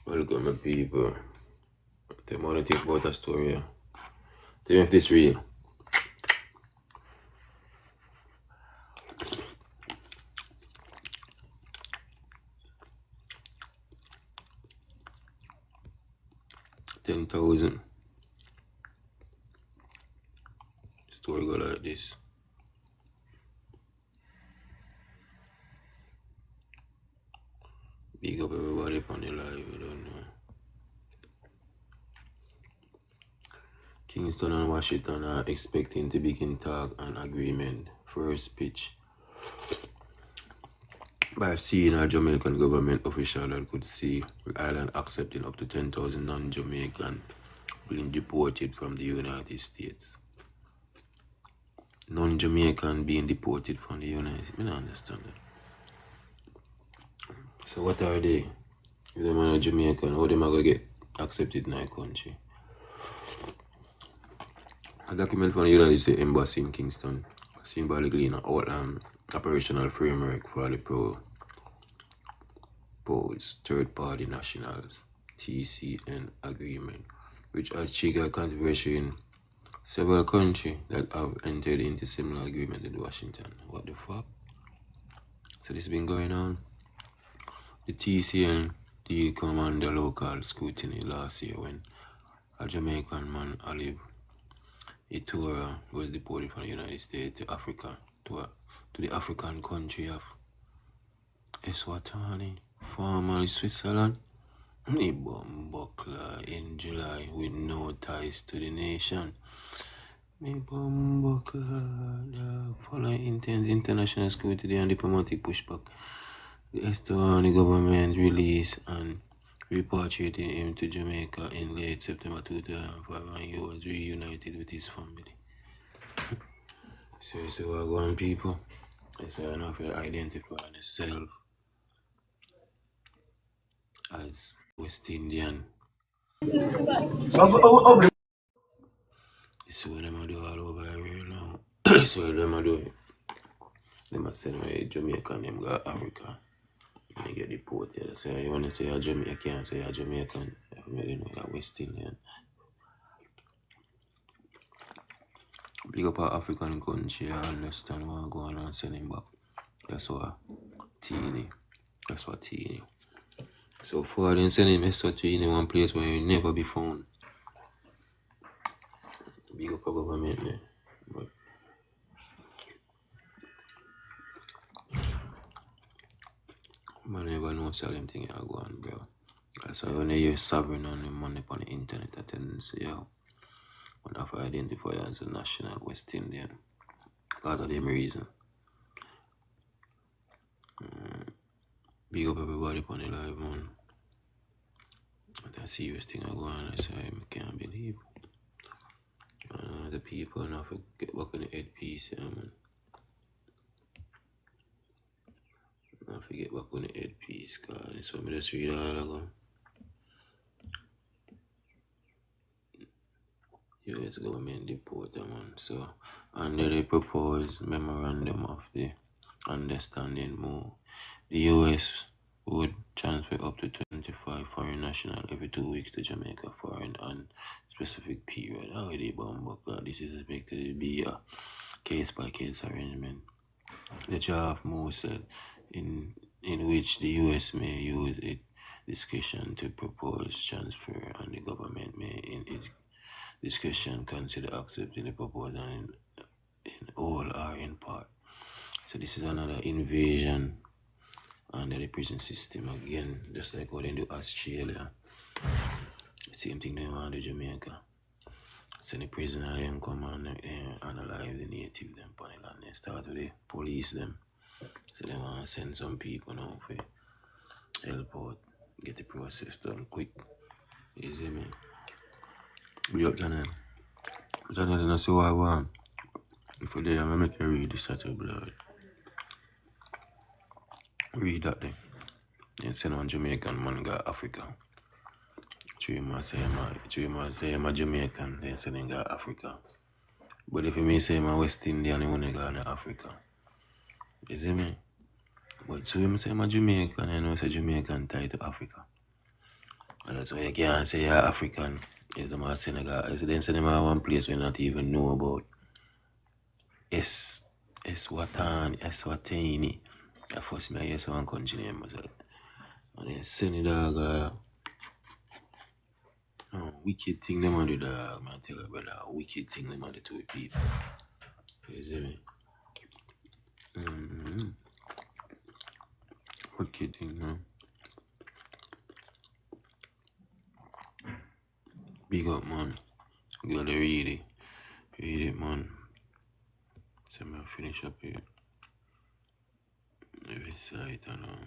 Welcome, my people. They want to think about a story. Tell me if this real. $10,000. Story go like this. Big up everybody on the live, you don't know. Kingston and Washington are expecting to begin talk and agreement. First pitch by seeing a Jamaican government official that could see the island accepting up to 10,000 non-Jamaican being deported from the United States. Non-Jamaican being deported from the United States. I don't understand that. So what are they? If them are Jamaican, how them are going to get accepted in our country? A document from the United States Embassy in Kingston symbolically in an operational framework for the proposed third-party nationals TCN agreement, which has triggered controversy in several countries that have entered into similar agreement with Washington. What the fuck? So this has been going on. The TCN deal come under local scrutiny last year when a Jamaican man, Olive Itura, was deported from the United States to Africa, to the African country of Eswatini, formerly Switzerland. He buckler in July with no ties to the nation. Me buckler, the following intense international scrutiny and diplomatic pushback. The Eswatini government released and repatriated him to Jamaica in late September 2005 and he was reunited with his family. So you see what going people? It's enough to identify yourself as West Indian. You see what them do all over here now? So what them do? Them send away Jamaican, them go Africa. And they get deported. So you want to say a Jamaican, say a Jamaican. You know you're West Indian. Big up our African country, I understand what go on and send him back. That's what Teeny. That's what Teeny. So far then send him Eswatini in one place where he'll never be found. Big up our government there. But man never know sell them thing I go on, bro. That's why when you're sovereign on the money on the internet, I tend to say, yo, when I have to identify as a national West Indian. Because of them reason. Big up everybody on the live, man. That's a serious thing I go on, I say, I can't believe. The people now get back on the headpiece, yeah, man. I forget back on the headpiece, cause it's what I just read all ago. US government deport them, man. So, under the proposed memorandum of the understanding more, the US would transfer up to 25 foreign nationals every 2 weeks to Jamaica for an unspecific period. How they bomb this is expected to be a case-by-case arrangement. The draft move said in which the US may use its discretion to propose transfer and the government may in its discretion consider accepting the proposal in whole or in part. So this is another invasion under the prison system again, just like what they do Australia. Same thing they want to do Jamaica. So the prisoner them come and analyze the native them on the land. They start with the police them. So they want to send some people now for help out, get the process done quick. You see me? Be up, Janelle. Janelle, I see what I want. If you're there, I'm going to make you read this at your blood. Read that then. Then send one Jamaican man go Africa. Three must say I'm a Jamaican, then send him go Africa. But if you may say I'm a West Indian, you want to go to Africa. You see me? But so him say I'm a Jamaican, I know it's a Jamaican tied to Africa. And that's why you can't say you're African. Is them a Senegal. Is then send them one place we not even know about. Eswatini. I first me I hear one country name was that. And then Senegal. Wicked thing them on the dog, man. Tell you brother, wicked thing them on the two people. You see me? Wicked thing, man. Big up, man. You gotta read it. Read it, man. So I'm finish up here. Every site, I know.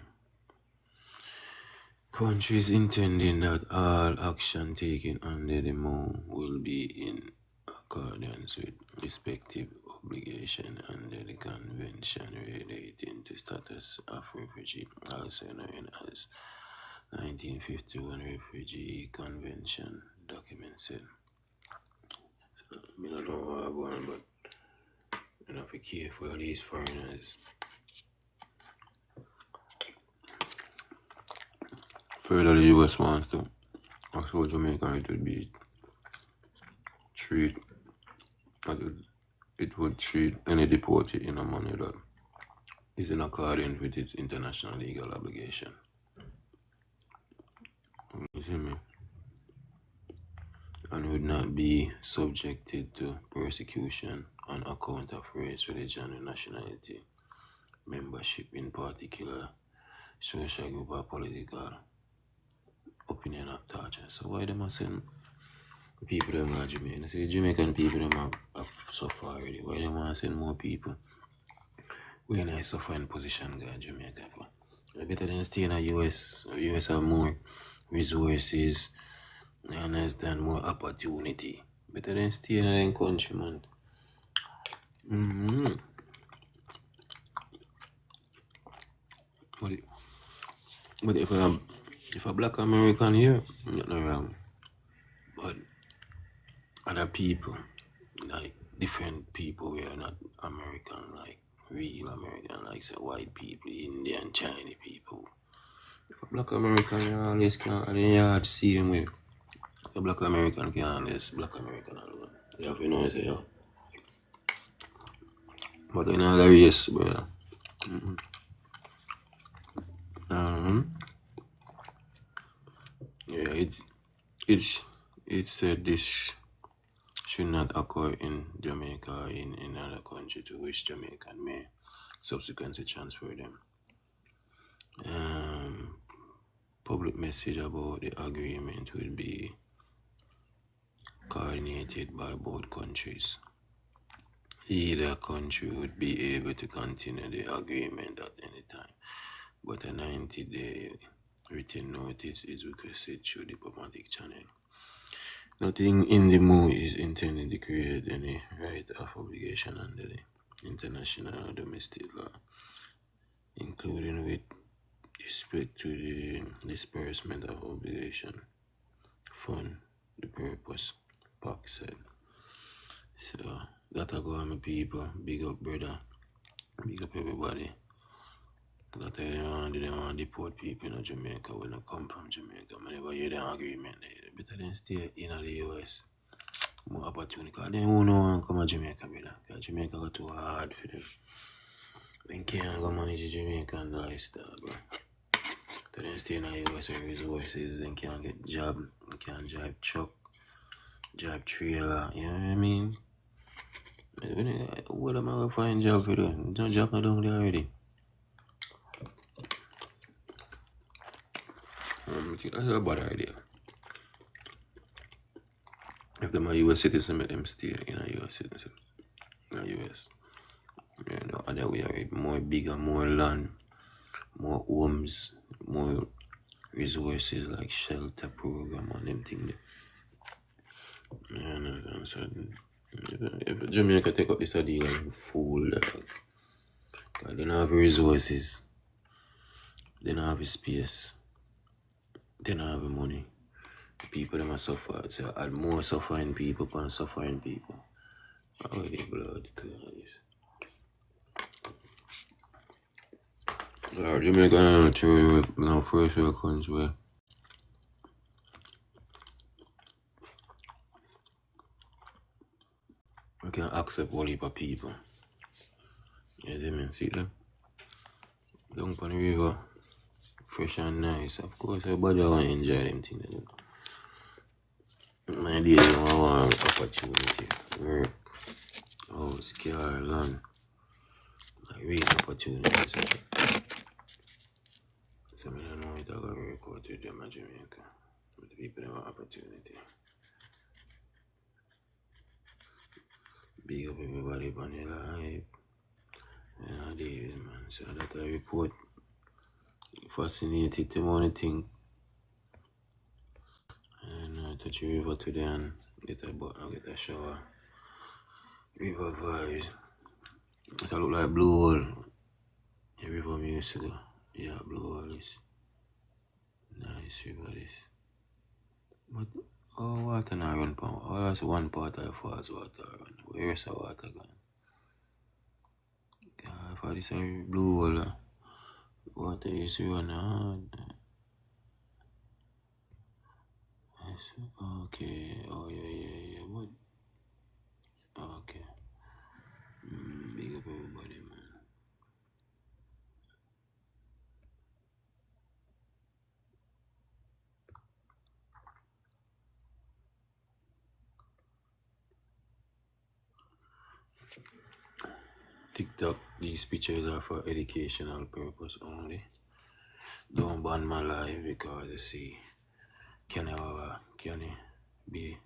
Countries intending that all action taken under the moon will be in accordance with respective obligation under the convention relating to status of refugee, also known as 1951 Refugee Convention document said. So, I don't know what I'm going, but you have to be careful of these foreigners. Further, the US wants to. Also, Jamaica, it would be treat. It would treat any deportee in a manner that is in accordance with its international legal obligation. You see me? And would not be subjected to persecution on account of race, religion, and nationality, membership in particular social group or political opinion or torture. So why them are saying people them are Jamaican? See, Jamaican people them have suffered already. Why them want to send more people? We're in a suffering position in Jamaica for. Better than stay in the US. US have more resources, you understand, more opportunity. Better than stay in the country, man. But if a black American here, nothing wrong. But other people, like different people, we are not American, like real American, like say white people, Indian, Chinese people. If a black American, you always can't, and you have to see him with. A black American can't always black American alone. You have to know, say, yeah. But in other race, brother. Yeah, it said this should not occur in Jamaica or in another country to which Jamaican may subsequently transfer them. Public message about the agreement will be coordinated by both countries. Either country would be able to continue the agreement at any time, but a 90-day written notice is requested through diplomatic channel. Nothing in the move is intended to create any right of obligation under the international or domestic law, including with respect to the disbursement of obligation fund the purpose, Park said. So that I go on my people, big up brother, big up everybody. That they don't want to deport people in Jamaica when they come from Jamaica. Whenever you have an agreement, they better than stay in the US. More opportunity. Because they won't want to come to Jamaica, brother. Because Jamaica got too hard for them. They can't go manage the Jamaican lifestyle, bro. So they stay in the US with resources, they can't get job, they can't drive truck, drive trailer, you know what I mean? What am I going to find job for them? Don't job not down there already. I think that's a bad idea. If them are US citizens, make them stay in a US citizen. In the US. You know, other way are more bigger, more land, more homes, more resources like shelter program and them things. Yeah, no, so if Jamaica take up this idea like fool, because they don't have resources, they don't have space, they don't have money. People them are suffer, so add more suffering people and suffering people. How the blood clots. Jamaica through first world country where accept all heap of people. You see me? See them? Down on the river, fresh and nice. Of course, everybody want to enjoy them things. My days, I want opportunity. Work, house, car, land. Like real opportunities. So I don't know if I got to work out with them in Jamaica. But the people have opportunity. Big up everybody on your life. Yeah, days, man. So that I report. Fascinated the morning thing. And I touch the river today and get a shower. River vibes. It look like Blue Hole. The river we used to go. Yeah, Blue Hole is nice river this. But water not run power. Oh, that's one part of falls water run. Where is the water gone? For this Blue Hole, water used to run hard. Okay. Oh yeah. What? Okay. Big up everybody, man. TikTok, these pictures are for educational purpose only. Don't ban my life because you see, can it be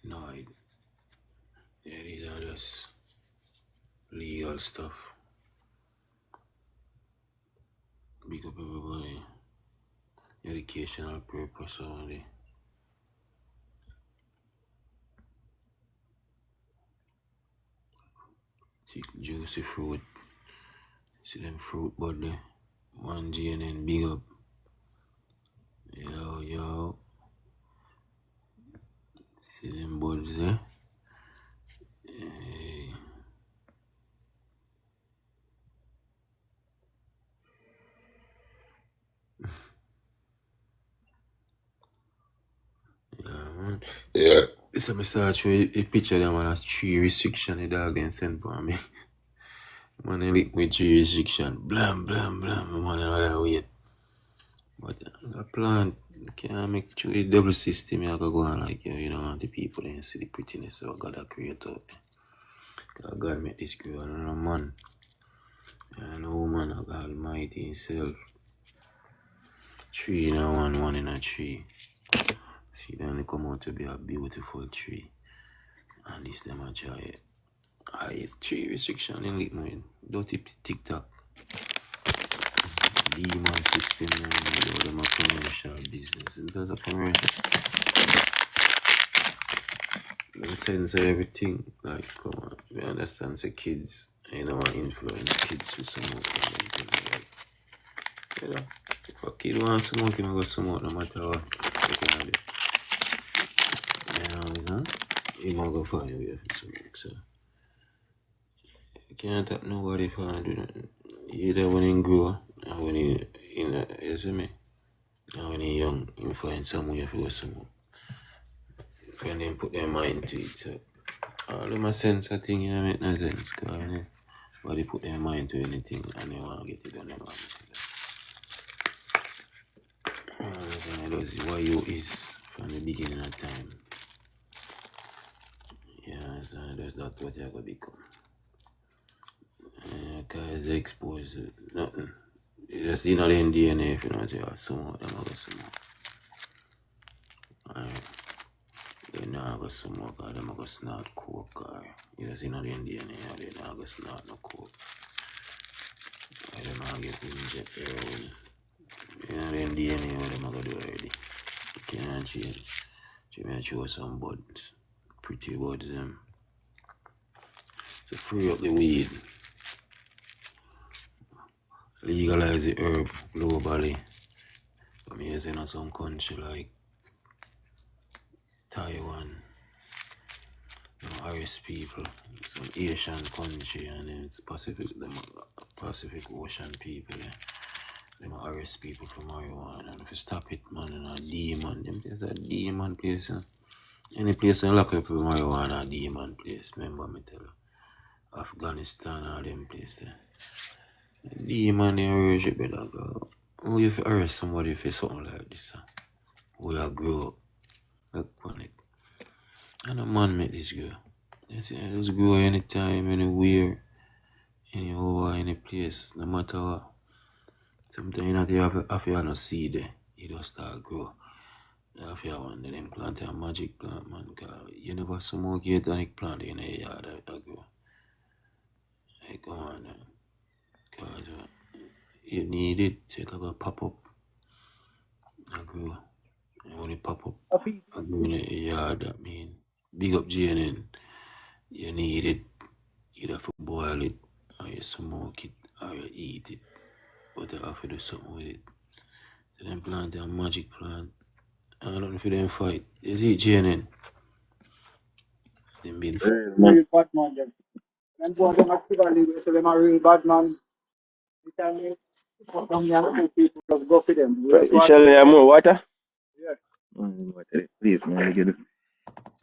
annoyed? Yeah, these are just legal stuff. Big up everybody. Educational purpose only. See, juicy fruit. See them fruit body. 1G and then big up. Yo. See them buds there? Hey. Yeah, man. Yeah. So I start showing a picture of them and that's 3 restriction the dog then sent for me. Man, I lick me 3 restriction. Blam. Man, I wait. But I plan, can't make 3 double system. I go on like, you know, the people then see the prettiness of God I create out there. Because God make this girl and a man. And a woman of God Almighty himself. 3 in a 1 in a 3. See them come out to be a beautiful tree. And this them a try. I 3 restriction in lick me. Don't tip TikTok. Demon system and them a commercial business. Because of commercial. Them censor everything. Like, come on. We understand say kids, you know, influence kids to smoke and things like. You know, if a kid wants to smoke, you know, go smoke no matter what. You know, he might go find a way to smoke, so you can't tap nobody for do nothing. Either when he grow and when he you see me? And when he young, you find somewhere for smoke. When they put their mind to it, so all them a sense of thing, you know, make no sense. Because but they put their mind to anything and they want to get it done, they want to get it done. Why you is from the beginning of time. Yeah, so that's not what you're going to become. Because they expose nothing. You just in the DNA if you know what you are, some of them are going to smoke. They not going to smoke or them are going to snort coke or you just in the DNA or they not going to snort no coke. Or they not get inject heroin. You know the DNA what them are going to do already. You can't change. You may show some buds. Pretty buds them. So free up the weed. Legalize the herb globally. I'm using in some country like Taiwan, you know, Irish people, some Asian country, and then it's Pacific Ocean people. Yeah. Them Irish people from marijuana. And if you stop it, man, and a demon, them place a demon place. Any place in lock up with marijuana, a demon place. Remember me tell you. Afghanistan, all them place there. The man they worship it like who if you arrest somebody for something like this? We are grow up. Like on it. And a man met this girl. They say just grow anytime, anywhere, anywhere, any place, no matter what. Sometimes you know you have to no seed there. You just start grow. You have to have one of them plant a magic plant, man. Cause you never smoke organic plant in a yard that grow. Like come on, cause you need it, so it'll go pop up and grow. And when it pop up and grow in a yard, that mean big up GNN. You need it. You have to boil it, or you smoke it, or you eat it. But you have to do something with it. So them plant a magic plant. I don't know if them fight. Is it GNN? Them been Real bad man, them. And go them actively, they say them a real bad man. The time they come down here and people just go for them. You shall have more water? Yeah. Water, please, man. Get it.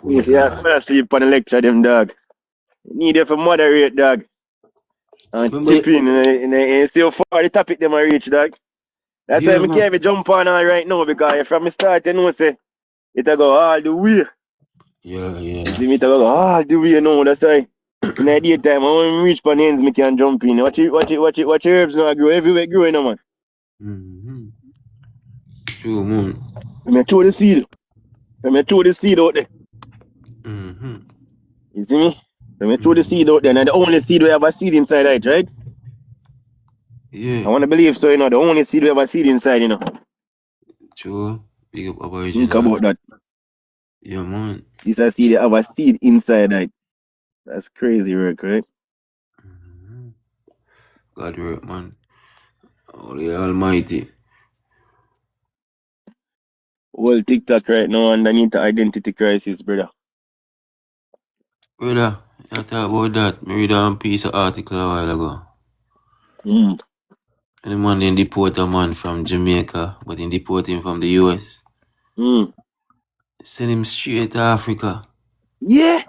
we Please, yeah, are. fall asleep on the lecture, them dog. You need it for moderate, dog. And Remember, chip in see how far the topic them a reach, dog. That's why yeah, I man. can't be jump on all right now because from the start, you know, say it'll go all the way. Yeah, You yeah. see me, it'll go all the way now. That's why in the daytime, when we reach on ends, me can jump in. Watch your herbs now grow everywhere growing, now, man. Mm-hmm. True, moon. Let me throw the seed. Let me throw the seed out there. Mm-hmm. You see me? Let me throw the Mm-hmm. seed out there. And the only seed we have a seed inside it, right? Yeah, I want to believe so, you know. The only seed we have a seed inside, you know. true. Big up Think Aboriginal. about that. Yeah, man. This a seed, they have a seed inside it. That's crazy work, right? Mm-hmm. God work, man. Holy Almighty. Well, TikTok right now underneath the identity crisis, brother. Brother, you talk about that. Me read a piece of article a while ago. Mm. And the man then deport a man from Jamaica, but he deport him from the US. Mm. Send him straight to Africa. Yeah.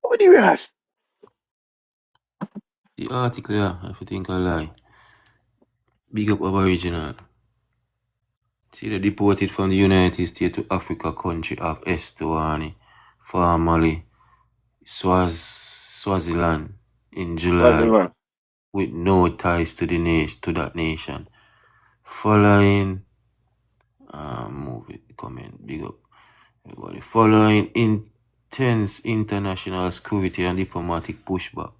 What do you ask? The article, yeah, if you think I lie. Big up Aboriginal. See, they deported from the United States to Africa country of Eswatini, formerly Swaziland, in July, Swaziland. with no ties to that nation. Following, movie comment, big up everybody. Following intense international security and diplomatic pushback,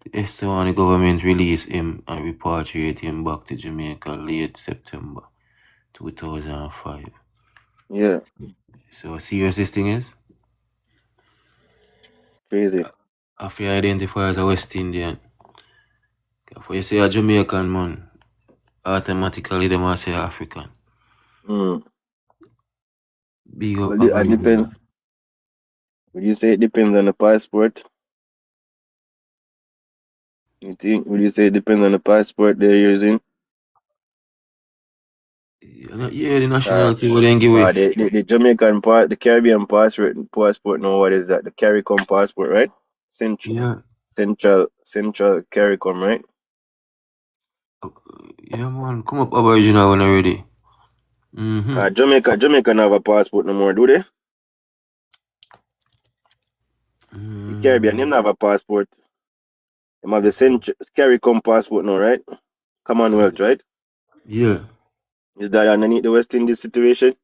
the Eswatini government released him and repatriated him back to Jamaica late September 2005. Yeah. So how serious this thing is? It's crazy. If you identify as a West Indian, if you say a Jamaican man, automatically they must say African. Mm. Big up Well, it depends. Aboriginal. Would you say it depends on the passport? You think? Would you say it depends on the passport they're using? Yeah, the nationality will then give Uh, away. the Jamaican part, the Caribbean passport. No, what is that? The CARICOM passport, right? Central, Yeah. Central CARICOM, right? uh, Yeah, man. Come up Aboriginal when you're ready. Mm-hmm. Jamaica don't have a passport no more, do they? The Caribbean, they don't have a passport. They have the Central CARICOM passport now, right? Commonwealth, right? Yeah. Is that underneath the West Indies situation?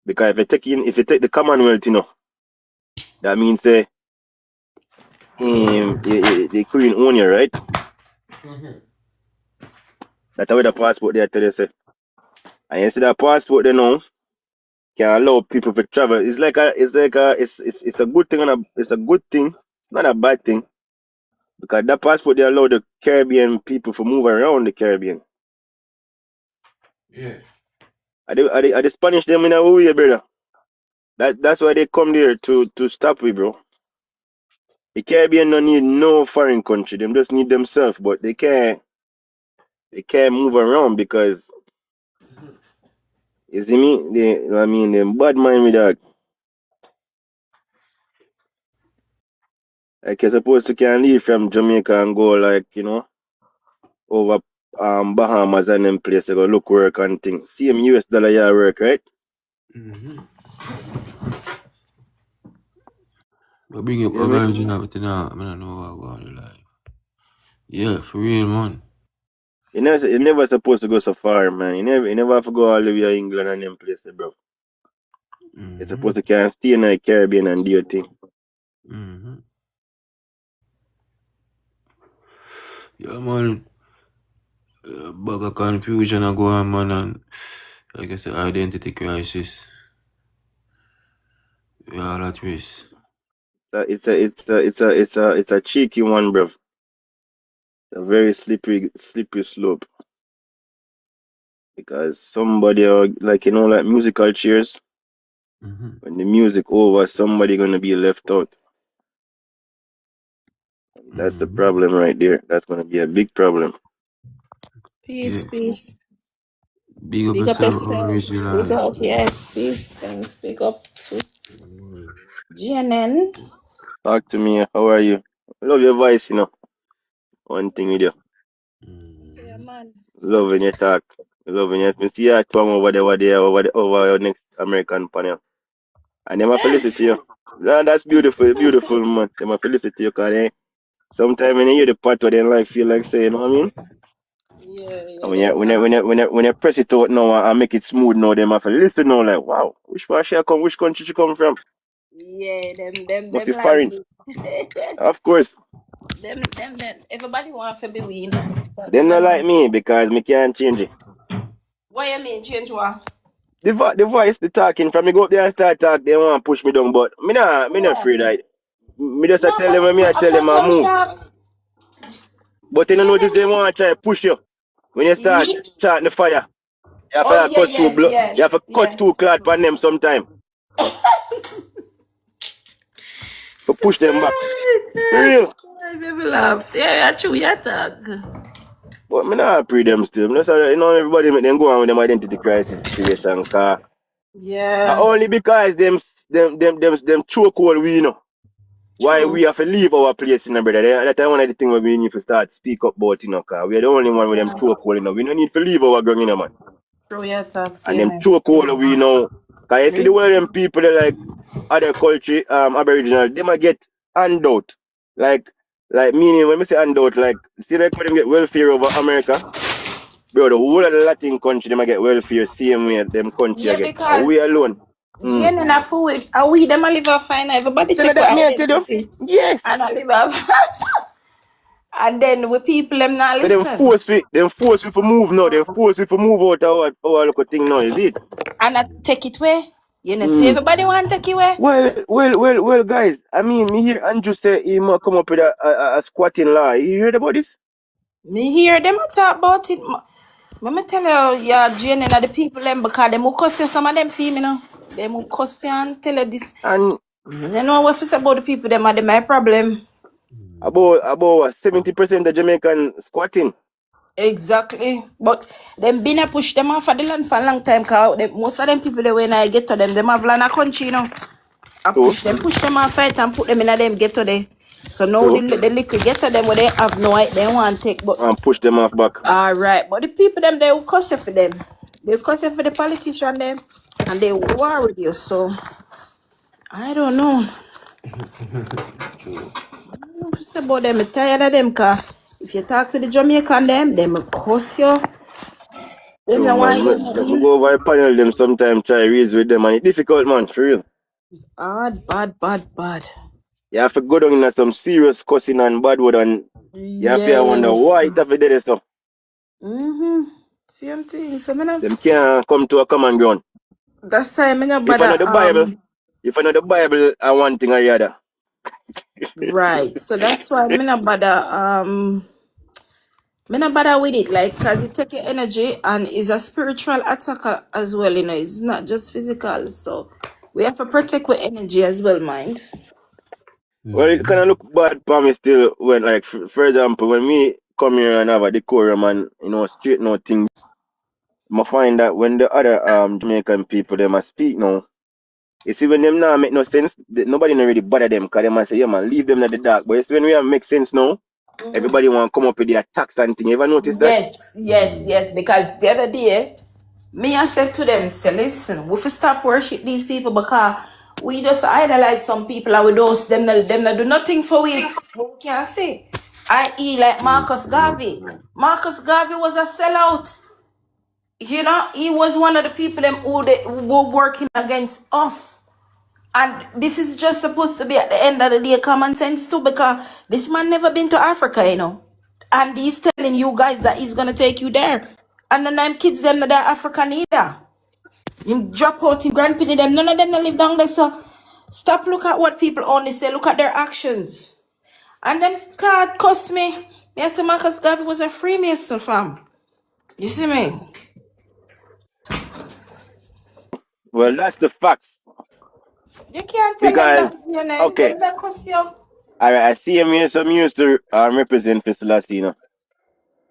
Because if you take the Commonwealth, you know, that means the Queen own you, right? That's how the passport they tell you say. And you see that passport they know can allow people to travel. It's a good thing and it's a good thing. It's not a bad thing. Because that passport they allow the Caribbean people to move around the Caribbean. Yeah. Are the Spanish them in a way, brother? That's why they come there to stop we, bro. The Caribbean don't need no foreign country. Them just need themselves, but they can't move around because you see me, them bad mind with that. Like you're supposed to can leave from Jamaica and go like, over Bahamas and them place to go look work and things. Same US dollar year work, right? Mm-hmm. But bring up You hear me? original now. I don't know what going on life. Yeah, for real, man. You never supposed to go so far, man. You never have to go all the way to England and them places, bro. You're Mm-hmm. supposed to can stay in the Caribbean and do your thing. Mm-hmm. Yeah, man. Bag of confusion I go on, man, and like I said, identity crisis. We all at risk. It's a cheeky one, bro. It's a very slippery slope. Because somebody like musical chairs, Mm-hmm. when the music over, somebody gonna be left out. That's the Mm-hmm. problem right there. That's gonna be a big problem. Yeah. Peace, peace. Big up Big up yourself, yourself. Big original. up, yes, peace. Thanks. Big up to Mm-hmm. GNN. Talk to me, how are you? I love your voice, One thing with you. Yeah, man. Love when you talk. Love when you see you come over your next American panel. And them a felicity you. Yeah, that's beautiful, beautiful man. Them a felicity you cause sometimes when you hear the part where they like feel like saying, you know what I mean? Yeah, And yeah, when them you when you have. when you when you, when you press it out now and make it smooth now, them have to listen now like wow, which part she come, which country she come from? Yeah, them, Must them be like foreign. me. Of course. them. Everybody want to be win. But They them not know. like me because me can't change it. What you mean, change what? The voice, the talking from me go up there and start talk, they want to push me down, but me not Yeah. afraid of it. Me just a No, tell them but and me I tell them apart I from move. that, But you know yeah, notice they them. want to try to push you. When you start Ye- charting the fire, you have Oh, to yeah, cut through yeah, blood. yeah, You have to cut yeah. through clot on them sometime to push them back. For real. I baby laugh. Yeah, yeah, true, yeah, talk. But me not pre them still. Me just, everybody make them go on with them identity crisis situation. Yeah, Only because them choke all we know. Why true. we have to leave our place, brother. That's one of the things we need to start speak up about, cause we are the only one with them Yeah, choke all, We don't need to leave our ground, man. true, yeah, talk. And Yeah, them man. choke all we know. Cause you see the way them people that like other culture, Aboriginal, they might get handout. Like meaning when we say handout, like see like when them get welfare over America, bro, the whole of the Latin country they might get welfare same way them country I Yeah, get. And we because alone. Jane and a fool, are we them a live a fine, everybody Tell her take our that me I tell you. identity Yes. and a live a and then we people them not So them listen. force we to move now. Them force we to move out our local thing now, is it? And I take it away. You know, see Mm. everybody want to take it away. Well, guys. I mean, me hear Andrew say he might come up with a squatting law. You heard about this? Me hear them a talk about it. Let me tell you, yeah, Jane and the people them because them will cuss you, some of them feel me now. Them will cuss you and tell you this. And You know what to say about the people them are my problem. about 70% of Jamaican squatting. Exactly. But them been a push them off of the land for a long time cause most of them people they when I get to them have land a country, I So, push them off fight and put them in a them ghetto there. So now so, the little ghetto them where they have no idea they want to take but and push them off back. alright. But the people them they will cuss you for them. They cuss you for the politician them and they war with you. So I don't know. True. It's about them. I'm tired of them cause if you talk to the Jamaican them will cuss you. Them True, don't want man. you Me nothing. go over a panel them sometimes try raise with them and it's difficult, man, for real. It's hard, bad. You have to go down in some serious cussing and bad word and you have to wonder Yes. why it have to do this so. Same thing. So me no, Them can't come to a common ground. that's why me no If I know bother. the Bible, and one thing or the other. Right. So that's why me no bother. Me no bother with it. Like, cause it take your energy and is a spiritual attacker as well. You know, it's not just physical. So we have to protect our energy as well, mind. Well, it kind of look bad for me still when, like, for example, when we come here and have a decorum and, straighten out things, I find that when the other Jamaican people, them a speak now, You see, when them now make no sense, nobody no really bother them because they might say, yeah, man, leave them in the dark. But you see, when we have make sense now, everybody want to come up with their attacks and thing. You ever notice that? Yes. Because the other day, me I said to them, say, listen, we have to stop worship these people because we just idolize some people and we don't them not do nothing for we. We can't say. I.e. like Marcus Garvey. Marcus Garvey was a sellout. You know, he was one of the people them who were working against us. And this is just supposed to be at the end of the day common sense too, because this man never been to Africa, you know. And he's telling you guys that he's gonna take you there. And then them kids them that are African either. You drop out in grandpity them, none of them don't live down there. So stop look at what people only say, look at their actions. And them card cost me. Yes, Marcus Garvey was a Freemason fam. You see me? Well, that's the facts. You can't tell Because, them that, you know, okay, them that cost you. I see him here, so I'm used to represent for Selassie, you know.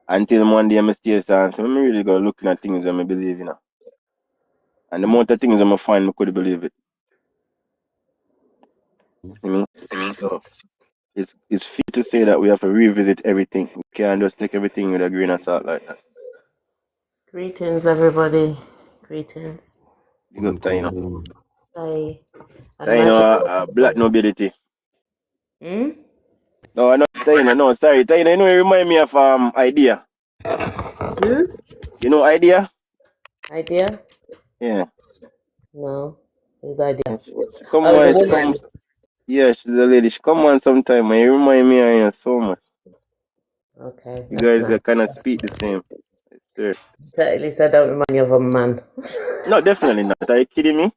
Until one day I stay so I'm really go looking at things when I believe, you know. And the amount of things I'm find I could believe it. You know? So it's fair to say that we have to revisit everything. We can't just take everything with a grain of salt like that. Greetings, everybody. Greetings. Big up Taino. Hi. And Taino, black nobility. Hmm? No, not Taino, no, sorry. Taino, you know, it remind me of Idea. Hmm? You know Idea? Idea? Yeah. No. Whose idea? She come Oh, on, it's she a woman. come. Yeah, she's a lady. She come on sometime and you remind me of you so much. Okay, You that's guys nice. kind of speak the same. Yes, sir. At least I don't remind you of a man. No, definitely not. Are you kidding me?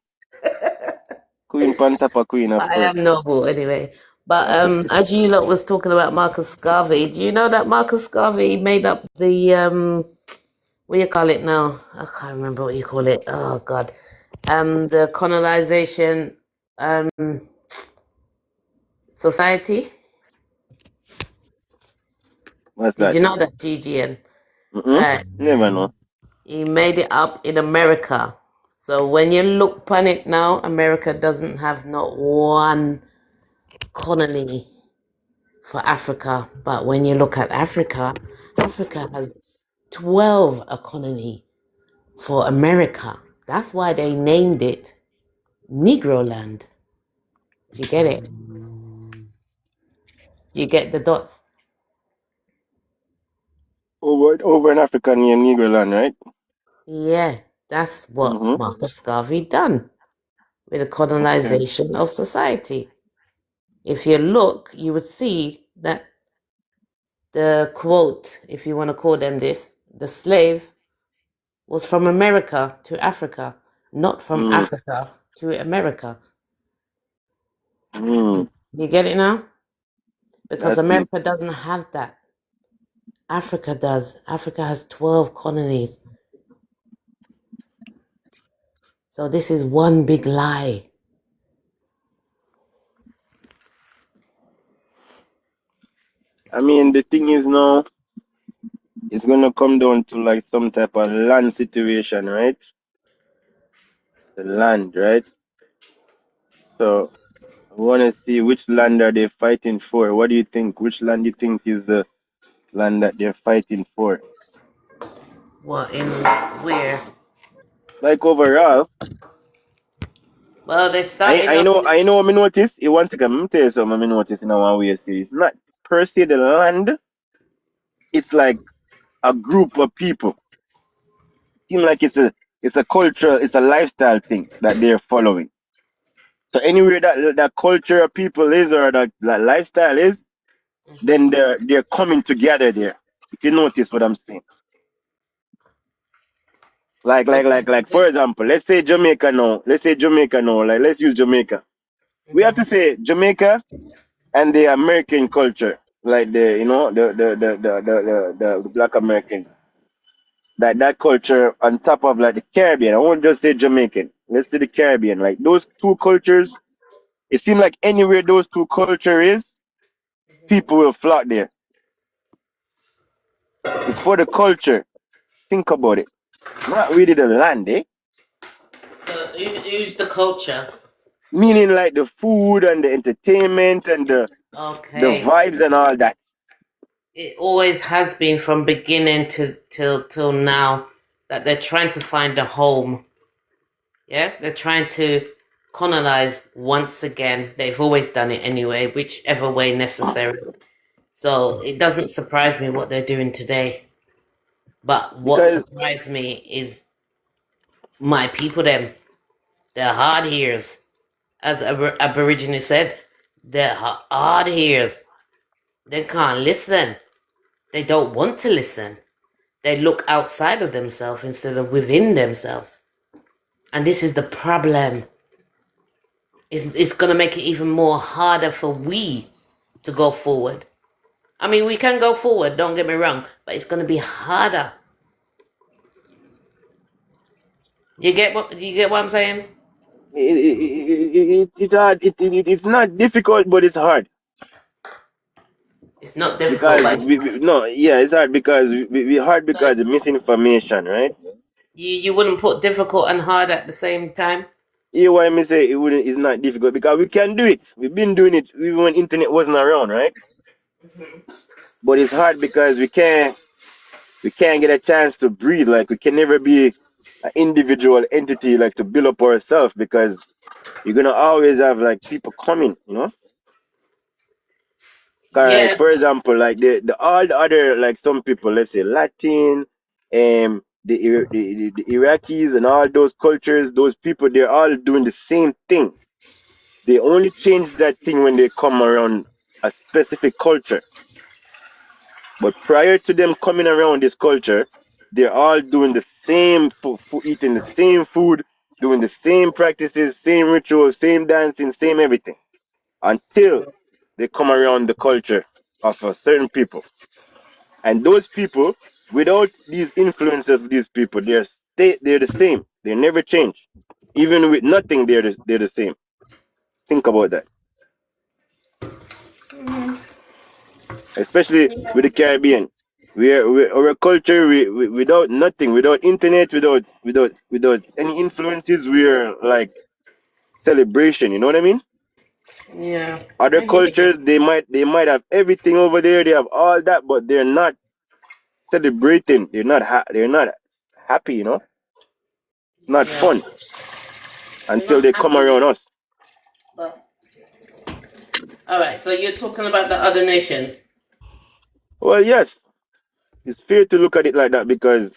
Queen Pantapa Queen, of I course. am noble anyway. But as you lot was talking about Marcus Garvey, do you know that Marcus Garvey made up the what do you call it now? I can't remember what you call it. Oh God. The colonization society. What's Did that? you know that, GGN? Never know. He made it up in America. So when you look upon it now, America doesn't have not one colony for Africa. But when you look at Africa, Africa has 12 a colony for America. That's why they named it Negro Land. Do you get it? You get the dots? Over in Africa near Negro land, right? Yeah, that's what Mm-hmm. Marcus Garvey done with the Okay. colonization of society. If you look, you would see that the quote, if you want to call them this, the slave was from America to Africa, not from Africa to America. Mm. You get it now? Because That's it. America doesn't have that. Africa does. Africa has 12 colonies. So this is one big lie. I mean, the thing is now, it's gonna come down to like some type of land situation, right? The land, right? So I want to see which land are they fighting for. What do you think? Which land do you think is the land that they're fighting for? What, in where? Like overall, Well, they started I up. know, I know. I notice. One second, let me tell you something. I notice in one way. It's not per se the land. It's like a group of people. Seem like it's a culture, it's a lifestyle thing that they're following. So anywhere that culture of people is or that lifestyle is, then they're coming together there. If you notice what I'm saying. Like for example, let's say Jamaica now. Like let's use Jamaica. We have to say Jamaica and the American culture. Like the black Americans. That culture on top of like the Caribbean. I won't just say Jamaican. Let's say the Caribbean. Like those two cultures, it seems like anywhere those two cultures is, people will flock there. It's for the culture. Think about it. Not really the land, eh? So who's the culture? Meaning like the food and the entertainment and the Okay. vibes and all that. It always has been from beginning to till now that they're trying to find a home. Yeah, they're trying to colonize once again. They've always done it anyway, whichever way necessary. So it doesn't surprise me what they're doing today. But what Because surprised me is my people, them. They're hard hears. As Aborigine said, they're hard hears. They can't listen. They don't want to listen. They look outside of themselves instead of within themselves. And this is the problem. It's going to make it even more harder for we to go forward. I mean, we can go forward, don't get me wrong, but it's going to be harder. You get what I'm saying? it's hard. It's not difficult, but it's hard. It's not difficult, Because but it's hard because we hard because of misinformation, right? you wouldn't put difficult and hard at the same time. You why me say it's not difficult because we can do it. We've been doing it even when internet wasn't around, right? But it's hard because we can't get a chance to breathe. Like we can never be an individual entity like to build up ourselves because you're gonna always have like people coming, you know? Like Yeah, for example, like the all the other like some people, let's say Latin, the Iraqis and all those cultures, those people, they're all doing the same thing. They only change that thing when they come around a specific culture. But prior to them coming around this culture, they're all doing the same eating the same food, doing the same practices, same rituals, same dancing, same everything. Until they come around the culture of a certain people. And those people, without these influences of these people, they're the same. They never change. Even with nothing, they're the same. Think about that. Especially with the Caribbean. Our culture, without nothing, without internet, without any influences, we're like celebration. You know what I mean? yeah. Other I hear you. cultures, they might have everything over there. They have all that, but they're not celebrating. They're not happy. You know, it's not Yeah. fun They're until not they come happy, around us. but all right. So you're talking about the other nations. Well, yes, it's fair to look at it like that because,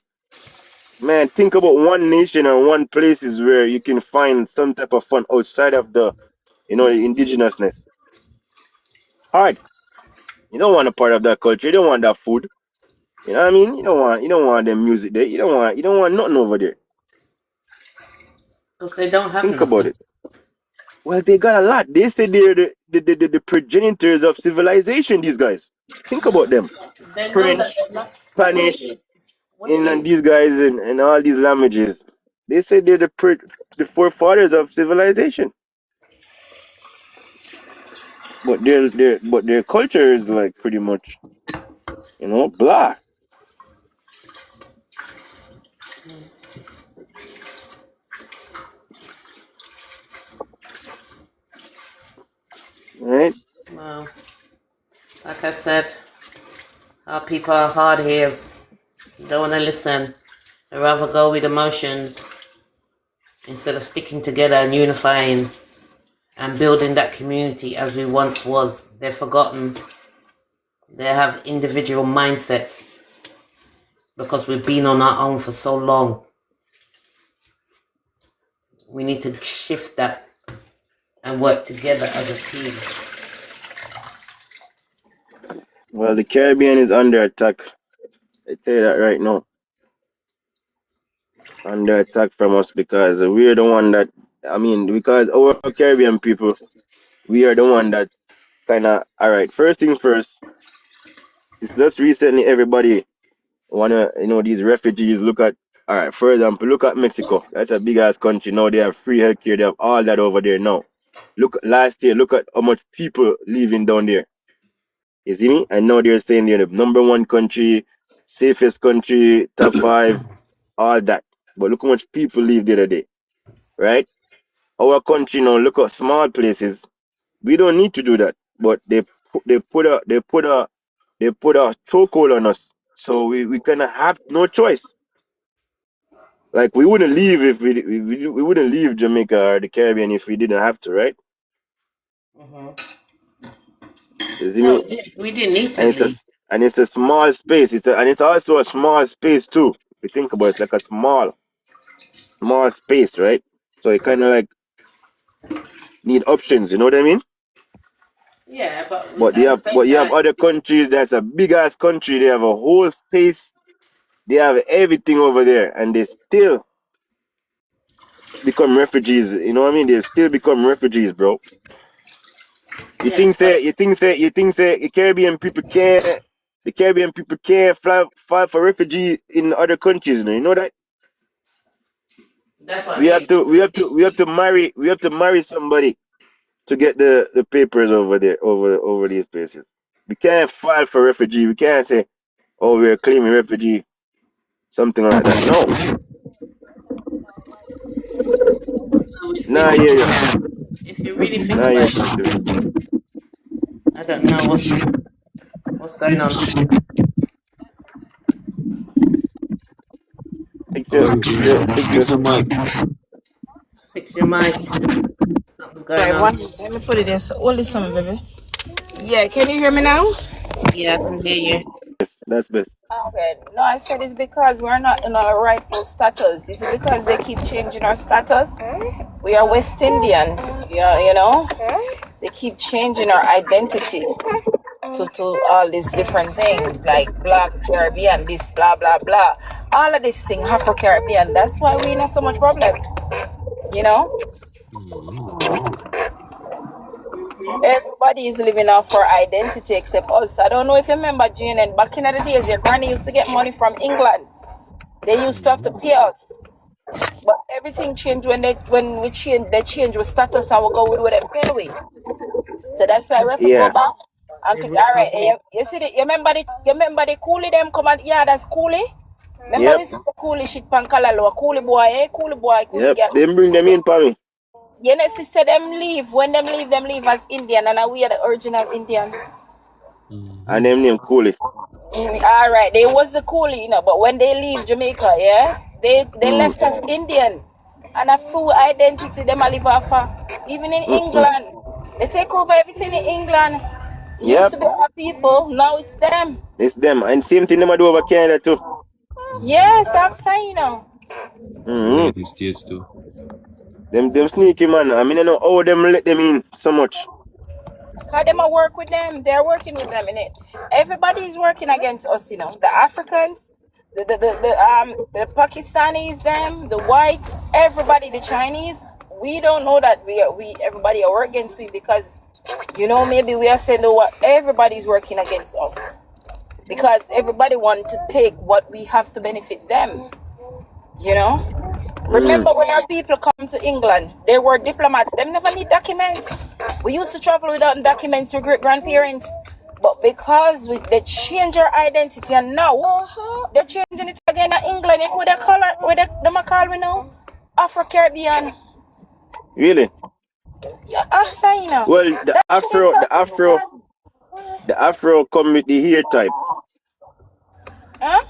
man, think about one nation and one places where you can find some type of fun outside of the indigenousness. Hard. You don't want a part of that culture. You don't want that food. You know what I mean? You don't want them music there. You don't want nothing over there. Because they don't have Think about nothing. it. Well, they got a lot. They say they're the progenitors of civilization. These guys. Think about them. They know that French, they're not. What it Spanish, is? What it and is? these guys and all these languages. They say they're the forefathers of civilization. But their culture is like pretty much blah, right? Well, like I said, our people are hard heads. Don't want to listen. They rather go with emotions instead of sticking together and unifying and building that community as we once was. They're forgotten. They have individual mindsets because we've been on our own for so long. We need to shift that and work together as a team. Well, the Caribbean is under attack. I tell you that right now. It's under attack from us because we're the one that because our Caribbean people, we are the one that kind of all right. First thing first, it's just recently everybody wanna these refugees look at all right. For example, look at Mexico. That's a big ass country. Now they have free healthcare. They have all that over there now. Look last year. Look at how much people living down there. You see me? And now they're saying they're the number one country, safest country, top five, all that. But look how much people live the other day, right? our country now look at small places. We don't need to do that, but they put a chokehold on us, so we kind of have no choice. Like we wouldn't leave if we wouldn't leave Jamaica or the Caribbean if we didn't have to, right? You see No, me? we didn't need to And it's a leave. and it's a small space. And it's also a small space too. If you think about it, it's like a small space, right? So you kind of like need options. You know what I mean? Yeah, but But at the same you have time, other countries that's a big ass country. They have a whole space. They have everything over there, and they still become refugees. You know what I mean? They still become refugees, bro. yeah, but You think say the Caribbean people can't file for refugee in other countries. You know that that's what I mean. we have to marry somebody to get the papers over there over these places. We can't file for refugee. We can't say, oh, we're claiming refugee, something like that. No, With nah, I hear you. this, if you really think Nah, I hear about fix it, you. I don't know what's going on. Fix you. Oh, Fix you. Fix you. fix the mic. Fix your mic. Something's going Right, on. let me put it there. So, hold this on, baby. Yeah, can you hear me now? Yeah, I can hear you. Yes, that's best. Okay. No, I said it's because we're not in our rightful status. Is it because they keep changing our status? We are West Indian. Yeah, you know? They keep changing our identity to all these different things like Black Caribbean, this blah blah blah. All of this thing, Afro Caribbean. That's why we not so much problem. You know? Everybody is living off for identity except us. I don't know if you remember, Jane, and back in the days, your granny used to get money from England. They used to have to pay us. But everything changed when we changed. They changed with status and we go with what they pay with. So that's why we have to go Yeah. back. And to, all right, you see, you remember the coolie them come out, yeah, that's coolie. Remember Yep. we see the coolie shit pankalalo, coolie boy, coolie Yep. girl. Then bring them in for me. You know, sister, them leave. When them leave as Indian, and we are the original Indian. And them name Cooley. All right, they was the coolie, you know, but when they leave Jamaica, yeah, they left as Indian. And a full identity, them a live off even in England. They take over everything in England. It used Yep. to be our people, now it's them. It's them. And same thing them a do over Canada too. Yes, I'm saying, you know. United States too. Them sneaky man. I mean I know how them let them in so much. Because them a work with them. They're working with them, in it. Everybody is working against us, you know. The Africans, the Pakistanis, them, the whites, everybody, the Chinese. We don't know that everybody are working against we because, you know, maybe we are saying what everybody's working against us. Because everybody want to take what we have to benefit them. You know? Remember when our people come to England, they were diplomats. They never need documents. We used to travel without documents to great grandparents. But because they change our identity and now they're changing it again in England, with the color, with the call we know, Afro Caribbean. Really? Yeah, I'm saying, you know. Well That shit is starting. the Afro come with the hair type. Huh?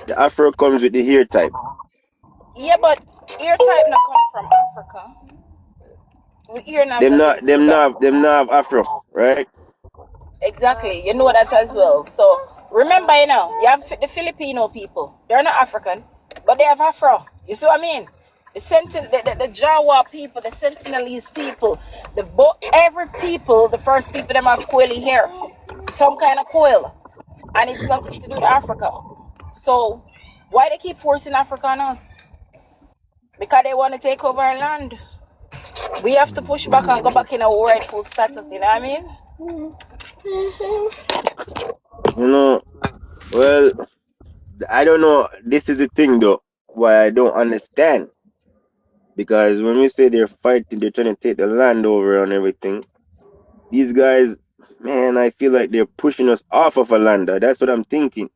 The Afro comes with the hair type. Yeah, but ear type not come from Africa. We ear not Them nothing not to do with that. them not have Afro, right? Exactly, you know that as well. So remember, you know, you have the Filipino people. They're not African, but they have Afro. You see what I mean? The Jawa people, the Sentinelese people, every people, the first people them have coily hair, some kind of coil, and it's nothing to do with Africa. So why they keep forcing Africa on us? Because they want to take over our land. We have to push back and go back in our rightful status. You know what I mean? You know, well, I don't know. This is the thing though, why I don't understand. Because when we say they're fighting, they're trying to take the land over and everything. These guys, man, I feel like they're pushing us off of a land. That's what I'm thinking.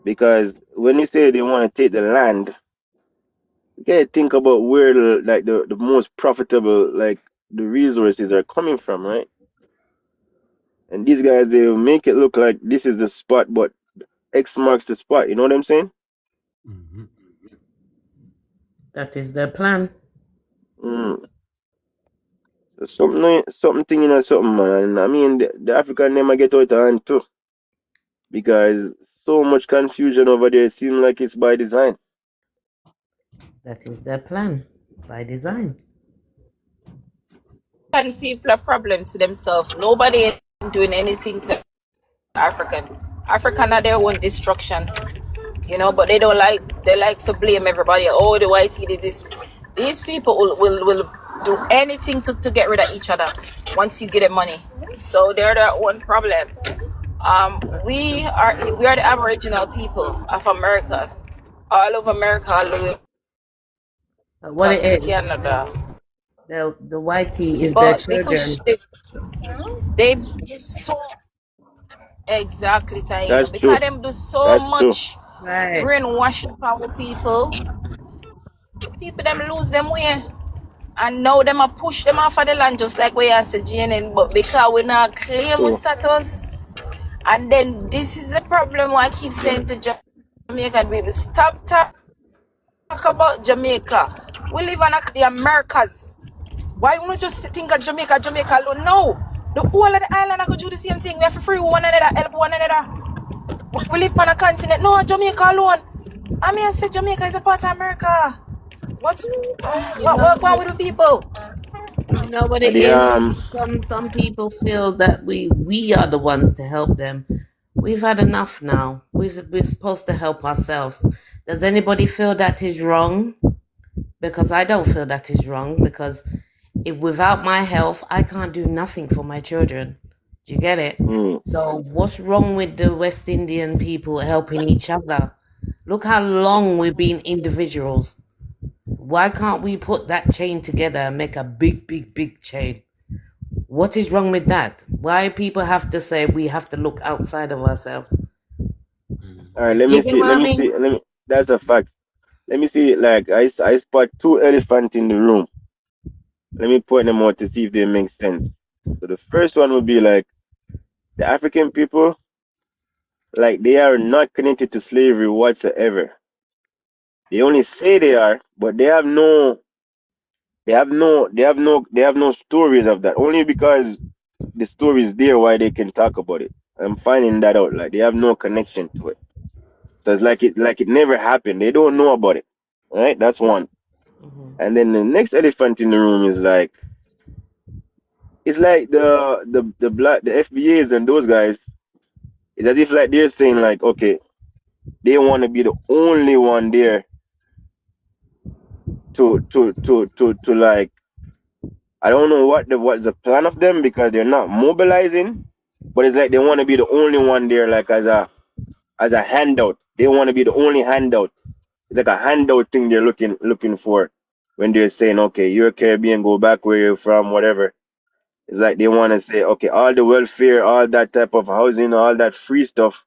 Because when you say they want to take the land, You gotta think about where the most profitable like the resources are coming from, right? And these guys they make it look like this is the spot, but X marks the spot. You know what I'm saying? Mm-hmm. That is their plan. Mm. So something thing in a something, man. I mean, the African never get out of hand too, because so much confusion over there. It seems like it's by design. That is their plan by design. And people are problem to themselves. Nobody ain't doing anything to African. African are their own destruction. But they like to blame everybody. Oh, the white did this. These people will do anything to get rid of each other once you give them money. So they're their own problem. We are the Aboriginal people of America, all over America, all the way But what back it to is, Canada. the whitey is their But because children. they do so exactly, That's Taima, because true. them do so That's true. much Right. brainwashing power people them lose them way. And now them a push them off of the land just like we are saying, but because we not claim True. status. And then this is the problem why I keep saying to Jamaican people, stop talk about Jamaica. We live in the Americas. Why you not just think of Jamaica alone? No. The whole of the island I could do the same thing. We have to free one another, help one another. We live on a continent. No, Jamaica alone. I mean I say Jamaica is a part of America. What You know what what going it, with the people? you know what it The is? Some people feel that we are the ones to help them. We've had enough now. We're supposed to help ourselves. Does anybody feel that is wrong? Because I don't feel that is wrong. Because if without my health, I can't do nothing for my children. Do you get it? mm, So what's wrong with the West Indian people helping each other? Look how long we've been individuals. Why can't we put that chain together and make a big, big, big chain? What is wrong with that? Why people have to say we have to look outside of ourselves? all right, You get what let I me mean? see, let me. That's a fact. Let me see. Like I spot two elephants in the room. Let me point them out to see if they make sense. So the first one would be like the African people, like they are not connected to slavery whatsoever. They only say they are, but they have no stories of that. Only because the story is there why they can talk about it. I'm finding that out. Like they have no connection to it. So it's like it never happened. They don't know about it. Right? That's one. Hmm. And then the next elephant in the room is like it's like the black the FBAs and those guys. It's as if like they're saying like, okay, they want to be the only one there to like I don't know what's the plan of them because they're not mobilizing, but it's like they want to be the only one there like as a handout. They want to be the only handout. It's like a handout thing they're looking for when they're saying, okay, you're Caribbean, go back where you're from, whatever. It's like they want to say, okay, all the welfare, all that type of housing, all that free stuff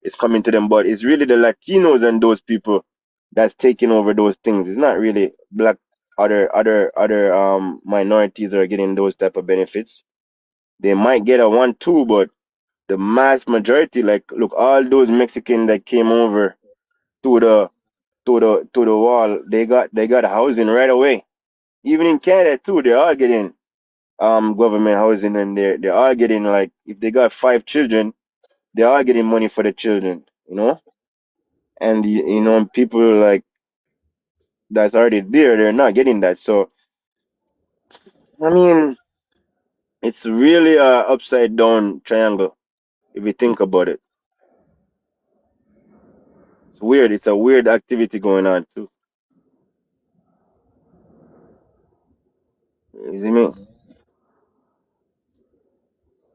is coming to them, but it's really the Latinos and those people that's taking over those things. It's not really black other minorities are getting those type of benefits. They might get a one two, but the mass majority, like look, all those Mexicans that came over to the wall, they got housing right away. Even in Canada too, they're all getting government housing and they're all getting like if they got 5 children, they're all getting money for the children, you know? And people like that's already there, they're not getting that. So I mean, it's really a upside down triangle if you think about it. It's weird. It's a weird activity going on too. You see me?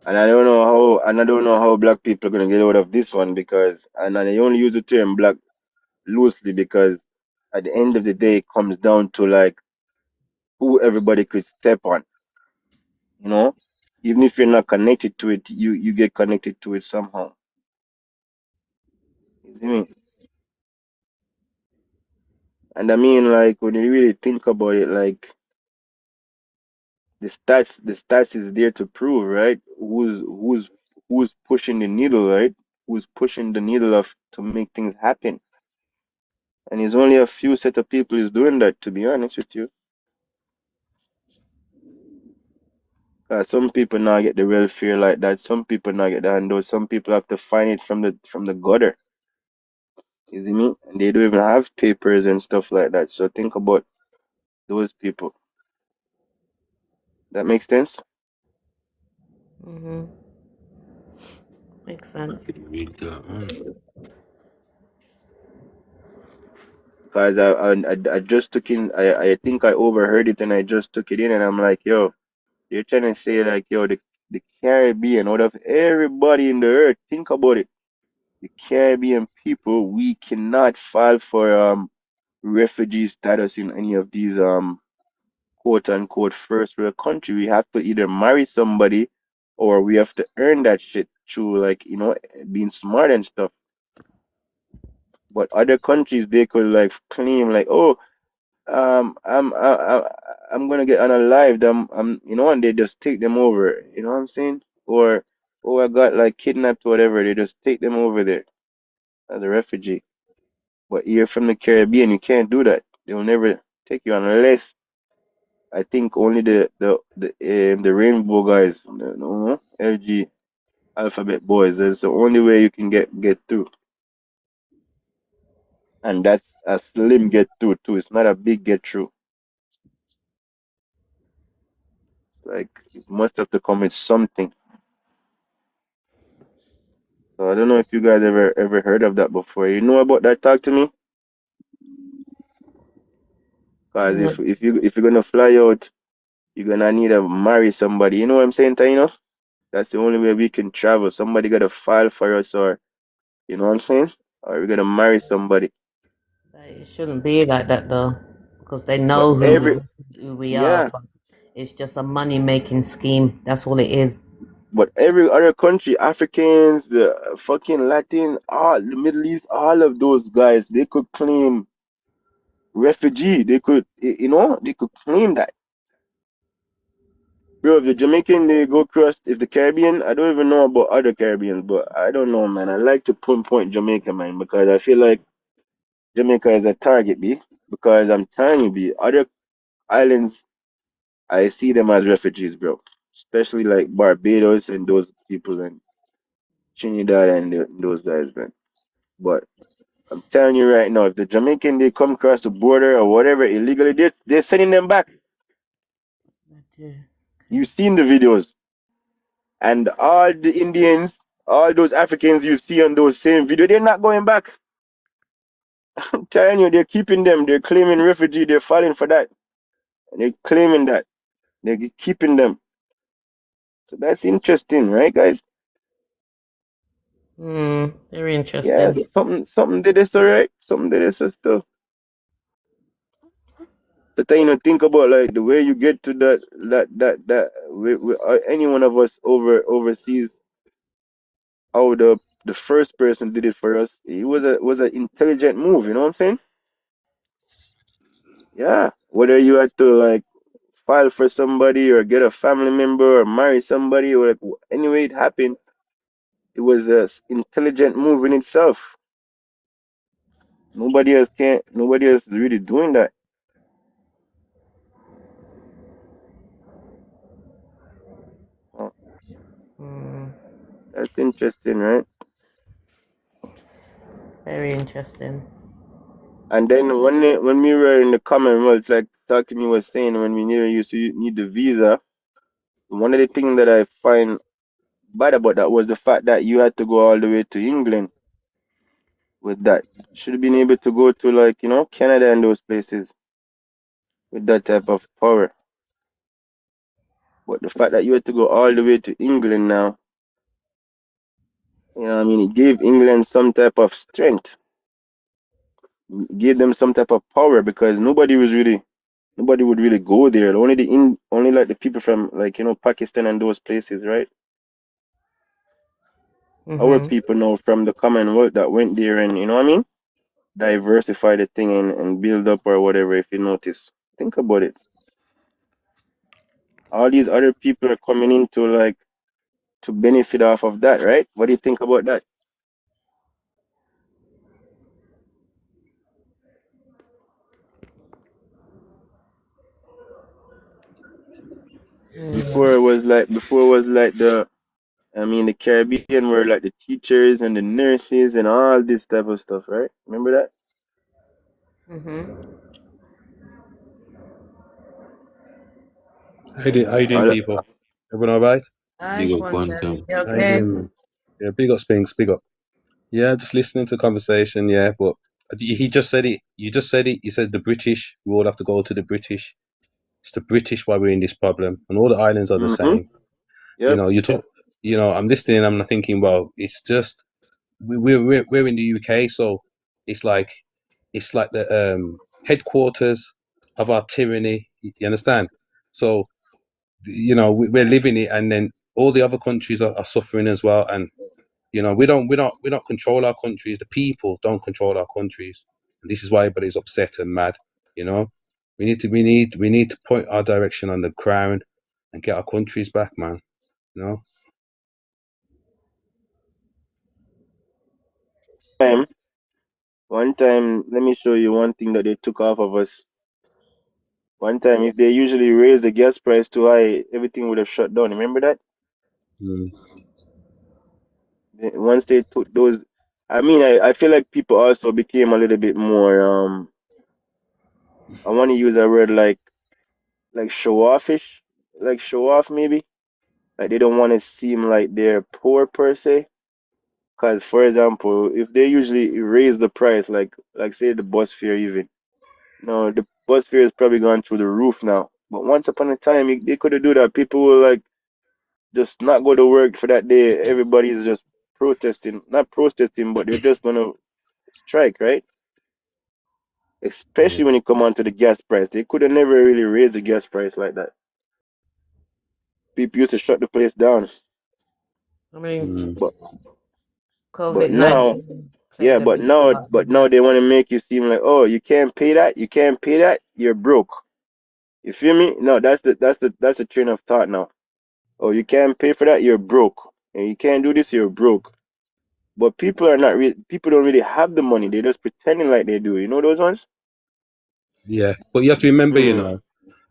And I don't know how black people are gonna get out of this one because and I only use the term black loosely because at the end of the day it comes down to like who everybody could step on, you know? Even if you're not connected to it, you get connected to it somehow. You see me? And I mean, like, when you really think about it, like, the stats is there to prove, right? Who's pushing the needle, right? Who's pushing the needle of to make things happen? And it's only a few set of people is doing that, to be honest with you. Some people now get the welfare like that. Some people now get the handout. Some people have to find it from the gutter. You see me? And they don't even have papers and stuff like that. So think about those people. That makes sense? Mhm. Makes I sense. can read that, man. Because I just took in, I think I overheard it and I just took it in and I'm like, yo, they're trying to say like, yo, the Caribbean, out of everybody in the earth, think about it. The Caribbean people, we cannot file for refugee status in any of these quote unquote first world country. We have to either marry somebody or we have to earn that shit through like, being smart and stuff. But other countries they could like claim like, oh, I'm gonna get unalived. And they just take them over. You know what I'm saying? Or oh, I got like kidnapped or whatever. They just take them over there as a refugee. But you're from the Caribbean, you can't do that. They'll never take you unless I think only the rainbow guys, LG alphabet boys. That's the only way you can get through, and that's a slim get through too. It's not a big get through. It's like you must have to come with something. So I don't know if you guys ever heard of that before. You know about that? Talk to me. Cause No. if you're gonna fly out, you're gonna need to marry somebody. You know what I'm saying, Taino? That's the only way we can travel. Somebody gotta file for us, or you know what I'm saying? Or we're gonna marry somebody. But it shouldn't be like that though, because they But know who we are. yeah, But it's just a money making scheme. That's all it is. but every other country, Africans, the fucking Latin, all the Middle East, all of those guys, they could claim refugee. They could, they could claim that. Bro, if the Jamaican they go across, if the Caribbean, I don't even know about other Caribbeans, but I don't know, man. I like to pinpoint Jamaica, man, because I feel like Jamaica is a target, B. Because I'm telling you, B, other islands, I see them as refugees, bro. Especially like Barbados and those people and Trinidad and those guys, man. But I'm telling you right now, if the Jamaican they come across the border or whatever illegally, they're sending them back. Okay. You've seen the videos. And all the Indians, all those Africans you see on those same video, they're not going back. I'm telling you, they're keeping them. They're claiming refugee. They're fighting for that. And they're claiming that. They're keeping them. So that's interesting, right, guys? Very Yeah, interesting. something did this alright. Something did this still. So then, think about like the way you get to that any one of us overseas, how the first person did it for us. It was an intelligent move. You know what I'm saying? Yeah. Whether you had to like file for somebody or get a family member or marry somebody or like, anyway it happened, it was a intelligent move in itself. Nobody else is really doing that. Oh, Mm, that's interesting, right? very interesting. And then when we were in the Commonwealth, like Talk to Me was saying, when we never used to need the visa, one of the things that I find bad about that was the fact that you had to go all the way to England with that. Should have been able to go to like, Canada and those places with that type of power. But the fact that you had to go all the way to England now, what I mean, it gave England some type of strength. It gave them some type of power because nobody would really go there. Only like the people from like Pakistan and those places, right? Our Mm-hmm. people now from the Commonwealth that went there, and you know what I mean. diversify the thing and build up or whatever. If you notice, think about it. All these other people are coming in to benefit off of that, right? What do you think about that? Before it was like the the Caribbean were like the teachers and the nurses and all this type of stuff, right? Remember that? How you doing, All, people? Everyone all right? Hi, Big up Quantum. Quantum. You How you okay? doing? Yeah, big up, Spinks, big up. Yeah, just listening to the conversation. Yeah, but he just said it. You just said it. You said the British. We all have to go to the British. It's the British why we're in this problem, and all the islands are the mm-hmm. same. Yep. You talk. I'm listening. I'm thinking. Well, it's just we're in the UK, so it's like the headquarters of our tyranny. You understand? So we're living it, and then all the other countries are suffering as well. And we don't control our countries. The people don't control our countries, and this is why everybody's upset and mad. We need to point our direction on the crown and get our countries back, man. One time, let me show you one thing that they took off of us. One time, if they usually raise the gas price too high, everything would have shut down. Remember that? Mm. Once they took those, I feel like people also became a little bit more I want to use a word like show offish, like show off maybe. Like they don't want to seem like they're poor per se. Because for example, if they usually raise the price, like say the bus fare even, no, the bus fare is probably gone through the roof now. But once upon a time, they could have do that. People will like just not go to work for that day. Everybody is just protesting, not protesting, but they're just gonna strike, right? Yeah. Especially when you come on to the gas price. They could have never really raised the gas price like that. People used to shut the place down. I mean, Mm. But but now, COVID-19 yeah, played a big part but in now that. they want to make you seem like, oh, you can't pay that, you can't pay that, you're broke. You feel me? No, that's the train of thought now. Oh, you can't pay for that, you're broke, and you can't do this, you're broke. But people don't really have the money. They're just pretending like they do. You know those ones? Yeah, but you have to remember, Hmm.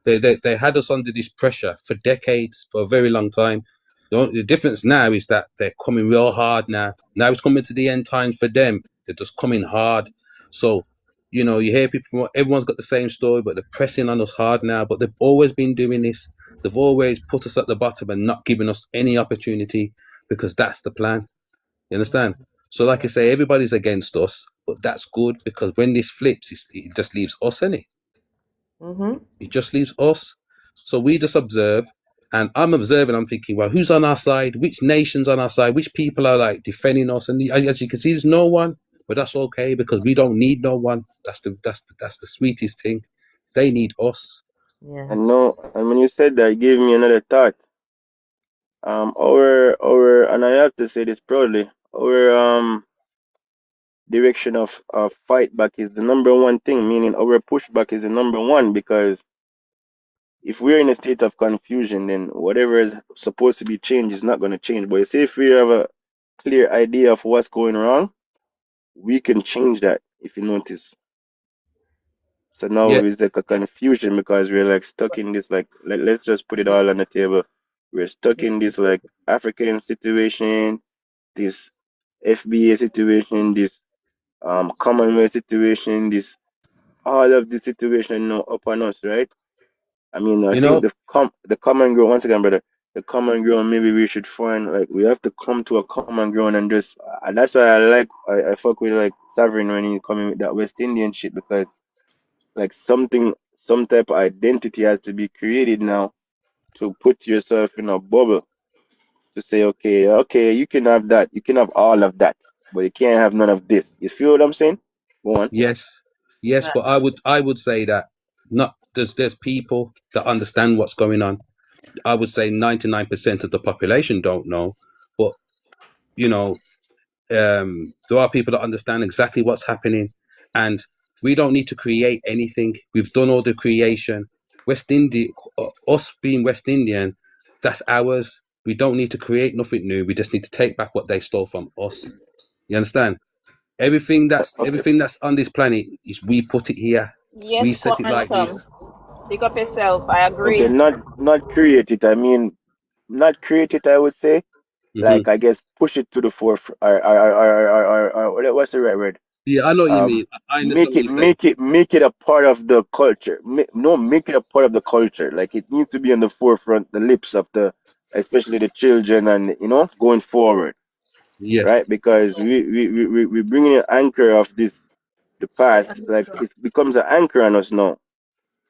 they had us under this pressure for decades, for a very long time. The difference now is that they're coming real hard now. Now it's coming to the end times for them. They're just coming hard. So, you hear people everyone's got the same story, but they're pressing on us hard now. But they've always been doing this. They've always put us at the bottom and not giving us any opportunity because that's the plan. You understand? So, like I say, everybody's against us, but that's good because when this flips, it just leaves us in it. It just leaves us. So we just observe. And I'm observing, I'm thinking, well, who's on our side? Which nation's on our side? Which people are like defending us? And as you can see, there's no one, but that's okay because we don't need no one. That's the sweetest thing. They need us. Yeah. And no, and when you said that, it gave me another thought. Our and I have to say this proudly, our direction of fight back is the number one thing, meaning our pushback is the number one because if we're in a state of confusion, then whatever is supposed to be changed is not going to change. But you see, if we have a clear idea of what's going wrong, we can change that if you notice. So now Yeah, it's like a confusion because we're like stuck in this let's just put it all on the table. We're stuck in this like African situation, this FBA situation, this Commonwealth situation, this all of this situation now up on us, right? I you think know, the common ground once again, brother. The common ground maybe we should find like we have to come to a common ground and just and that's why I fuck with like Sovereign when he coming with that West Indian shit because like some type of identity has to be created now to put yourself in a bubble to say okay you can have that, you can have all of that, but you can't have none of this. You feel what I'm saying? Go on. yes, but I would say that not there's people that understand what's going on. I would say 99% of the population don't know, but you know, there are people that understand exactly what's happening. And we don't need to create anything. We've done all the creation. West India, us being West Indian, that's ours. We don't need to create nothing new. We just need to take back what they stole from us. You understand? Everything that's Okay. on this planet is we put it here. We Yes, set it like quantum. this. Pick up yourself. I Okay, agree. not create it. I mean, not create it, I would say. Like, I guess push it to the forefront, what's the right word? Yeah, I know what you Um, mean. I understand what you're saying. make it a part of the culture. Make it a part of the culture. Like, it needs to be on the forefront, the lips of especially the children, and going forward, right? Yes, Because we bring in an anchor of the past. Like, it becomes an anchor on us now.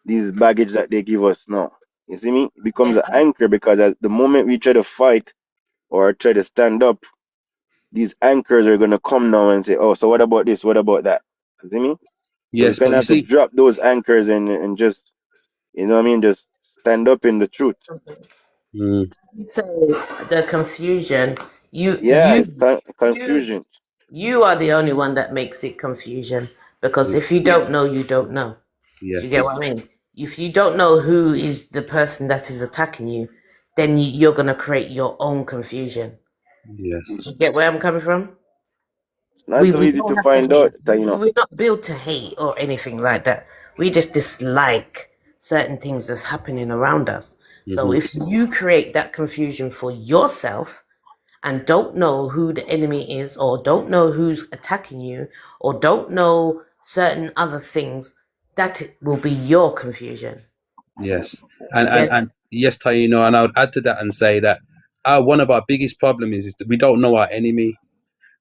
These baggage that they give us now, you see me? It becomes Yeah. an anchor because at the moment we try to fight or try to stand up, these anchors are gonna come now and say, "Oh, so what about this? What about that?" You see me? So we yes, kind but of you have to see, drop those anchors and just, you know what I mean? Just stand up in the truth. mm, So the confusion, you Yeah, you it's you confusion. you are the only one that makes it confusion, because if you don't know, you don't know. Do you get yes, what I mean? If you don't know who is the person that is attacking you, then you're gonna create your own confusion. yes, Do you get where I'm coming from? It's not so We easy don't to have to find hate. out that. We're not built to hate or anything like that. We just dislike certain things that's happening around us. So hmm, if you create that confusion for yourself and don't know who the enemy is, or don't know who's attacking you, or don't know certain other things, that will be your confusion. yes, You get and yes, Taino, and I would add to that and say that one of our biggest problems is that we don't know our enemy.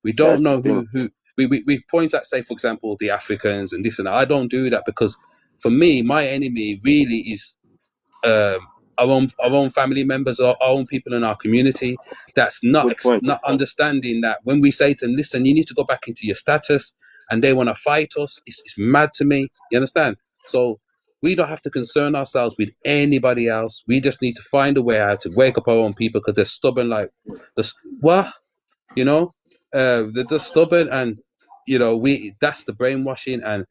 We don't That's the know thing. who we point at, say, for example, the Africans and this and that. I don't do that because for me, my enemy really is um, our own family members, our own people in our community. That's Good point. not understanding that when we say to them, listen, you need to go back into your status, and they want to fight us. It's mad to me. You understand? So we don't have to concern ourselves with anybody else. We just need to find a way how to wake up our own people because they're stubborn. Like what? You know, they're just stubborn, and that's the brainwashing, and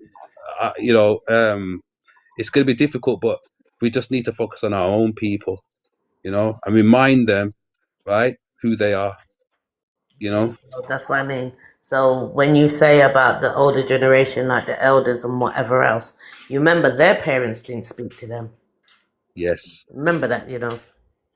it's going to be difficult, but we just need to focus on our own people, and remind them, right, who they are. That's what I mean. So when you say about the older generation, like the elders and whatever else, you remember their parents didn't speak to them. Yes, Remember that,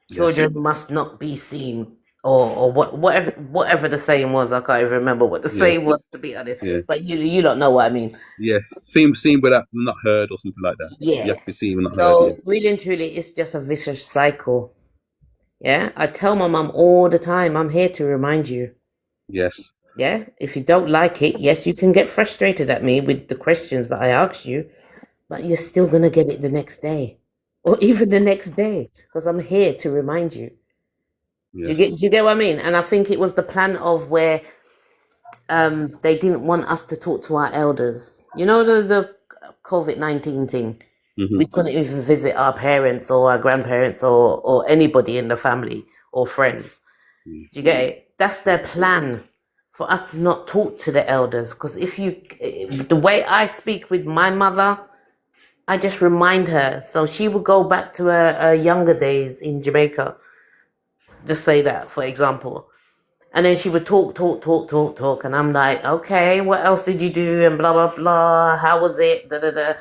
yes, children must not be seen, or whatever the saying was. I can't even remember what the yeah, saying was, to be honest. yeah, But you don't know what I mean. yes. Seen but not heard or something like that. You Yeah. have to be seen but not heard. Yeah, So really and truly, it's just a vicious cycle. Yeah. I tell my mum all the time, I'm here to remind you. yes, Yeah. If you don't like it, yes, you can get frustrated at me with the questions that I ask you, but you're still gonna get it the next day, or even the next day, because I'm here to remind you. Do yes, you get what I mean? And I think it was the plan of where they didn't want us to talk to our elders. You know, the COVID-19 thing. hmm, We couldn't even visit our parents or our grandparents or anybody in the family or friends. Do you get it? That's their plan, for us to not talk to the elders. Because the way I speak with my mother, I just remind her. So she would go back to her younger days in Jamaica. Just say that, for example. And then she would talk. And I'm like, okay, what else did you do? And blah, blah, blah. How was it? Da, da, da.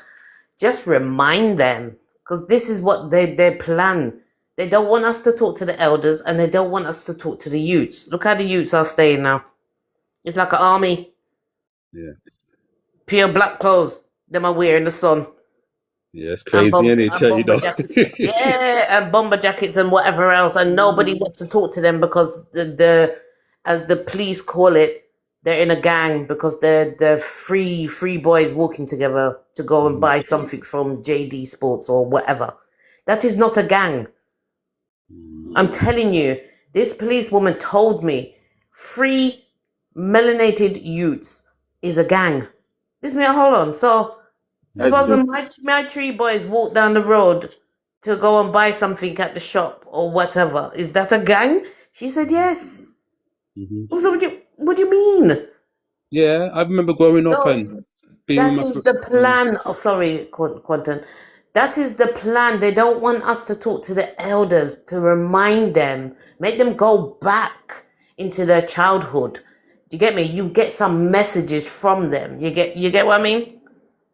Just remind them. Because this is what their plan. They don't want us to talk to the elders, and they don't want us to talk to the youths. Look how the youths are staying now. It's like an army. yeah, Pure black clothes. Them are wearing the sun. yeah. It's And, crazy, isn't it? bomber jackets. Yeah, and bomber jackets and whatever else. And nobody wants to talk to them because as the police call it, they're in a gang because they're free boys walking together to go and buy something from JD Sports or whatever. That is not a gang. I'm telling you, this policewoman told me free melanated youths is a gang. This me hold on. So That's supposing true. my three boys walk down the road to go and buy something at the shop or whatever, is that a gang? She said yes. hmm So what do you mean? Yeah, I remember growing up, and So being That with my is the plan. Oh, sorry, Quentin. That is the plan. They don't want us to talk to the elders to remind them, make them go back into their childhood. You get me? You get some messages from them. You get what I mean?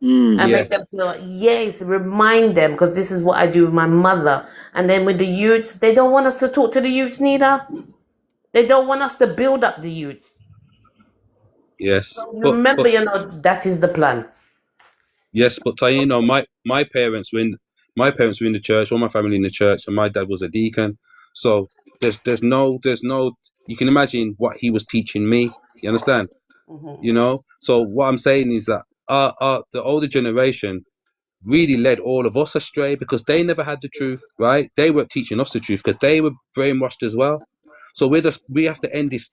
And yeah, make them feel, yes, remind them, because this is what I do with my mother. And then with the youths, they don't want us to talk to the youths neither. They don't want us to build up the youths. yes. Remember, But that is the plan. yes, but you know, my parents were in the church, all my family in the church, and my dad was a deacon. So there's no you can imagine what he was teaching me. You understand? You know. So what I'm saying is that the older generation really led all of us astray because they never had the truth, right? They weren't teaching us the truth because they were brainwashed as well. So we have to end this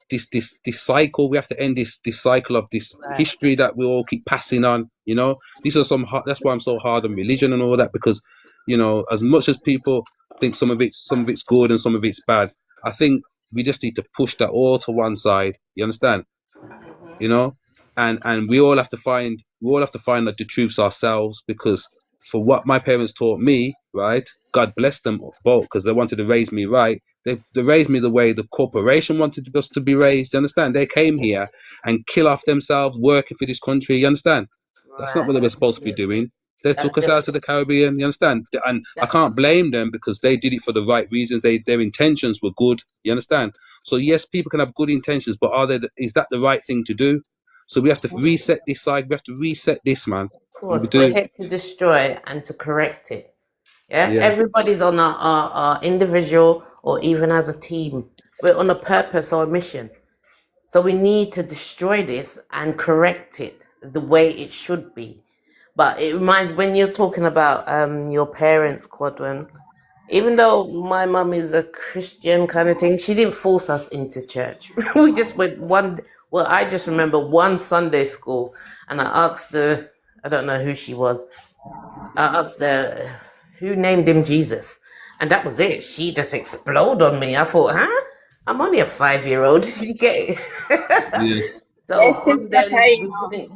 cycle. We have to end this cycle of this history that we all keep passing on. You know, these are that's why I'm so hard on religion and all that, because, you know, as much as people think some of it's good and some of it's bad, I think we just need to push that all to one side. You understand? You know, and we all have to find like the truths ourselves, because for what my parents taught me, right? God bless them both, because they wanted to raise me right. They raised me the way the corporation wanted us to be raised. You understand? They came here and kill off themselves working for this country. You understand? That's not what they were supposed to be doing. They took us out to the Caribbean. You understand? And I can't blame them because they did it for the right reasons. Their intentions were good. You understand? So yes, people can have good intentions, but is that the right thing to do? So we have to reset this side. We have to reset this, man. Of course, we're here to destroy and to correct it. Yeah, everybody's on our individual or even as a team. We're on a purpose or a mission. So we need to destroy this and correct it the way it should be. But it reminds, when you're talking about your parents, Quadrin, even though my mum is a Christian kind of thing, she didn't force us into church. We just went I just remember one Sunday school, and I asked I don't know who she was, I asked who named him Jesus? And that was it. She just exploded on me. I thought, huh? I'm only a 5-year-old. Did you get it? Yes. So from then,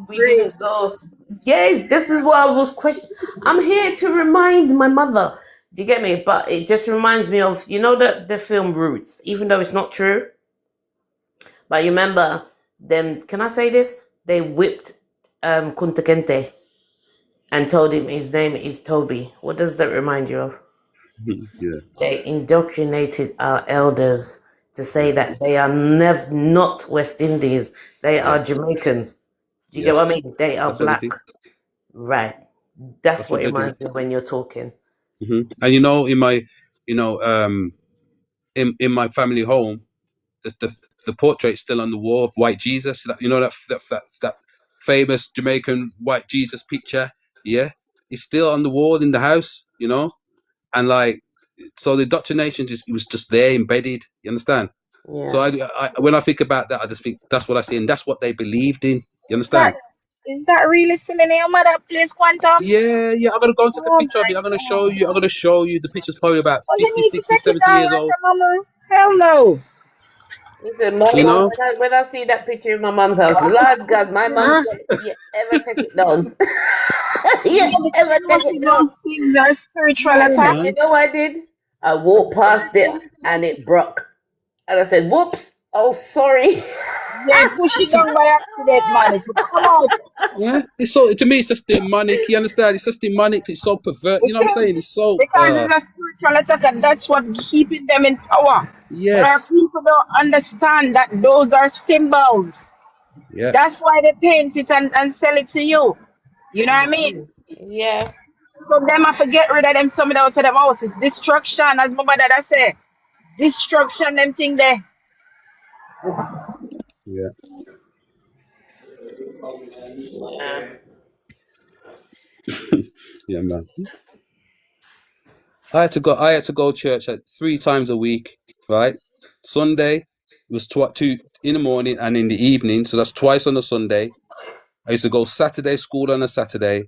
we didn't go. Yes, this is what I was questioning. I'm here to remind my mother. Do you get me? But it just reminds me of, the film Roots, even though it's not true. But you remember them, can I say this? They whipped Kunta Kinte and told him his name is Toby. What does that remind you of? Yeah. They indoctrinated our elders to say that they are not West Indies. They are Jamaicans. Do you get what I mean? They are black. Right. That's what it reminds me when you're talking. Mm-hmm. And in my, in my family home, the portrait's still on the wall of White Jesus. That famous Jamaican White Jesus picture. Yeah, it's still on the wall in the house. And so the indoctrination it was just there embedded. You understand? Yeah. So I when I think about that, I just think that's what I see, and that's what they believed in. You understand? Is that really still in your mother place, Quantum? Yeah. I'm gonna go into the picture of it. I'm gonna show you. The picture's probably about 50, 60, 70 years old. Hell no. When I see that picture in my mom's house, Lord God, my mom said, "You ever take it down? You ever take it down?" Things are spiritual attack. You know what I did? I walked past it and it broke, and I said, "Whoops! Oh, sorry." Yeah, push it down by accident, man. Come on. Yeah, it's so, to me, it's just demonic. You understand? It's just demonic. It's so pervert. You know what I'm saying? It's so. Because it's a spiritual attack, and that's what's keeping them in power. Yes. Our people don't understand that those are symbols. Yeah. That's why they paint it and sell it to you. You know what I mean? Yeah. So them have to get rid of them, some of them out of them house. It's destruction, as my mother say. Destruction, them thing there. Yeah. Yeah, man. I had to go to church 3 times a week, right? Sunday was 2 in the morning and in the evening, so that's twice on a Sunday. I used to go Saturday school on a Saturday,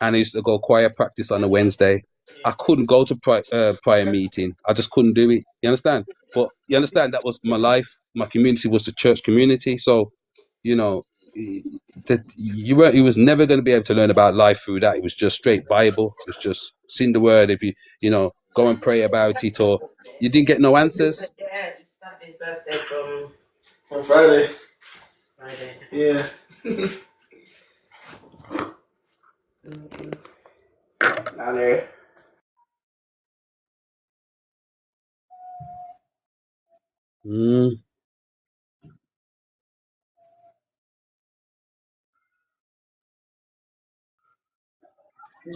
and I used to go choir practice on a Wednesday. I couldn't go to prayer meeting. I just couldn't do it. You understand? But you understand that was my life. My community was the church community. So, that you was never going to be able to learn about life through that. It was just straight Bible. It was just sing the word. If you know, go and pray about it, or you didn't get no answers. Yeah, it's not his birthday from On Friday. Friday. Yeah. Down there. Mm.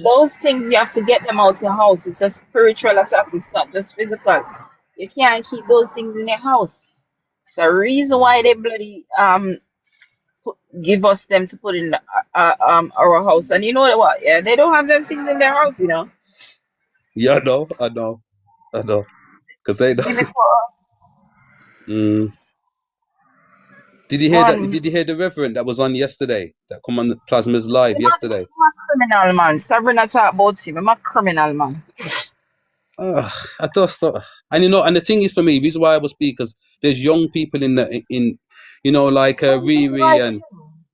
Those things you have to get them out your house. It's a spiritual attack. It's not just physical. You can't keep those things in your house. It's the reason why they bloody give us them to put in our house. And you know what? Yeah, they don't have them things in their house. You know. Yeah, I know, because they know. Give it for Mm. Did you hear that? man. Did you hear the reverend that was on yesterday? That come on the Plasma's live yesterday. I'm a criminal man. Sabrina talk about him. I'm a criminal man. I just thought, and you know, and the thing is for me, the reason why I will speak because there's young people in, you know, like Riri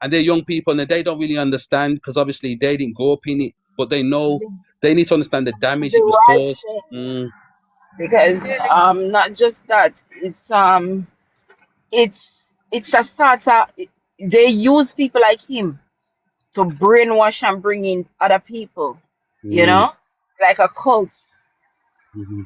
and they're young people and they don't really understand because obviously they didn't grow up in it, but they know they need to understand the damage The it was right caused. thing. Because not just that, it's a sort of, they use people like him to brainwash and bring in other people, you know, like a cult. Mhm.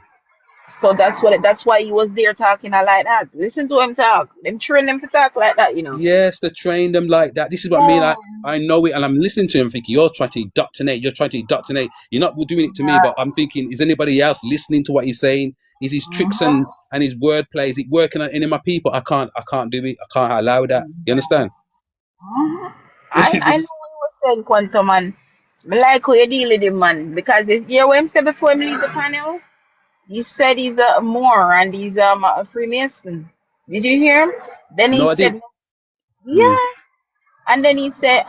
So that's why he was there talking like that. Listen to him talk. Them train them to talk like that, you know. Yes, to train them like that. This is what I mean. I know it, and I'm listening to him thinking, you're trying to indoctrinate. You're trying to indoctrinate. You're not doing it to me, but I'm thinking, is anybody else listening to what he's saying? Is his tricks and his wordplay, is it working on any of my people? I can't do it. I can't allow that. You understand? I know This, what you were saying, Quantum, and I like how you deal with him, man. Because it's, you know what him said before him leave the panel? He said he's a Moor and he's a Freemason. Did you hear him? Then he no, I did. said, yeah. And then he said,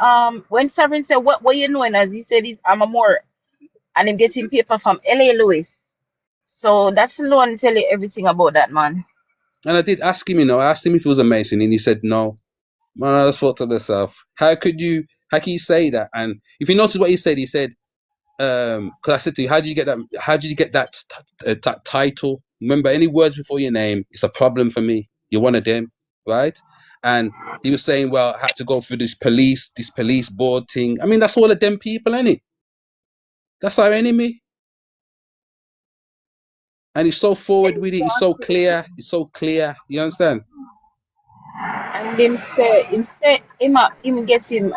when Sovereign said, what you knowing as? He said, I'm a Moor. And him getting paper from L.A. Lewis. So that's alone tell you everything about that, man. And I did ask him. You know, I asked him if he was a Mason, and he said no. Man, I just thought to myself, how can you say that? And if you notice what he said, because I said to you, how did you get that title? Remember, any words before your name, it's a problem for me. You're one of them, right? And he was saying, well, I had to go through this police board thing. I mean, that's all of them people, ain't it? That's our enemy. And he's so forward with it. He's so clear. You understand? And him get him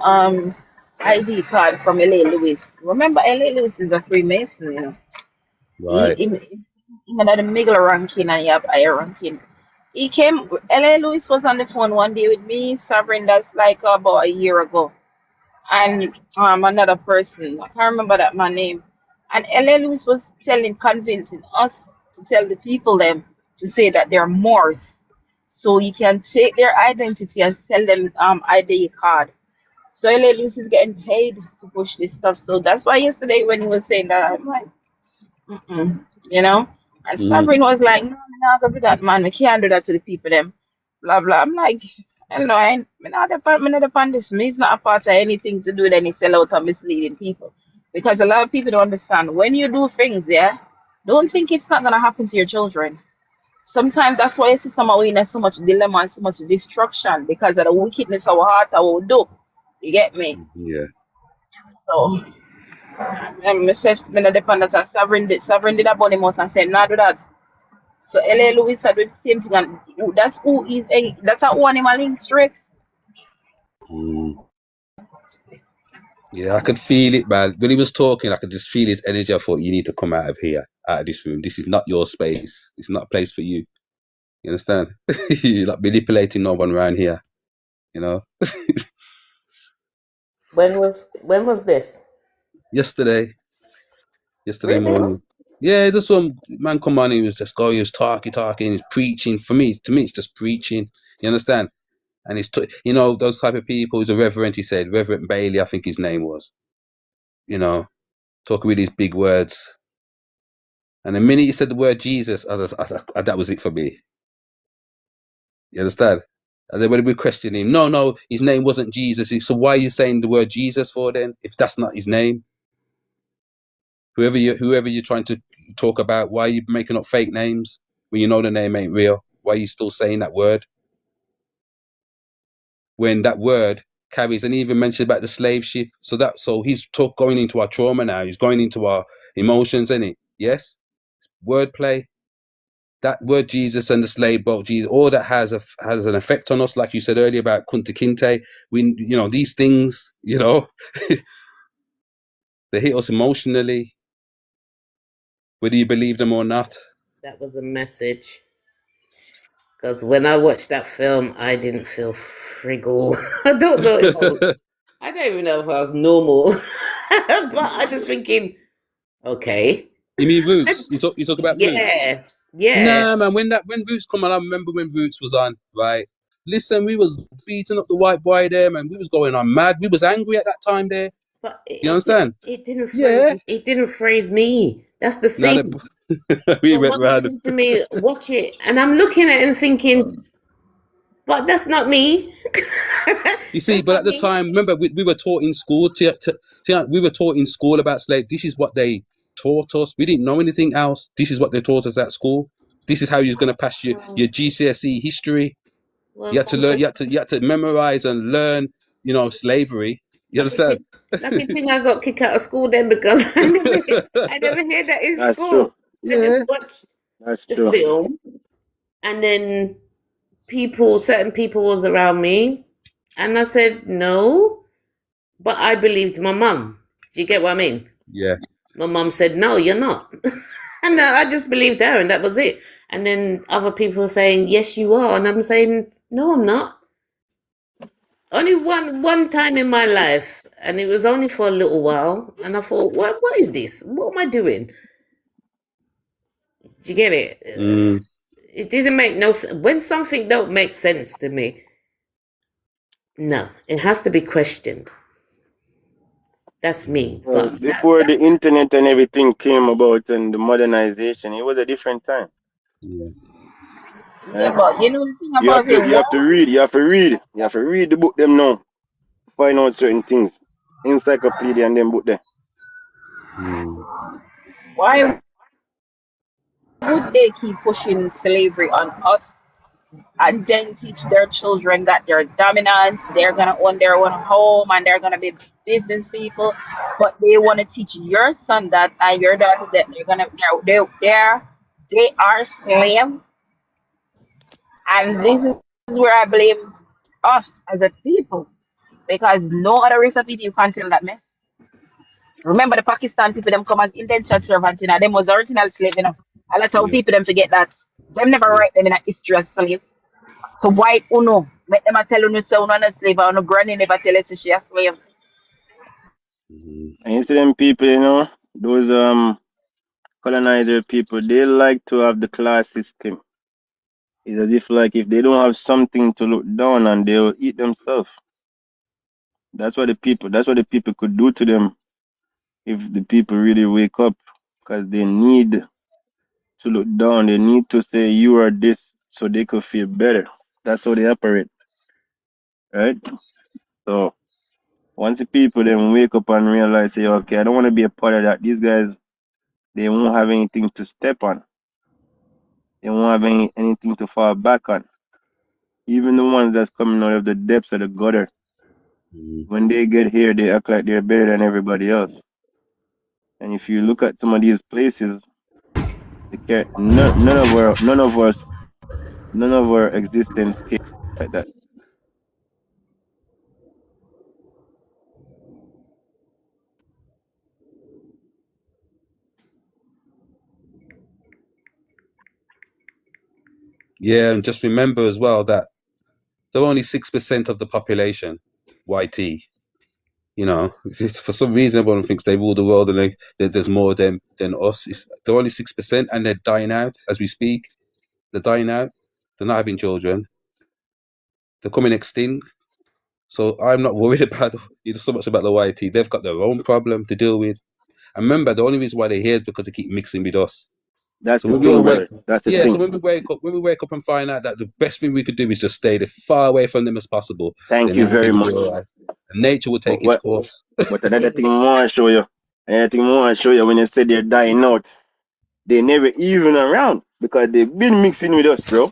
ID card from L.A. Lewis. Remember, L.A. Lewis is a Freemason, you know. Right. He had a middle ranking and he have higher ranking. He came. L.A. Lewis was on the phone one day with me, Sovereign. That's like about a year ago, and another person. I can't remember that man name. And L.A. Lewis was convincing us to tell the people them to say that they're Moors, so you can take their identity and sell them ID card. So L.A. Lewis is getting paid to push this stuff. So that's why yesterday when he was saying that, I'm like. You know? And Sabrina was like, no, I'm not gonna do that, man. We can't do that to the people, them. Blah, blah. I'm like, hello, I'm not a part of this. Me's not a part of anything to do with any sellout or misleading people. Because a lot of people don't understand. When you do things, yeah, don't think it's not gonna happen to your children. Sometimes that's why you see some of we in so much dilemma and so much destruction because of the wickedness of our heart, our do. You get me? Yeah. So myself, me not depend that sovereign did about him out and said, nah, do that. So L.A. Lewis said the same thing, and that's who is that's a one animal straight. Yeah, I could feel it, man. When he was talking, I could just feel his energy. I thought, you need to come out of here, out of this room. This is not your space. It's not a place for you. You understand? You're like manipulating no one around here. You know? When was this? Yesterday Really? morning. Yeah, just one man come on, he was talking, he's preaching. To me, it's just preaching. You understand? And it's, you know, those type of people. He's a reverend, he said. Reverend Bailey, I think his name was. You know, talking with these big words. And the minute he said the word Jesus, that was it for me. You understand? And then when we question him, no, his name wasn't Jesus. So why are you saying the word Jesus for then, if that's not his name? Whoever you're trying to talk about, why are you making up fake names when you know the name ain't real? Why are you still saying that word? When that word carries, and he even mentioned about the slave ship. So he's going into our trauma now. He's going into our emotions, isn't it? Yes? Wordplay. That word Jesus and the slave boat Jesus, all that has an effect on us, like you said earlier about Kunta Kinte. These things, they hit us emotionally, whether you believe them or not. That was a message. Because when I watched that film, I didn't feel friggle. I don't know. I don't even know if I was normal. But I just thinking, okay. You mean Roots? You talk about Roots? Yeah. Nah, man. When Roots come on, I remember when Roots was on. Right. Listen, we was beating up the white boy there, man. We was going on mad. We was angry at that time there. But you understand? It didn't phrase me. That's the thing. We went round to me, watch it, and I'm looking at it and thinking, but that's not me. You see, but at the time, remember, we were taught in school. We were taught in school about slavery. This is what they taught us. We didn't know anything else. This is what they taught us at school. This is how you're going to pass your GCSE history. You had to learn. You had to memorize and learn. Slavery. You understand? Lucky thing I got kicked out of school then, because I never heard that in That's school. true. I just watched the film, and then certain people was around me, and I said no, but I believed my mum. Do you get what I mean? Yeah. My mum said, no, you're not. And I just believed her, and that was it. And then other people were saying, yes, you are. And I'm saying, no, I'm not. Only one time in my life, and it was only for a little while. And I thought, what is this? What am I doing? Do you get it? It didn't make no sense. When something don't make sense to me, no, it has to be questioned. That's me. But before the internet and everything came about and the modernization, it was a different time. Yeah, but you know the thing about you have to read. You have to read. You have to read the book them now. Find out certain things. Encyclopedia and them book there. Why would they keep pushing slavery on us and then teach their children that they're dominant, they're gonna own their own home, and they're gonna be business people, but they want to teach your son that and your daughter that they are slave, and this is where I blame us as a people, because no other race of people can tell that mess. Remember the Pakistan people them come as indentured servants, them was original slave, a lot of people them forget that. Them never write them in a history as slave. So why uno? Let them tell you say uno a slave, or uno granny never tell us she a slave. And you see them people, those colonizer people, they like to have the class system. It's as if if they don't have something to look down on, they'll eat themselves. That's what the people could do to them if the people really wake up, because they need to look down. They need to say you are this so they could feel better. That's how they operate, right? So once the people then wake up and realize, say, okay, I don't want to be a part of that. These guys, they won't have anything to step on. They won't have anything to fall back on. Even the ones that's coming out of the depths of the gutter, when they get here, they act like they're better than everybody else. And if you look at some of these places, none of our existence came like that. Yeah, and just remember as well that they're only 6% of the population, YT. It's for some reason everyone thinks they rule the world and there's more of them than us. They're only 6% and they're dying out as we speak. They're dying out. They're not having children. They're coming extinct. So I'm not worried about so much about the YT. They've got their own problem to deal with. And remember, the only reason why they're here is because they keep mixing with us. That's So the when we thing, all wake, brother. That's the yeah. So thing. when we wake up and find out that the best thing we could do is just stay as far away from them as possible, Thank then you very everything will be much. all right. And nature will But take its course. another thing I want to show you. Another thing I want to show you when you say they're dying out, they never even around because they've been mixing with us, bro.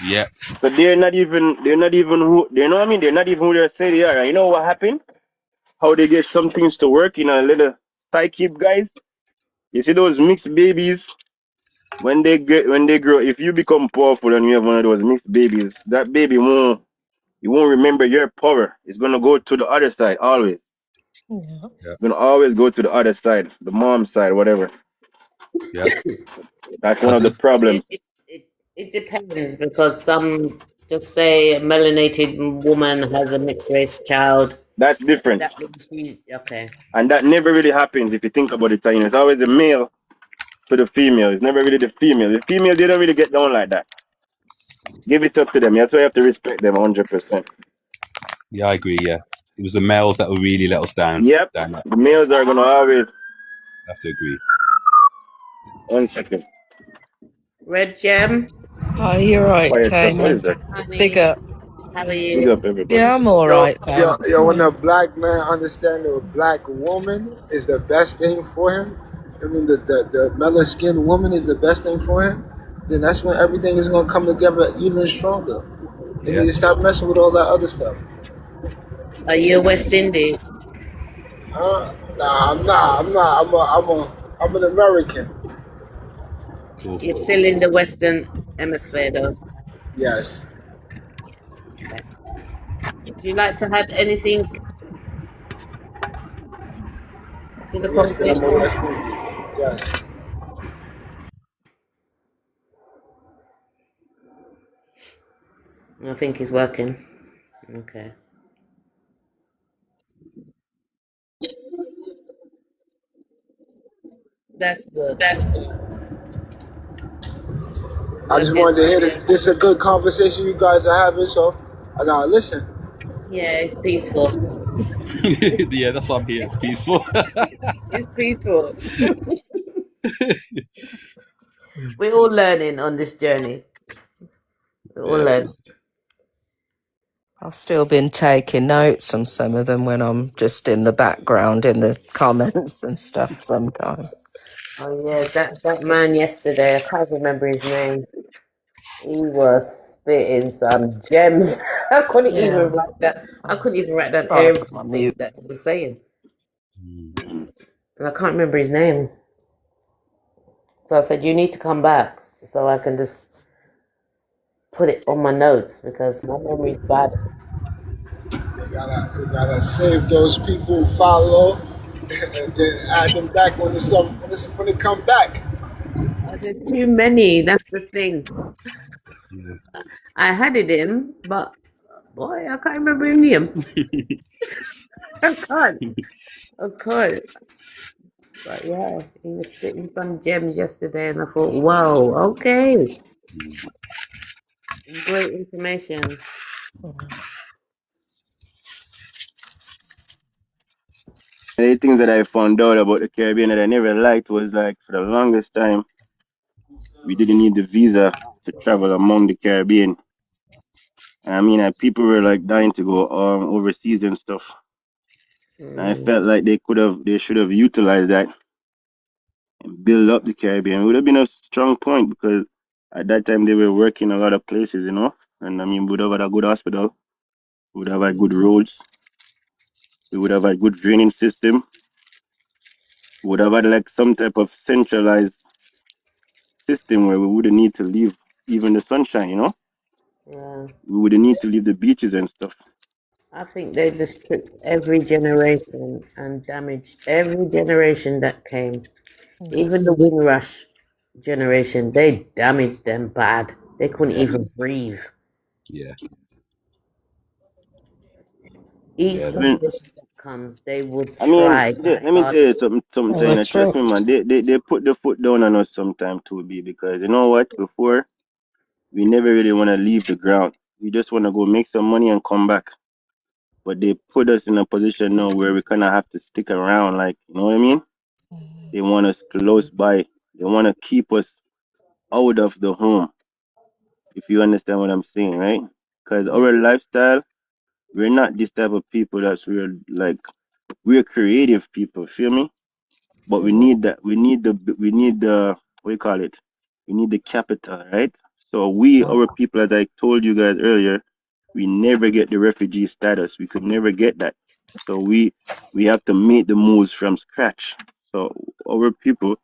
Yeah. So they're not even who, you know what I mean? They're not even who they say they are. And you know what happened? How they get some things to work in a little psyche, guys. You see those mixed babies when they grow. If you become powerful and you have one of those mixed babies, that baby won't remember your power. It's gonna go to the other side always. Yeah. Yeah. It's gonna always go to the other side, the mom's side, whatever. Yeah. That's one Because of the problems. It depends because some just say a melanated woman has a mixed race child. That's different. That means she's okay. And that never really happens if you think about it. It's always the male to the female. It's never really the female. The female, they don't really get down like that. Give it up to them. That's why you have to respect them 100%. yeah, I agree. Yeah, it was the males that would really let us down. Yep. Down that. The males are going to always. I have to agree. 1 second. Red Gem, Oh, you're right, Fire truck. What Tony. is that? Big honey, up. how are Big you? up, everybody. Yeah, I'm all Yo, right, yo, thanks. yo, when a black man understands that a black woman is the best thing for him, I mean, the melon skinned woman is the best thing for him, then that's when everything is going to come together even stronger. They Yeah. need to stop messing with all that other stuff. Are you a West Indies? Nah, I'm not. I'm an American. Cool. You're still in the Western Hemisphere, though. Yes. Okay. Would you like to add anything to the Yes, I'm a conversation? West Indian. Yes. I think he's working. Okay. That's good. I We'll just get wanted to hear this. there. This is a good conversation you guys are having, so I gotta listen. Yeah, it's peaceful. yeah, that's why I'm here. It's peaceful. It's peaceful. We're all learning on this journey. We're all Yeah. learning. I've still been taking notes on some of them when I'm just in the background in the comments and stuff sometimes. Oh yeah, that man yesterday, I can't remember his name. He was spitting some gems. I couldn't even Yeah. write that. I couldn't even write down Try to put my everything mute. that he was saying. Mm. And I can't remember his name. So I said, you need to come back so I can just put it on my notes because my memory's bad. You gotta save those people who follow, and then add them back when when they come back. There's too many. That's the thing. Yeah. I had it in, but boy, I can't remember his name. I can't. But yeah, he was spitting some gems yesterday, and I thought, whoa, okay, great information. The things that I found out about the Caribbean that I never liked was like for the longest time, we didn't need the visa to travel among the Caribbean. I mean, people were like dying to go overseas and stuff. And I felt like they should have utilized that and build up the Caribbean. It would have been a strong point because at that time they were working a lot of places, you know. And I mean, we would have had a good hospital, we would have had good roads, we would have had good draining system, we would have had like some type of centralized system where we wouldn't need to leave even the sunshine, you know. Yeah, We wouldn't need to leave the beaches and stuff. I think they just tricked every generation and damaged every generation that came. Even the Windrush generation, they damaged them bad. They couldn't Yeah. even breathe. Yeah. Each Yeah. generation that comes, they would I mean, try let their me tell you hardest. something, They were China. Trust me, man. tricked. They put the foot down on us sometime too, B, because you know what? Before we never really want to leave the ground. We just want to go make some money and come back. But they put us in a position now where we kind of have to stick around. Like, you know what I mean? They want us close by. They want to keep us out of the home, if you understand what I'm saying, right? Because Yeah. our lifestyle, we're not this type of people that's we're creative people, feel me? But we Mhm. need that. We need the what do you call it? We need the capital, right? So our people, as I told you guys earlier, we never get the refugee status. We could never get that. So we have to make the moves from scratch. So our people,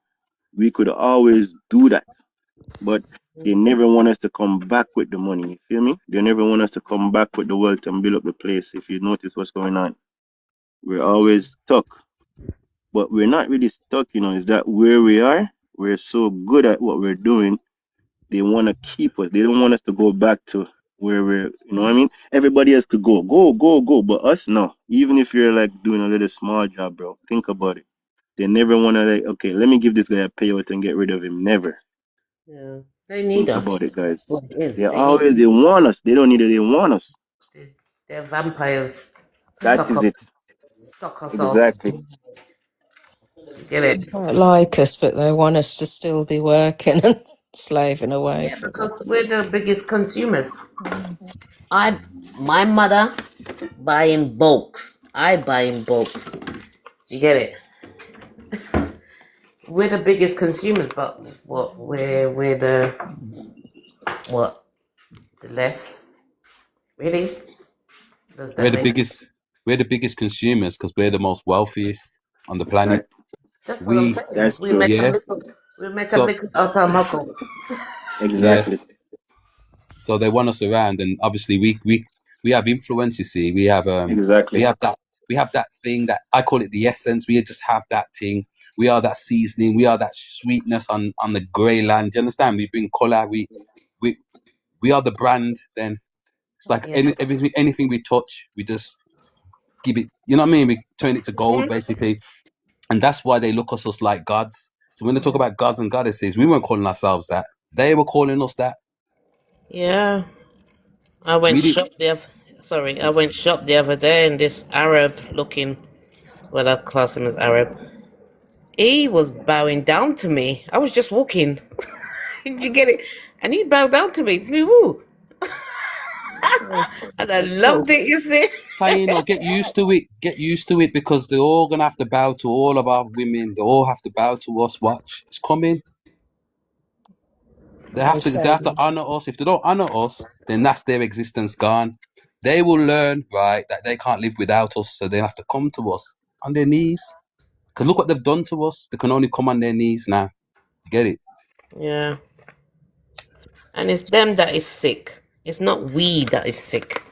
we could always do that, but they never want us to come back with the money. You feel me? They never want us to come back with the wealth and build up the place. If you notice what's going on, we're always stuck. But we're not really stuck, is that where we are? We're so good at what we're doing. They want to keep us. They don't want us to go back to where you know what I mean? Everybody else could go, go, go, go, but us, no. Even if you're like doing a little small job, bro, think about it. They never want to, like, okay, let me give this guy a payout and get rid of him. Never. Yeah. They need Think us. about it, guys. That's what it is. They want us. They don't need it. They want us. They're vampires. That Suck is up, it. suck us off. Exactly. Get it? Quite like us, but they want us to still be working and slaving away Yeah, for them. because we're the biggest consumers. My mother buy in bulks. I buy in bulks. Do you get it? We're the biggest consumers, but we're the less really? Does We're that the make biggest. We're the biggest consumers because we're the most wealthiest on the planet. Fact. that's what I'm We, saying. That's true. yeah. We make a So little out of muckle. Exactly. yes. So they want us around, and obviously we have influence. You see, we have Exactly. we have that thing that I call it the essence. We just have that thing. We are that seasoning. We are that sweetness on the grey land. Do you understand? We bring color. We are the brand. Then it's like Yeah. anything we touch, we just give it. You know what I mean? We turn it to gold, basically, and that's why they look at us like gods. So when they talk about gods and goddesses, we weren't calling ourselves that. They were calling us that. Yeah. I went We did. shop the other day and this Arab looking, well, I class him as Arab. He was bowing down to me. I was just walking. Did you get it? And he bowed down to me. To me, woo. And I loved it, you see. Taino, get used to it. Get used to it because they're all gonna have to bow to all of our women. They all have to bow to us. Watch, it's coming. They have to honor us. If they don't honor us, then that's their existence gone. They will learn, right, that they can't live without us, so they have to come to us on their knees. Because look what they've done to us. They can only come on their knees now. Get it? Yeah. And it's them that is sick. It's not we that is sick.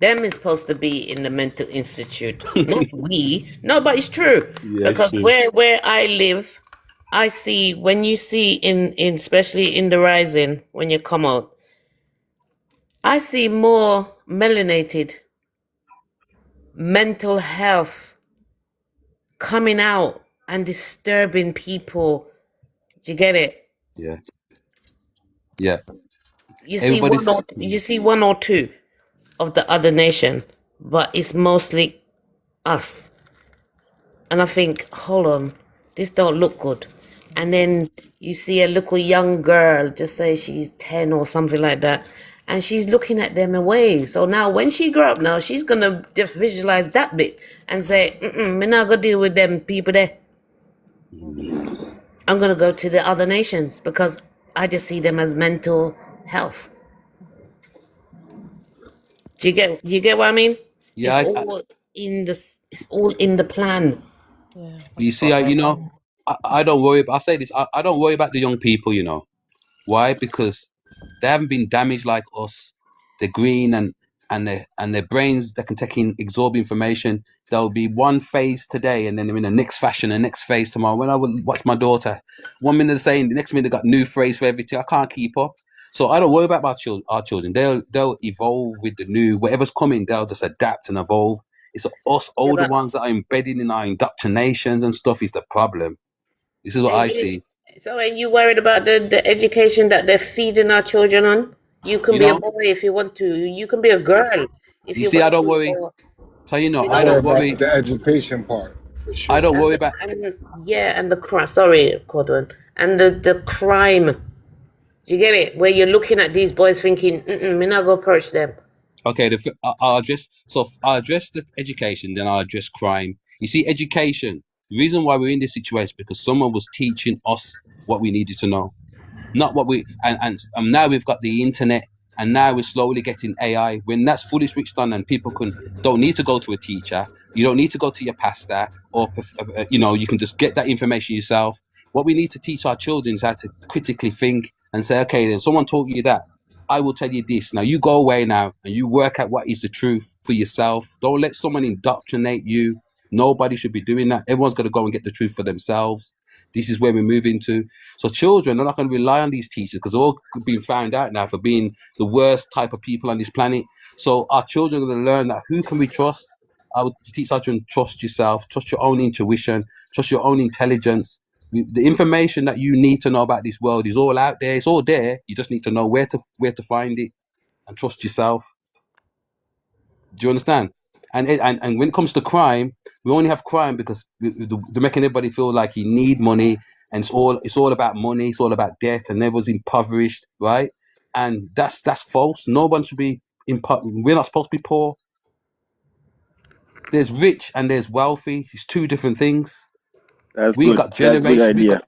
Them is supposed to be in the mental institute, not we. No, but it's true Yeah, it's because true. where I live, I see when you see in especially in the rising when you come out, I see more melanated mental health coming out and disturbing people. Do you get it? Yeah. Yeah. You see Everybody's. one or two of the other nation, but it's mostly us. And I think, hold on, this don't look good. And then you see a little young girl, just say she's 10 or something like that, and she's looking at them away. So now when she grow up now, she's gonna just visualize that bit and say, me not gonna deal with them people there. I'm gonna go to the other nations because I just see them as mental health. Do you get what I mean? Yeah. It's all in the plan. Yeah, You that's see, what they you know, want. I don't worry. I say this. I don't worry about the young people. You know why? Because they haven't been damaged like us. They're green and their brains that can take in absorb information. There'll be one phase today, and then they're in the next fashion, the next phase tomorrow. When I would watch my daughter, 1 minute saying, the next minute they got new phrase for everything. I can't keep up. So I don't worry about our children. They'll evolve with the new whatever's coming. They'll just adapt and evolve. It's us Yeah, older but ones that are embedded in our indoctrinations and stuff is the problem. This is what are I you, see. so are you worried about the education that they're feeding our children on? You can You be a know, boy if you want to. You can be a girl if you you see, I want don't to. worry. Or, So you know, you I know, Yeah, don't worry. the education part for I sure. don't worry about. and the crime. Sorry, Cordon. And the crime Do you get it? Where you're looking at these boys thinking, me not go approach them. Okay, I'll address the education, then I'll address crime. You see, education. The reason why we're in this situation is because someone was teaching us what we needed to know, not what we. And now we've got the internet, and now we're slowly getting AI. When that's fully switched on, and people don't need to go to a teacher, you don't need to go to your pastor, or you can just get that information yourself. What we need to teach our children is how to critically think and say, okay, then someone taught you that. I will tell you this. Now you go away now and you work out what is the truth for yourself. Don't let someone indoctrinate you. Nobody should be doing that. Everyone's got to go and get the truth for themselves. This is where we move into. So children are not going to rely on these teachers because they're all being found out now for being the worst type of people on this planet. So our children are going to learn that who can we trust? I would teach our children, trust yourself, trust your own intuition, trust your own intelligence. The information that you need to know about this world is all out there. It's all there. You just need to know where to find it and trust yourself. Do you understand? And when it comes to crime, we only have crime because they're making everybody feel like you need money, and it's all about money. It's all about debt, and everyone's impoverished, right? And that's false. No one should be we're not supposed to be poor. There's rich and there's wealthy. It's two different things. That's We've good. got That's a good generation. idea.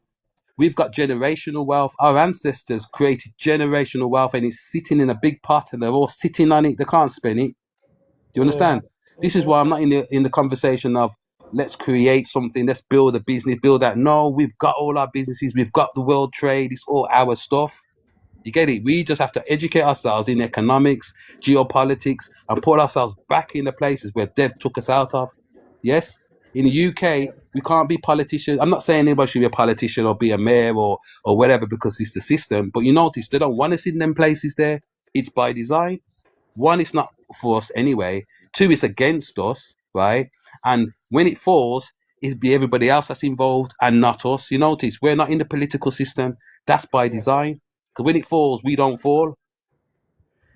We've got generational wealth. Our ancestors created generational wealth, and it's sitting in a big pot, and they're all sitting on it. They can't spend it. Do you understand? This is why I'm not in the conversation of let's create something, let's build a business, build that. No, we've got all our businesses, we've got the world trade. It's all our stuff. You get it? We just have to educate ourselves in economics, geopolitics, and put ourselves back in the places where Dev took us out of. Yes? In the UK, we can't be politicians. I'm not saying anybody should be a politician or be a mayor or whatever because it's the system. But you notice they don't want us in them places there. It's by design. One, it's not for us anyway. Two, it's against us, right? And when it falls, it'll be everybody else that's involved and not us. You notice we're not in the political system. That's by design. Because when it falls, we don't fall.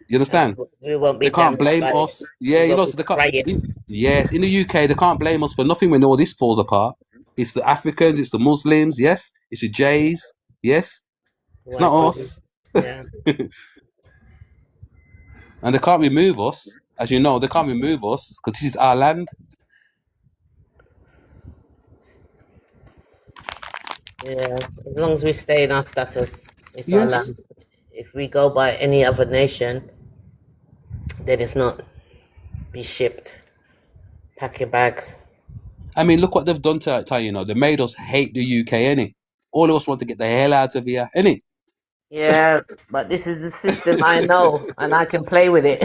You understand? We won't be They can't damaged blame by us. it. Yeah, We you know, won't so be they can't. crying. Yes, in the UK, they can't blame us for nothing when all this falls apart. It's the Africans, it's the Muslims, yes. It's the Jays, yes. It's not White us. yeah. And they can't remove us. As you know, they can't remove us because this is our land. Yeah. As long as we stay in our status, it's our Yes. land. If we go by any other nation, then it's not. Be shipped. Pack your bags. I mean, look what they've done to you. They made us hate the UK, innit? All of us want to get the hell out of here, innit? Yeah, but this is the system I know, and I can play with it.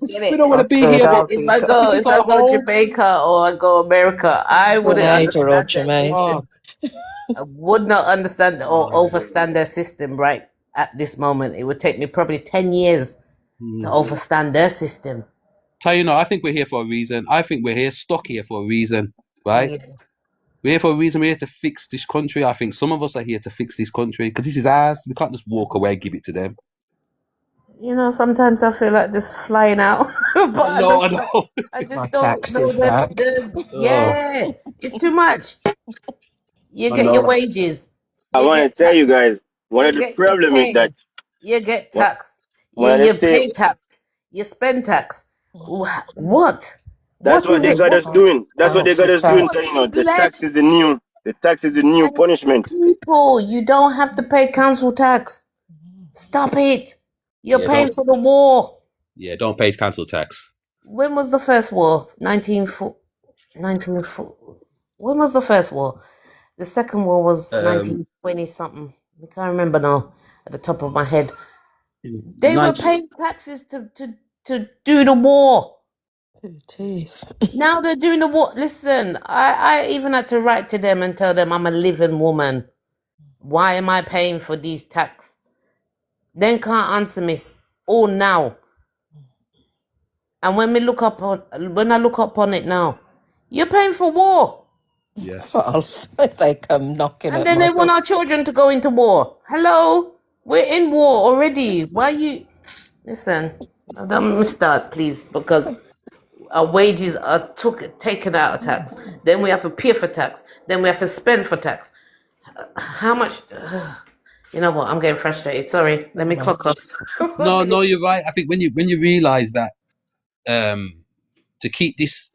Get We it? don't want to be Good, here, I'll but be If I go, this is our home. Jamaica or I go America, I wouldn't Grenada or understand their Jamaica. system. I would not understand or overstand their system right at this moment. It would take me probably 10 years to overstand their system. So, I think we're here for a reason. I think we're here, stuck here for a reason, right? Yeah. We're here for a reason. We're here to fix this country. I think some of us are here to fix this country because this is ours. We can't just walk away and give it to them. Sometimes I feel like just flying out, but I know. I just My don't tax know is back. yeah, it's too much. You I get your know. wages. I You want to get tell you guys, one you of the get problem with that, you get one tax. one You of the pay thing, tax. You spend tax. What? that's What what is they it? got us doing. That's what they got Council us doing. tax. So, What is the tax left? is the new And punishment. people, you don't have to pay council tax. Stop it. You're Yeah, paying for the war. don't pay council tax. When was the first war? 19... When was the first war? The second war was 1920 something. I can't remember now at the top of my head. They were 90 paying taxes to do the war. Teeth. Now they're doing the war. Listen, I even had to write to them and tell them I'm a living woman. Why am I paying for these tax? Then can't answer me all now. And when I look up on it now, you're paying for war. That's what I'll say if they come knocking And at then my they want our children to go into war. Hello? We're in war already. Why you... Listen, don't start, please, because our wages are taken out of tax. Then we have to pay for tax. Then we have to spend for tax. How much... You know what? I'm getting frustrated. Sorry. Let me clock off. No, you're right. I think when you realise that to keep this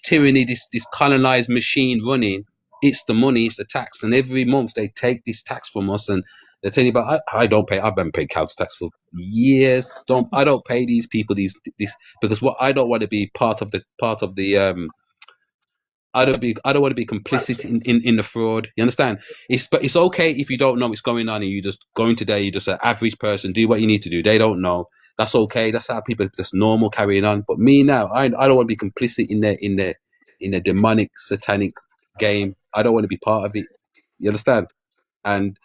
tyranny, this colonized machine running, it's the money, it's the tax, and every month they take this tax from us, and they're telling you about. I don't pay. I've been paying council tax for years. I don't pay these people this because what I don't want to be part of the I don't want to be complicit in the fraud. You understand? It's okay if you don't know what's going on and you just go in today. You're just an average person. Do what you need to do. They don't know. That's okay. That's how people just normal carrying on. But me now, I don't want to be complicit in the demonic satanic game. I don't want to be part of it. You understand? And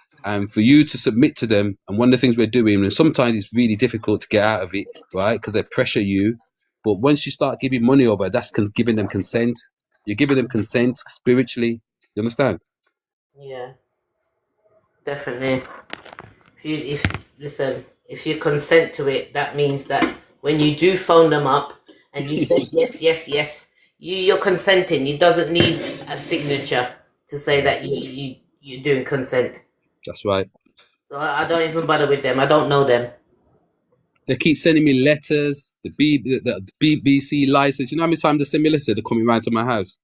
for you to submit to them, and one of the things we're doing, and sometimes it's really difficult to get out of it, right? Because they pressure you. But once you start giving money over, that's giving them consent. You're giving them consent spiritually. You understand? Yeah, definitely. If you consent to it, that means that when you do phone them up and you say yes, you're consenting. You doesn't need a signature to say that you're doing consent. That's right. So I don't even bother with them. I don't know them. They keep sending me letters. The BBC license. You know how many times they send me letters? They're coming round to my house.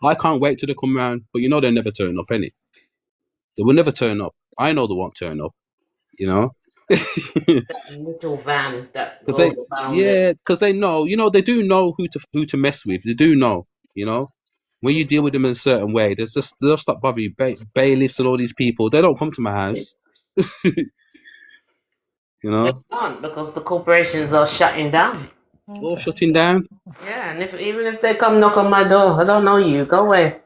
I can't wait till they come round. But you know they'll never turn up, innit? They will never turn up. I know they won't turn up. You know. Little van that goes around. Yeah, because they know. You know, they do know who to mess with. They do know. You know, when you deal with them in a certain way, they'll stop bothering you. Bailiffs and all these people. They don't come to my house. You know, They can't because the corporations are shutting down. All shutting down. Yeah, and even if they come knock on my door, I don't know you. Go away.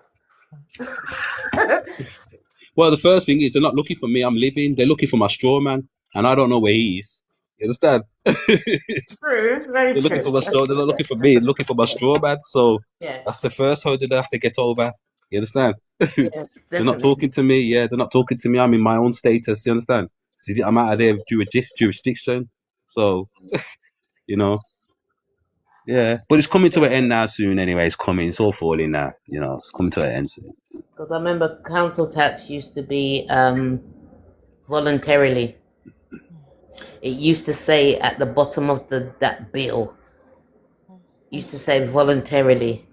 Well, the first thing is they're not looking for me. I'm living. They're looking for my straw man, and I don't know where he is. You understand? True, very They're true. looking for my straw. They're not looking for me. They're looking for my straw man. So Yeah, that's the first hurdle they have to get over. You understand? yeah, They're not definitely. talking to me. Yeah, they're not talking to me. I'm in my own status. You understand? See, I'm out of their jurisdiction. So, you know, yeah. But it's coming to an end now soon. Anyway, it's coming. It's all falling now. You know, it's coming to an end soon. Because I remember council tax used to be voluntarily. It used to say at the bottom of that bill, used to say voluntarily.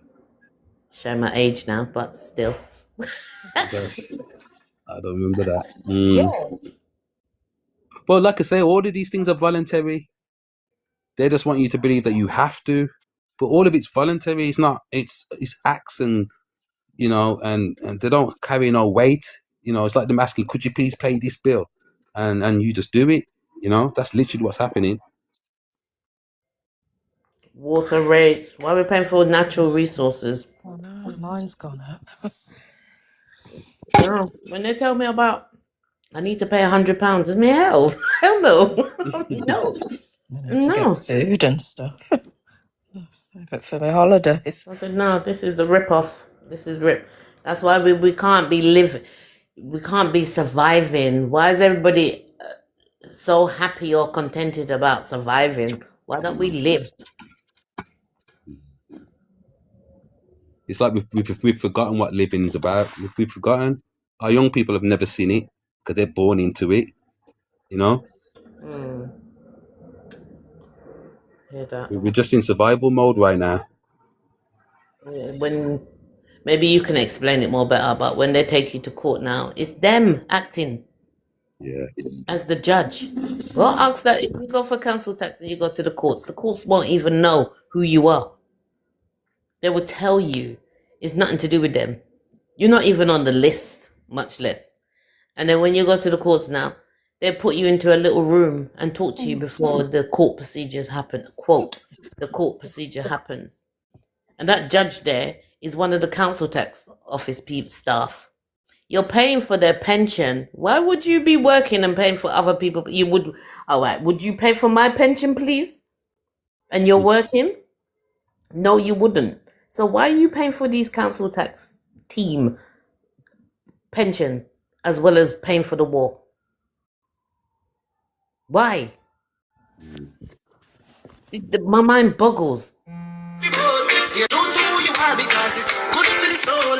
Show my age now, but still. Gosh, I don't remember that. Yeah. Well, like I say, all of these things are voluntary. They just want you to believe that you have to, but all of it's voluntary. It's not. It's acts, and you know, and they don't carry no weight. You know, it's like them asking, "Could you please pay this bill?" and you just do it. You know, that's literally what's happening. Water rates. Why are we paying for natural resources? Oh no, mine's gone up. No. When they tell me about I need to pay £100, it's me hell. Hell no. No. I need to No. get food and stuff. Save it for my holidays. I said, no, this is a rip-off. This is rip. That's why we can't be living. We can't be surviving. Why is everybody so happy or contented about surviving? Why don't we live? It's like we've forgotten what living is about. We've forgotten. Our young people have never seen it because they're born into it. You know. Hear that? We're just in survival mode right now. When maybe you can explain it more better, but when they take you to court now, it's them acting Yeah. as the judge. Go ask that if you go for council tax and you go to the courts won't even know who you are. They will tell you it's nothing to do with them. You're not even on the list, much less. And then when you go to the courts now, they put you into a little room and talk to you before the court procedures happen. Quote, the court procedure happens. And that judge there is one of the council tax office staff. You're paying for their pension. Why would you be working and paying for other people? You would, all right, would you pay for my pension, please? And you're working? No, you wouldn't. So why are you paying for these council tax team pension as well as paying for the war? Why? My mind boggles. Stay true to who you are because it's good for the soul.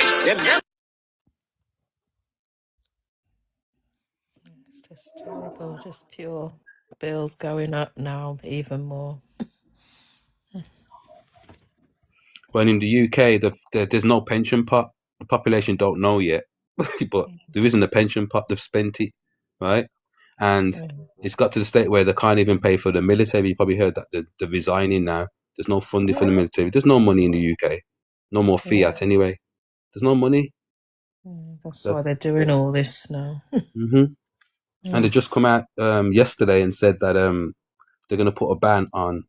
just terrible, just pure bills going up now even more. When in the UK, there's no pension pot. The population don't know yet, but there isn't a pension pot. They've spent it, right? And it's got to the state where they can't even pay for the military. You probably heard that they're resigning now. There's no funding for the military. There's no money in the UK. No more fiat anyway. There's no money. That's why they're doing all this now. And they just come out yesterday and said that they're going to put a ban on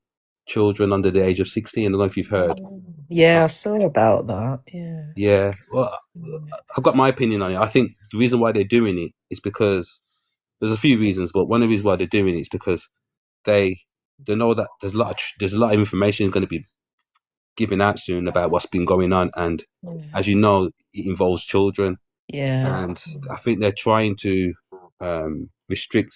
children under the age of 16. I don't know if you've heard. Yeah, I saw about that. Yeah. Yeah. Well, I've got my opinion on it. I think the reason why they're doing it is because there's a few reasons, but one of the reasons why they're doing it is because they know that there's a lot of information going to be given out soon about what's been going on, and as you know, it involves children. Yeah. And I think they're trying to restrict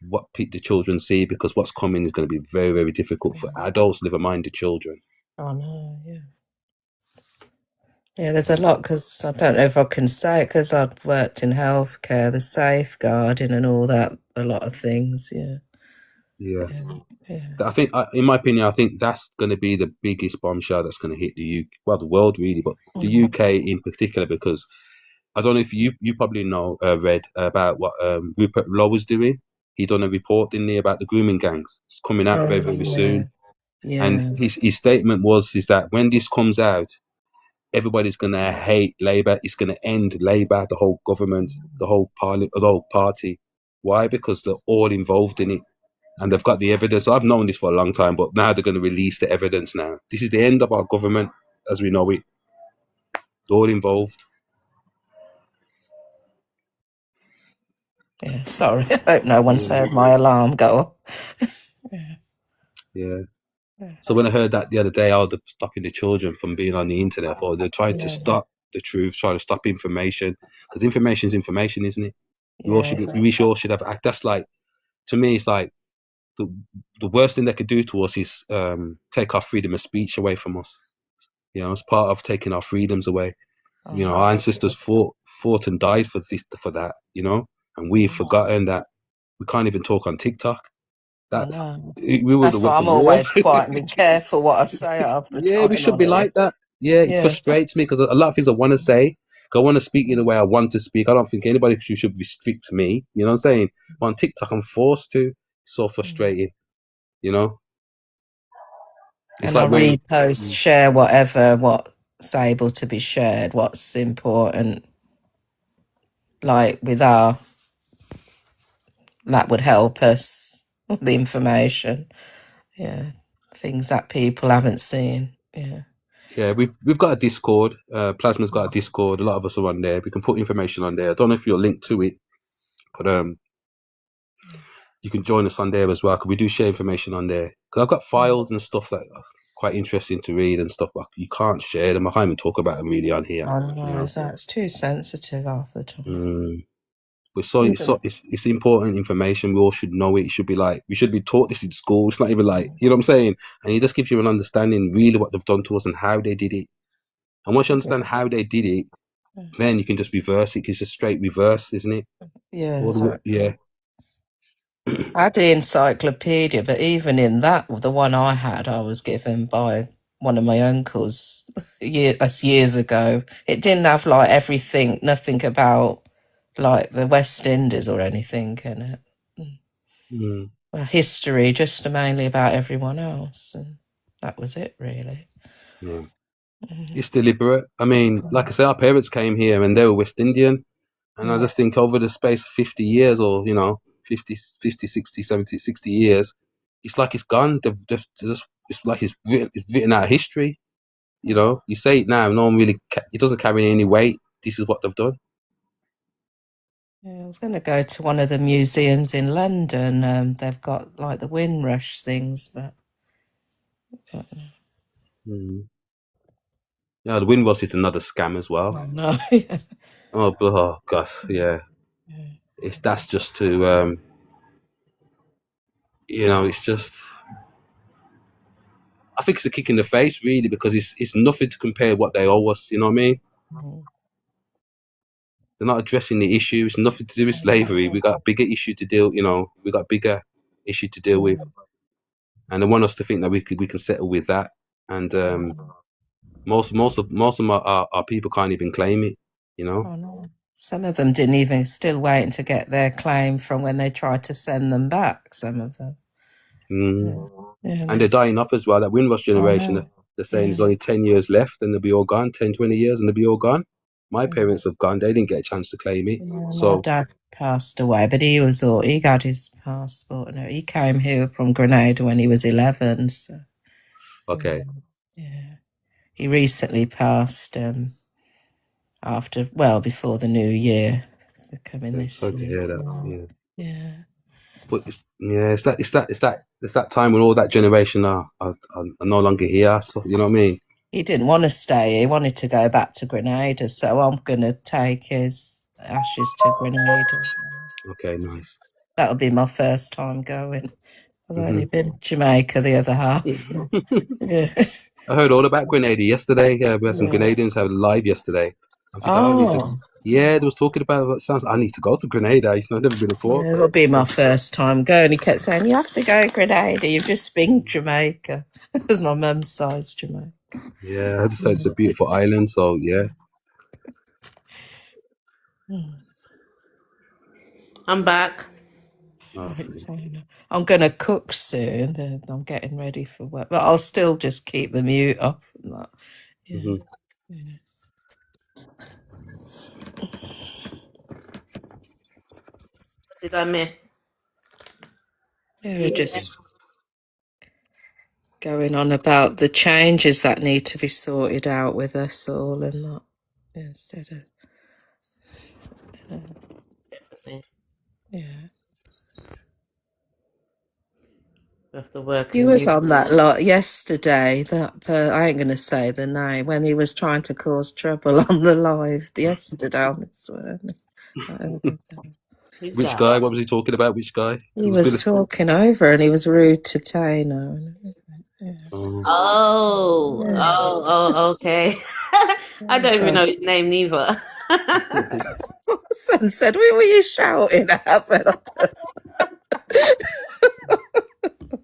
what the children see, because what's coming is going to be very, very difficult for adults, never mind the children. I know, yeah. Yeah, there's a lot, because I don't know if I can say it, because I've worked in healthcare, the safeguarding and all that, a lot of things, yeah. I think, in my opinion, I think that's going to be the biggest bombshell that's going to hit the UK, well, the world really, but the UK in particular, because I don't know if you probably know, read about what Rupert Lowe was doing. He done a report, didn't he, about the grooming gangs. It's coming out very, very soon. Yeah. And his statement is that when this comes out, everybody's going to hate Labour. It's going to end Labour, the whole government, the whole party. Why? Because they're all involved in it. And they've got the evidence. I've known this for a long time, but now they're going to release the evidence now. This is the end of our government as we know it. They're all involved. Yeah, sorry. I hope no one's heard my alarm go off. Yeah. So when I heard that the other day, they're stopping the children from being on the internet, or they're trying to stop the truth, trying to stop information, because information is information, isn't it? We all should have act. That's like, to me, it's like the worst thing they could do to us is take our freedom of speech away from us. You know, it's part of taking our freedoms away. You know, our ancestors fought and died for that. You know, and we've forgotten that we can't even talk on TikTok. That's why I'm always quiet and be careful what I say half the time. Yeah, we should be like that. Yeah, it frustrates me, because a lot of things I want to say, I want to speak in the way I want to speak. I don't think anybody should restrict me. You know what I'm saying? But on TikTok, I'm forced to. It's so frustrating. You know? It's and like I repost, share what's able to be shared, what's important. Like with that would help us. The information, things that people haven't seen, Yeah, we've got a Discord. Plasma's got a Discord. A lot of us are on there. We can put information on there. I don't know if you're linked to it, but you can join us on there as well, because we do share information on there. Because I've got files and stuff that are quite interesting to read and stuff, but you can't share them. I can't even talk about them really on here. I know, it's too sensitive half the time. But it's important information. We all should know it. It should be like, we should be taught this in school. It's not even like, you know what I'm saying? And it just gives you an understanding really what they've done to us and how they did it. And once you understand how they did it, then you can just reverse it. It's a straight reverse, isn't it? Yeah. I had the encyclopedia, but even in that, the one I had, I was given by one of my uncles years ago. It didn't have like everything, nothing about like the West Indies or anything in it. Well, history, just mainly about everyone else, and that was it really. It's deliberate. I mean, like I say, our parents came here and they were West Indian, and I just think over the space of 50 years, or 50, 60, 70, 60 years, it's like it's gone. It's like it's written out of history. You know, you say it now, no one really, it doesn't carry any weight. This is what they've done. Yeah, I was going to go to one of the museums in London. They've got like the Windrush things, but I don't know. Yeah, the Windrush is another scam as well. Oh, no. Oh gosh, yeah. That's just to it's just, I think it's a kick in the face really, because it's nothing to compare what they owe us. You know what I mean? they're not addressing the issue. It's nothing to do with slavery. We got bigger issue to deal. We got bigger issue to deal with, and they want us to think that we can settle with that. And most of our people can't even claim it. Oh, no. Some of them didn't even, still waiting to get their claim from when they tried to send them back, some of them. And they're dying off as well. That Windrush generation, they're saying there's only 10 years left and they'll be all gone, 10, 20 years and they'll be all gone. My parents have gone. They didn't get a chance to claim it. So my dad passed away, but he got his passport. And he came here from Grenada when he was 11. So, okay. He recently passed before the new year. They're coming this Sorry to year. hear that. Yeah. But it's that time when all that generation are no longer here. So you know what I mean? He didn't want to stay. He wanted to go back to Grenada. So I'm going to take his ashes to Grenada. Okay, nice. That'll be my first time going. I've only been Jamaica the other half. I heard all about Grenada yesterday. We had some Grenadians have live yesterday. They was talking about it. Sounds. I need to go to Grenada. I've never been before. It'll be my first time going. He kept saying, "You have to go Grenada. You've just been Jamaica." Because my mum's side's Jamaica. Yeah, I just said it's a beautiful island. So yeah. I'm back. I'm going to cook soon. I'm getting ready for work, but I'll still just keep the mute off and that. Did I miss? We're just going on about the changes that need to be sorted out with us all and that instead of We have to work. He was on that lot yesterday. I ain't going to say the name, when he was trying to cause trouble on the live yesterday on this one. Which guy? What was he talking about? Which guy? He was talking over and he was rude to Tano. Okay. I don't even know his name neither. Son said, "Who were you shouting at?" I said,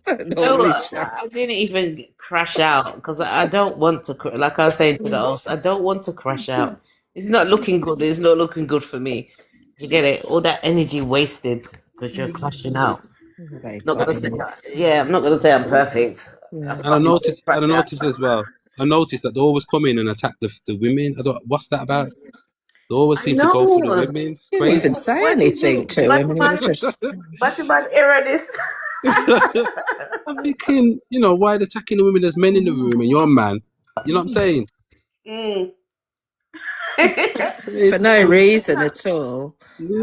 I didn't even crash out because I don't want to. Like I was saying to the host, I don't want to crash out. It's not looking good. It's not looking good for me. You get it? All that energy wasted because you're crashing out. Not gonna say, I'm not gonna say I'm perfect. And I noticed as well. I noticed that they always come in and attack the women. What's that about? They always seem to go for the women. He didn't even say anything to him. And he was just... What about this? I'm thinking, why are they attacking the women? There's men in the room and you're a man. You know what I'm saying? For no reason at all.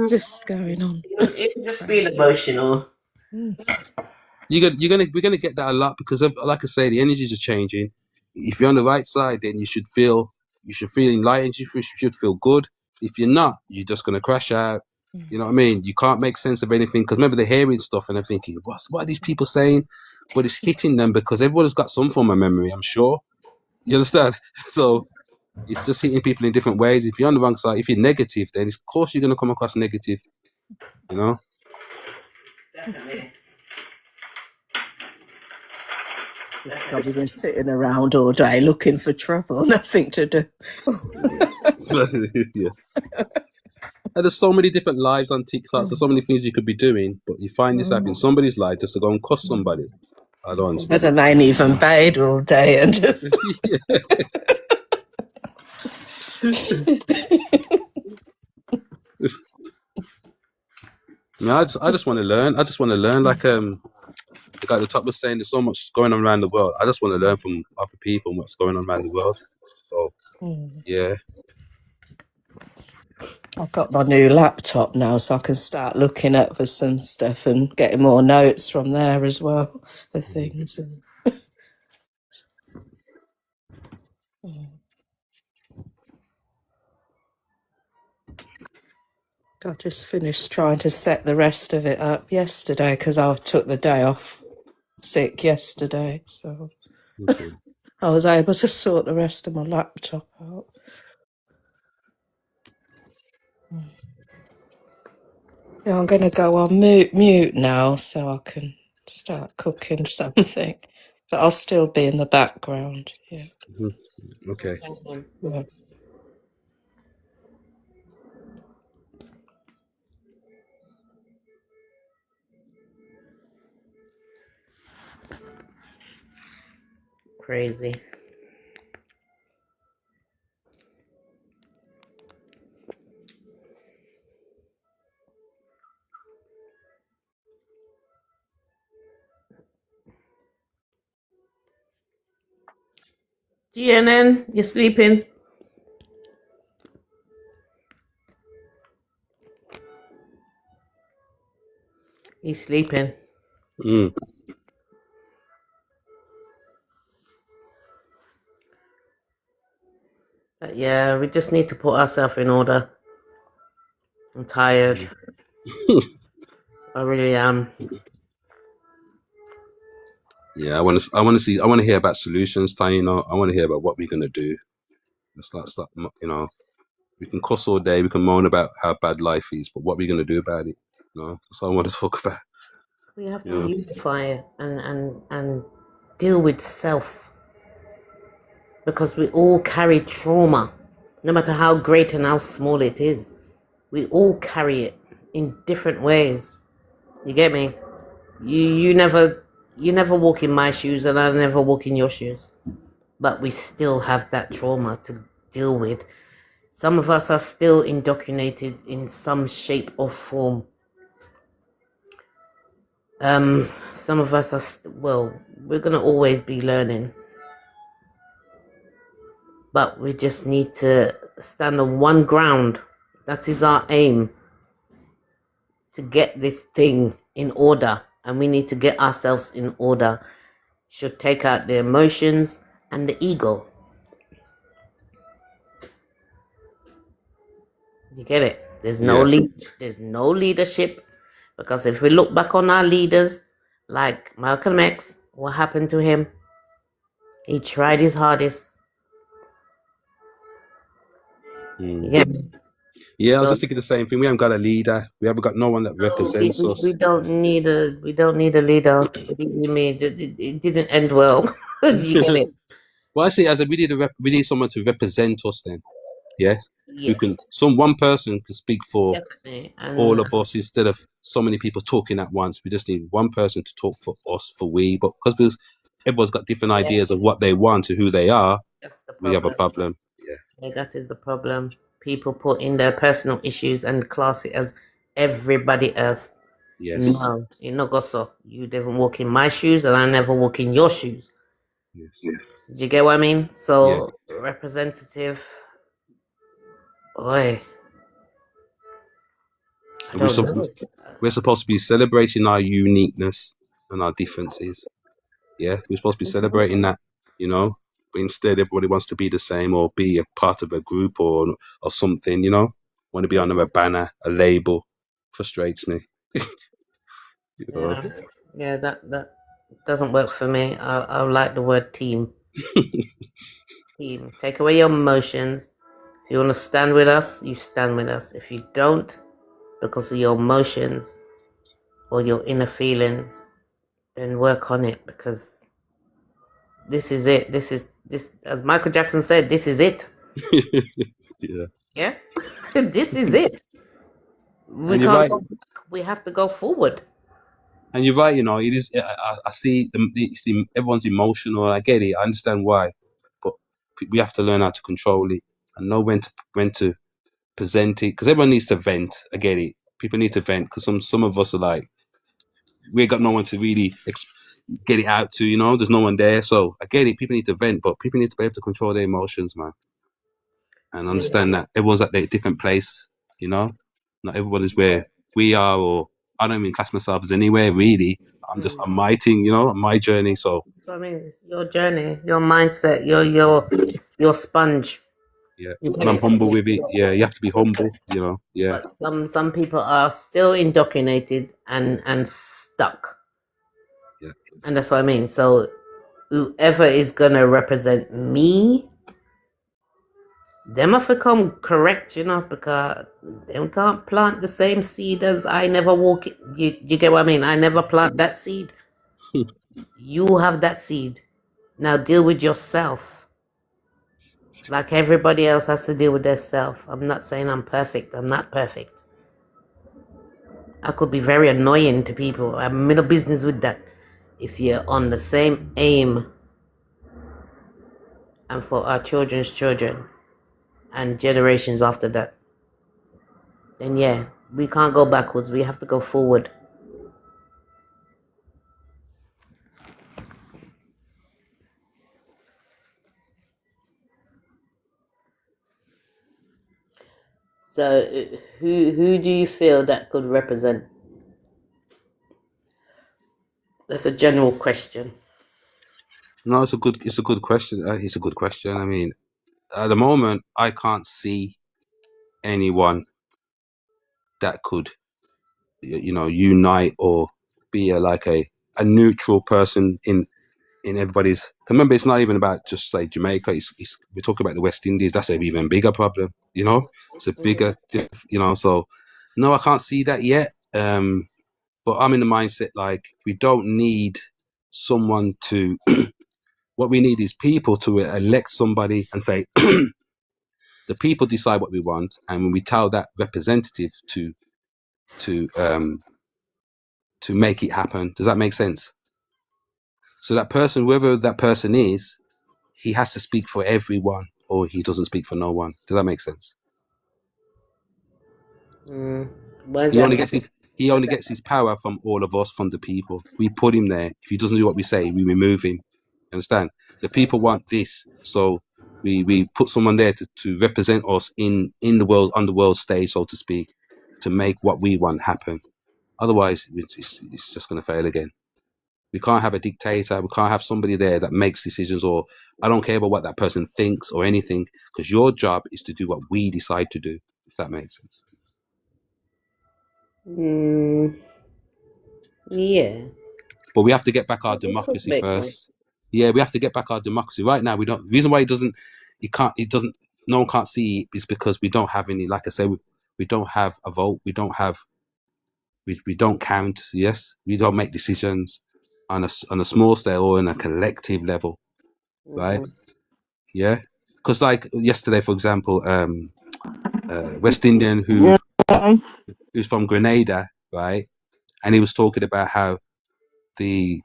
Just going on. It's just being emotional. We're gonna get that a lot because like I say, the energies are changing. If you're on the right side, then you should feel enlightened. You should feel good. If you're not, you're just gonna crash out. You know what I mean? You can't make sense of anything because remember they're hearing stuff and they're thinking, what are these people saying? But it's hitting them because everyone's got some form of memory, I'm sure. You understand? So it's just hitting people in different ways. If you're on the wrong side, if you're negative, then of course you're gonna come across negative. Definitely. He's probably been sitting around all day looking for trouble, nothing to do. Yeah. And there's so many different lives on TikTok. There's so many things you could be doing, but you find this app in somebody's life just to go and cuss somebody. I don't understand. But then they ain't even paid all day and just... I just want to learn. Like the guy at the top was saying, there's so much going on around the world. I just want to learn from other people and what's going on around the world. So, yeah. I've got my new laptop now, so I can start looking up for some stuff and getting more notes from there as well for things. I just finished trying to set the rest of it up yesterday because I took the day off sick yesterday, so I was able to sort the rest of my laptop out. Yeah, I'm going to go on mute now so I can start cooking something. But I'll still be in the background. Yeah. Mhm. Okay. Yeah. Crazy. GNN, you sleeping? He's sleeping. Mm. But yeah, we just need to put ourselves in order. I'm tired. I really am. Yeah, I want to hear about solutions, Taino. I want to hear about what we're gonna do. It's like, you know, we can cuss all day, we can moan about how bad life is, but what are we gonna do about it? You know, that's what I want to talk about. We have You to know, unify and deal with self, because we all carry trauma, no matter how great and how small it is. We all carry it in different ways. You get me? You never walk in my shoes, and I never walk in your shoes. But we still have that trauma to deal with. Some of us are still indoctrinated in some shape or form. Some of us are we're gonna always be learning, but we just need to stand on one ground. That is our aim, to get this thing in order, and we need to get ourselves in order. Should take out the emotions and the ego. You get it? There's no yeah. there's no leadership, because if we look back on our leaders, like Malcolm X, what happened to him? He tried his hardest. Mm. You get me? Yeah, I was So just thinking the same thing. We haven't got a leader. We haven't got no one that represents we us. don't need a leader. Believe me, it didn't end well. You get it? Well, I see it as we need someone to represent us. Then, yes, who Yeah, can one person can speak for definitely. all And of us instead of so many people talking at once. We just need one person to talk for us, for we. But because everyone's got different yeah, ideas of what they want and who they are, that's the we have a problem. problem. Yeah. Yeah, that is the problem. People put in their personal issues and class it as everybody else. Yes. No, you no go so. You never walk in my shoes, and I never walk in your shoes. Yes. Do you get what I mean? Yeah. So representative, boy, I And don't know. we're supposed to be celebrating our uniqueness and our differences. Yeah, we're supposed to be celebrating that, you know. But instead, everybody wants to be the same or be a part of a group or something, you know. Want to be under a banner, a label. Frustrates me. You know. Yeah, that doesn't work for me. I like the word team. Team. Take away your emotions. If you want to stand with us, you stand with us. If you don't, because of your emotions or your inner feelings, then work on it, because this is it. This, as Michael Jackson said, this is it. Yeah. Yeah, this is it. We And you're can't right. go back. We have to go forward. And you're right. You know, it is. I see everyone's emotional. I get it. I understand why, but we have to learn how to control it and know when to present it. Because everyone needs to vent. I get it. People need to vent because some of us are like, we got no one to really get it out to. You know, there's no one there. So I get it. People need to vent, but people need to be able to control their emotions, man, and understand that everyone's at their different place. You know, not everybody's where we are, or I don't even class myself as anywhere really. I'm just on my thing, you know, on my journey. So I mean, it's your journey, your mindset, your sponge. yeah, You get and I'm it? humble with it. Yeah, you have to be humble, you know. Yeah, But some people are still indoctrinated and stuck, yeah, and that's what I mean. So whoever is gonna represent me, Them have become correct, because them can't plant the same seed as I never walk it. You get what I mean? I never plant that seed. You have that seed. Now deal with yourself. Like everybody else has to deal with their self. I'm not saying I'm perfect. I'm not perfect. I could be very annoying to people. I'm in a business with that. If you're on the same aim and for our children's children and generations after that, then yeah, we can't go backwards. We have to go forward. So who do you feel that could represent? That's a general question. No, it's a good question. It's a good question. I mean, at the moment, I can't see anyone that could, unite or be a neutral person in everybody's. 'Cause remember, it's not even about just like Jamaica. We're talking about the West Indies. That's an even bigger problem. It's a bigger, So no, I can't see that yet. But I'm in the mindset like we don't need someone to. What we need is people to elect somebody and say, the people decide what we want, and when we tell that representative to make it happen. Does that make sense? So that person, whoever that person is, he has to speak for everyone, or he doesn't speak for no one. Does that make sense? Why is He only that? gets his power from all of us, from the people. We put him there. If he doesn't do what we say, we remove him. Understand? The people want this, so we put someone there to represent us in the world, on the world stage, so to speak, to make what we want happen. Otherwise, it's just going to fail again. We can't have a dictator. We can't have somebody there that makes decisions, or I don't care about what that person thinks or anything, because your job is to do what we decide to do, if that makes sense. Yeah. But we have to get back our democracy first. Yeah, we have to get back our democracy. Right now, we don't. The reason why no one can't see it is because we don't have any, like I said, we don't have a vote. We don't count. Yes, we don't make decisions on a small scale or on a collective level, right? Yeah, because like yesterday, for example, West Indian who's from Grenada, right? And he was talking about how the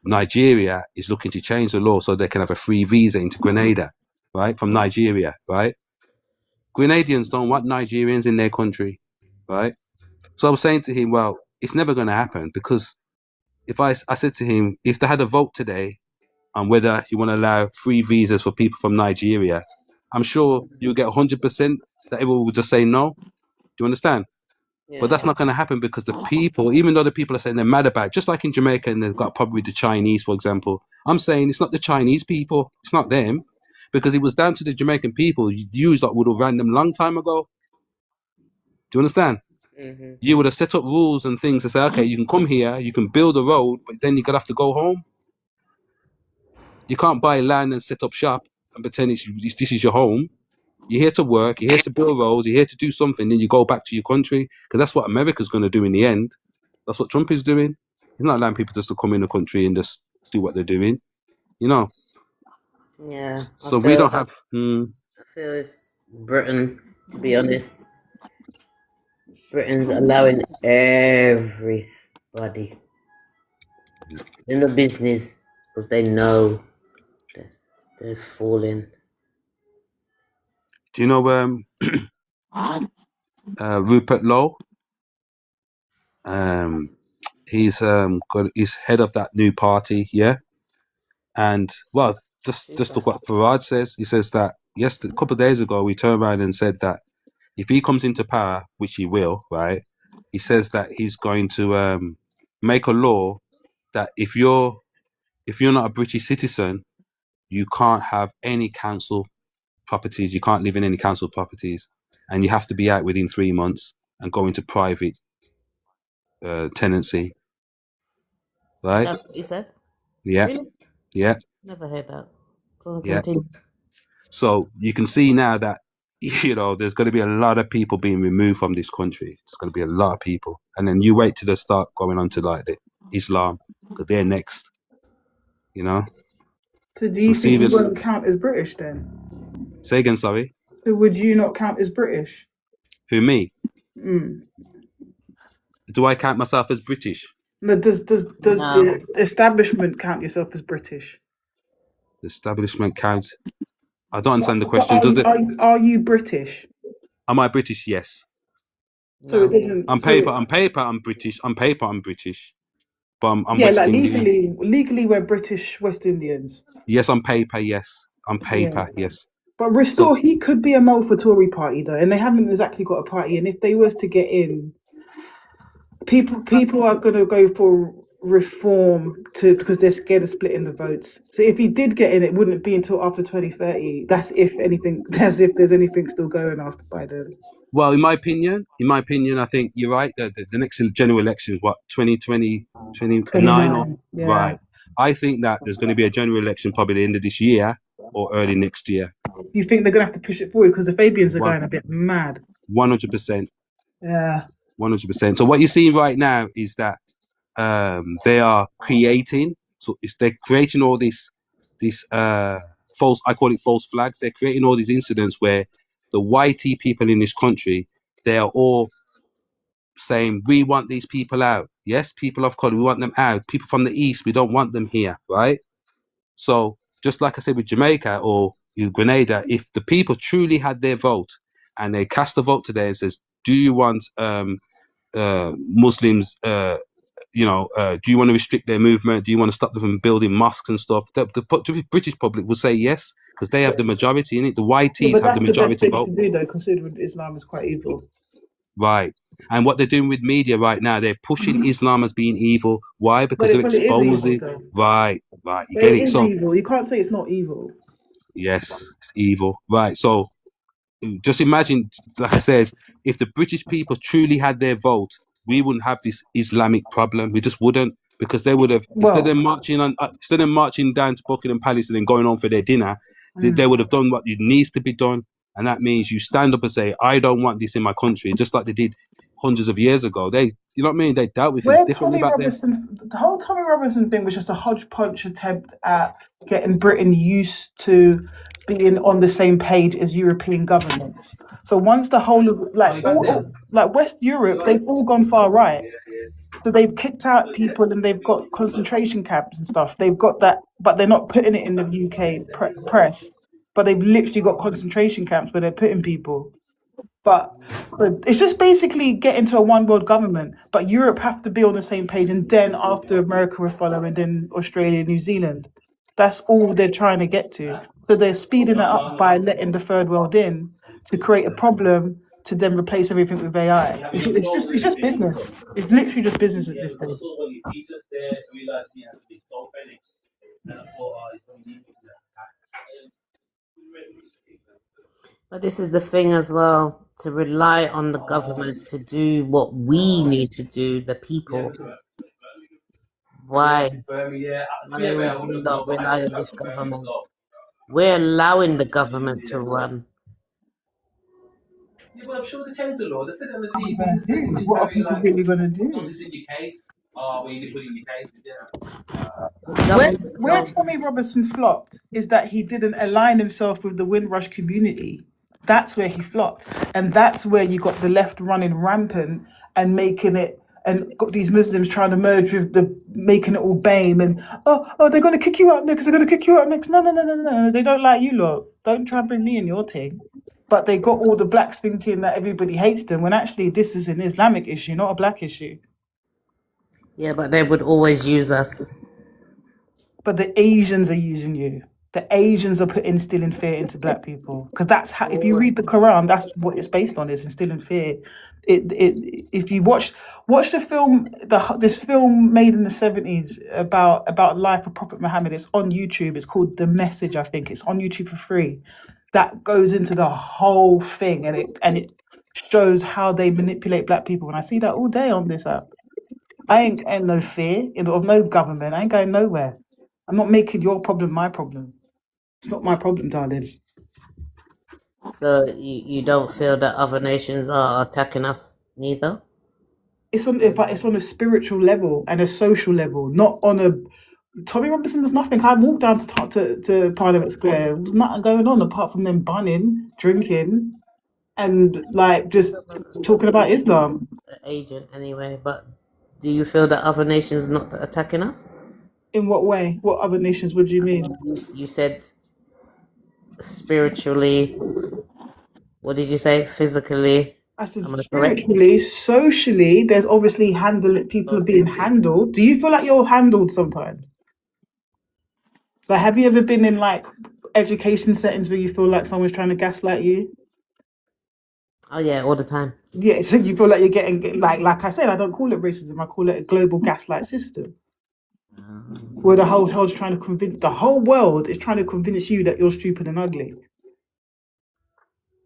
Nigeria is looking to change the law so they can have a free visa into Grenada, right? From Nigeria, right? Grenadians don't want Nigerians in their country, right? So I was saying to him, well, it's never going to happen, because if I said to him, if they had a vote today on whether you want to allow free visas for people from Nigeria, I'm sure you'll get 100% that everyone would just say no. Do you understand? Yeah. But that's not going to happen, because the people, even though the people are saying they're mad about it, just like in Jamaica, and they've got probably the Chinese, for example, I'm saying it's not the Chinese people, it's not them, because it was down to the Jamaican people. You would have ran them long time ago. Do you understand? Mm-hmm. You would have set up rules and things to say, okay, you can come here, you can build a road, but then you're going to have to go home. You can't buy land and set up shop and pretend this is your home. You're here to work, you're here to build roads, you're here to do something, then you go back to your country, because that's what America's going to do in the end. That's what Trump is doing. He's not allowing people just to come in the country and just do what they're doing, Yeah. So we don't have... I feel it's Britain, to be honest. Britain's allowing everybody in the business, because they know that they're falling. Do you know Rupert Lowe? He's head of that new party, yeah. And well, just look what Farage says. He says that a couple of days ago, we turned around and said that if he comes into power, which he will, right? He says that he's going to make a law that if you're not a British citizen, you can't have any council properties. You can't live in any council properties, and you have to be out within 3 months and go into private tenancy. Right? That's what he said. Yeah. Really? Yeah. Never heard that. Go on, continue. So you can see now that, you know, there's going to be a lot of people being removed from this country. There's going to be a lot of people. And then you wait till they start going on to like the Islam, because they're next, you know? So do you Some think you serious... won't count as British then? Say again, sorry? So would you not count as British? Who, me? Mm. Do I count myself as British? No, does the establishment count yourself as British? The establishment counts. I don't understand the question. Does it? Are you British? Am I British? Yes. So it doesn't. On paper, I'm British. On paper, I'm British. But I'm yeah, West like Indian. legally, we're British West Indians. Yes, on paper, yes. On paper, yes. But Restore, he could be a Mo for Tory party though, and they haven't exactly got a party. And if they was to get in, people are going to go for reform because they're scared of splitting the votes. So if he did get in, it wouldn't be until after 2030. That's if there's anything still going after by then. Well, in my opinion, I think you're right. The next general election is what, 29 or yeah. Right. I think that there's going to be a general election probably the end of this year or early next year. Do you think they're going to have to push it forward because the Fabians are going a bit mad? 100%. Yeah. 100%. So what you're seeing right now is that they are creating. So they're creating all this false. I call it false flags. They're creating all these incidents where the YT people in this country, they are all saying, we want these people out. Yes, people of color, we want them out. People from the East, we don't want them here, right? So just like I said with Jamaica or Grenada, if the people truly had their vote and they cast a vote today and says, do you want Muslims, do you want to restrict their movement? Do you want to stop them from building mosques and stuff? The British public will say yes, because they have the majority in it. The YTs have the majority vote. To do, though, considering Islam is quite evil. Right. And what they're doing with media right now, they're pushing Islam as being evil. Why? Because they're exposing. Right. You get it? So evil. You can't say it's not evil. Yes, it's evil. Right. So just imagine, like I said, if the British people truly had their vote, we wouldn't have this Islamic problem. We just wouldn't, because they would have, instead of marching down to Buckingham Palace and then going on for their dinner, they would have done what needs to be done. And that means you stand up and say, I don't want this in my country, just like they did hundreds of years ago. You know what I mean? They dealt with things differently back then. The whole Tommy Robinson thing was just a hodgepodge attempt at getting Britain used to being on the same page as European governments. So once the whole of West Europe, they've all gone far right. So they've kicked out people and they've got concentration camps and stuff. They've got that, but they're not putting it in the UK press. But they've literally got concentration camps where they're putting people. But it's just basically getting to a one world government. But Europe have to be on the same page, and then after America will follow, and then Australia, New Zealand. That's all they're trying to get to. So they're speeding it up by letting the third world in to create a problem to then replace everything with AI. It's just business. It's literally just business at this stage. But this is the thing as well, to rely on the government to do what we need to do, the people. Why? Why would we not rely on this government? We're allowing the government to run. Yeah, but I'm sure they changed the law. They said it on the TV. What are people really going to do? Where Tommy Robinson flopped is that he didn't align himself with the Windrush community. That's where he flopped. And that's where you got the left running rampant and making it, and got these Muslims trying to merge with making it all BAME and, oh, they're going to kick you out next. No, they don't like you lot. Don't try and bring me in your thing. But they got all the blacks thinking that everybody hates them, when actually this is an Islamic issue, not a black issue. Yeah, but they would always use us. But the Asians are using you. The Asians are instilling fear into black people. Because that's how, if you read the Quran, that's what it's based on, is instilling fear. If you watch the film, this film made in the 70s about life of Prophet Muhammad, it's on YouTube. It's called The Message, I think. It's on YouTube for free. That goes into the whole thing, and it shows how they manipulate black people. And I see that all day on this app. I ain't no fear of no government. I ain't going nowhere. I'm not making your problem my problem. It's not my problem, darling. So you don't feel that other nations are attacking us neither? But it's on a spiritual level and a social level, not on a. Tommy Robinson was nothing. I walked down to Parliament Square. There was nothing going on apart from them bunning, drinking, and like just talking about Islam. Agent anyway, but do you feel that other nations not attacking us? In what way? What other nations would you mean? You said spiritually. What did you say? Physically. I said Am I correct? spiritually, socially, there's obviously handling people are being handled. Do you feel like you're handled sometimes? Like, have you ever been in like education settings where you feel like someone's trying to gaslight you? Oh yeah, all the time. Yeah, so you feel like you're getting like I said, I don't call it racism. I call it a global gaslight system, where the whole world's trying to convince the whole world is trying to convince you that you're stupid and ugly.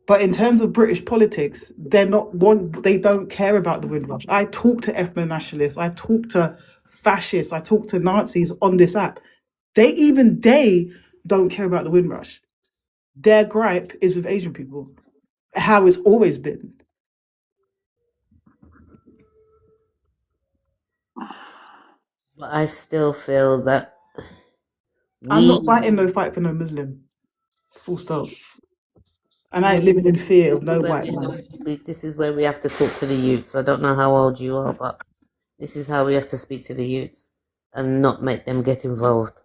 But in terms of British politics, they're not one. They don't care about the Windrush. I talk to ethno-nationalists. I talk to fascists. I talk to Nazis on this app. They don't care about the Windrush. Their gripe is with Asian people, how it's always been. But I still feel that I'm not fighting no fight for no Muslim. Full stop. And I ain't living in fear of no white man. This is where we have to talk to the youths. I don't know how old you are, but this is how we have to speak to the youths and not make them get involved.